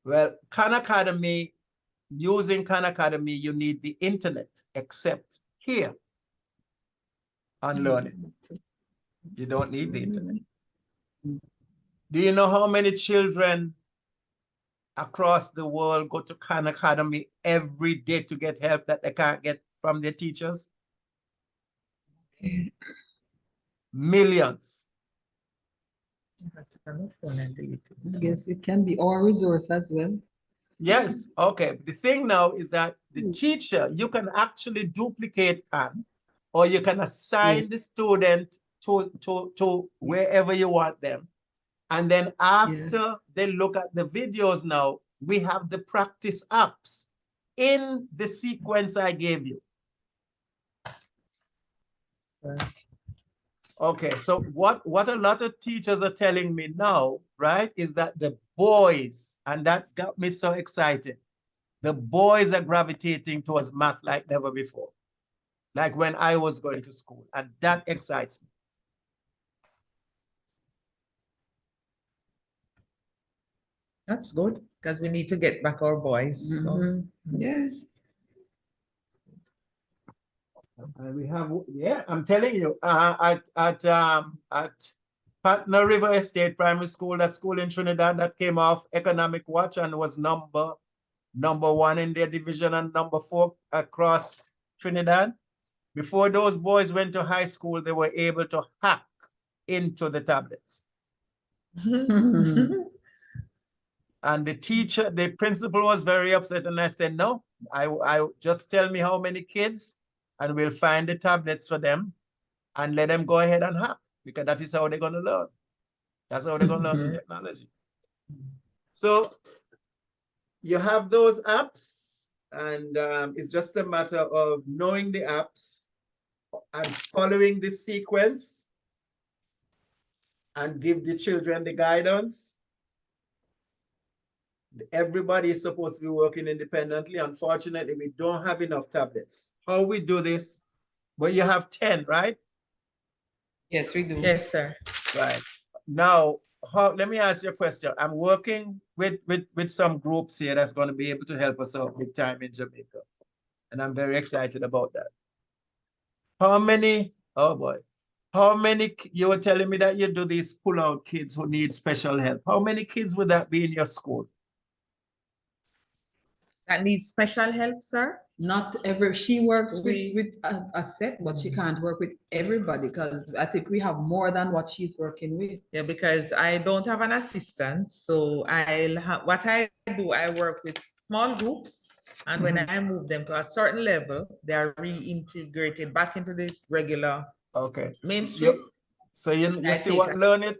Well, Khan Academy, using Khan Academy, you need the internet, except here on Learnit. You don't need the internet. Do you know how many children across the world go to Khan Academy every day to get help that they can't get from their teachers? Millions. I guess it can be our resource as well. Yes, okay. The thing now is that the teacher, you can actually duplicate Khan, or you can assign the student to wherever you want them. And then after they look at the videos now, we have the practice apps in the sequence I gave you. Okay, so what a lot of teachers are telling me now, right, is that the boys, and that got me so excited, the boys are gravitating towards math like never before, like when I was going to school, and that excites me. That's good, because we need to get back our boys. So. Mhm. Yeah. And we have, yeah, I'm telling you, at Partner River Estate Primary School, that school in Trinidad that came off Economic Watch and was number one in their division and number 4 across Trinidad. Before those boys went to high school, they were able to hack into the tablets. And the principal was very upset, and I said, no, I just tell me how many kids and we'll find the tablets for them and let them go ahead and hack, because that is how they're going to learn. That's how they're going to learn the technology. So you have those apps, and it's just a matter of knowing the apps and following the sequence and give the children the guidance. Everybody is supposed to be working independently. Unfortunately, we don't have enough tablets. How we do this? Well, you have 10, right? Yes, we do. Yes, sir. Right. Now, let me ask you a question. I'm working with some groups here that's going to be able to help us out big time in Jamaica. And I'm very excited about that. How many, oh boy, how many, you were telling me that you do these pull-out kids who need special help. How many kids would that be in your school? That needs special help, sir? Not every, she works We- with a set, but she can't work with everybody because I think we have more than what she's working with. Yeah, because I don't have an assistant, so what I do, I work with small groups, and when I move them to a certain level, they are reintegrated back into the regular Okay. mainstream. So you I see take what a- Learnit,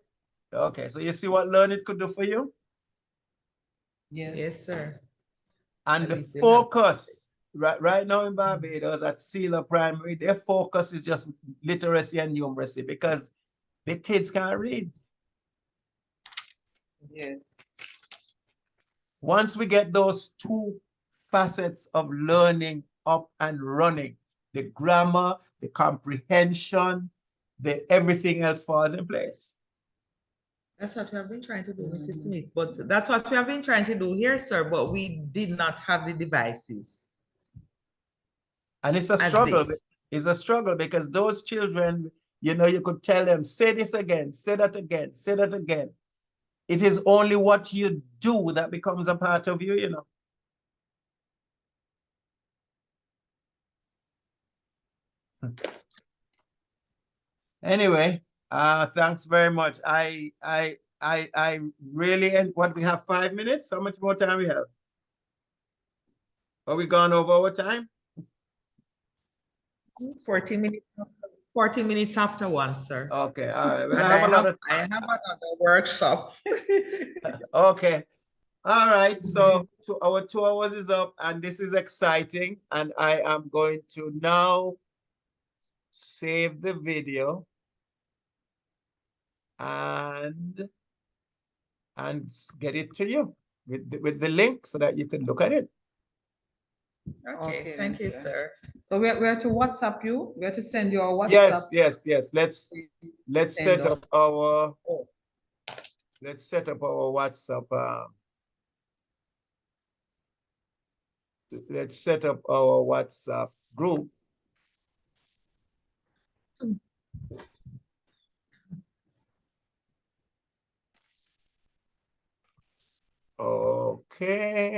okay, so you see what Learnit could do for you? Yes. Yes, sir. And At the least we'll have- focus, right now in Barbados at Sealer Primary, their focus is just literacy and numeracy because the kids can't read. Yes. Once we get those 2 facets of learning up and running, the grammar, the comprehension, everything else falls in place. That's what we have been trying to do, Mrs. Smith, but that's what we have been trying to do here, sir, but we did not have the devices. And it's a As struggle. this. It's a struggle because those children, you could tell them, say this again, say that again, say that again. It is only what you do that becomes a part of you. Anyway, thanks very much. I really, and what, we have 5 minutes? How much more time we have? Are we gone over our time? 40 minutes, 40 minutes after 1, sir. Okay, all right. Well, And I have a lot of, I have another workshop. okay. All right, so our 2 hours is up, and this is exciting. And I am going to now save the video and get it to you with the link so that you can look at it. Okay, thank you, sir. So we are to WhatsApp you. We are to send you our WhatsApp. Yes. Let's Send set up our Oh. WhatsApp. Let's set up our WhatsApp group. Okay.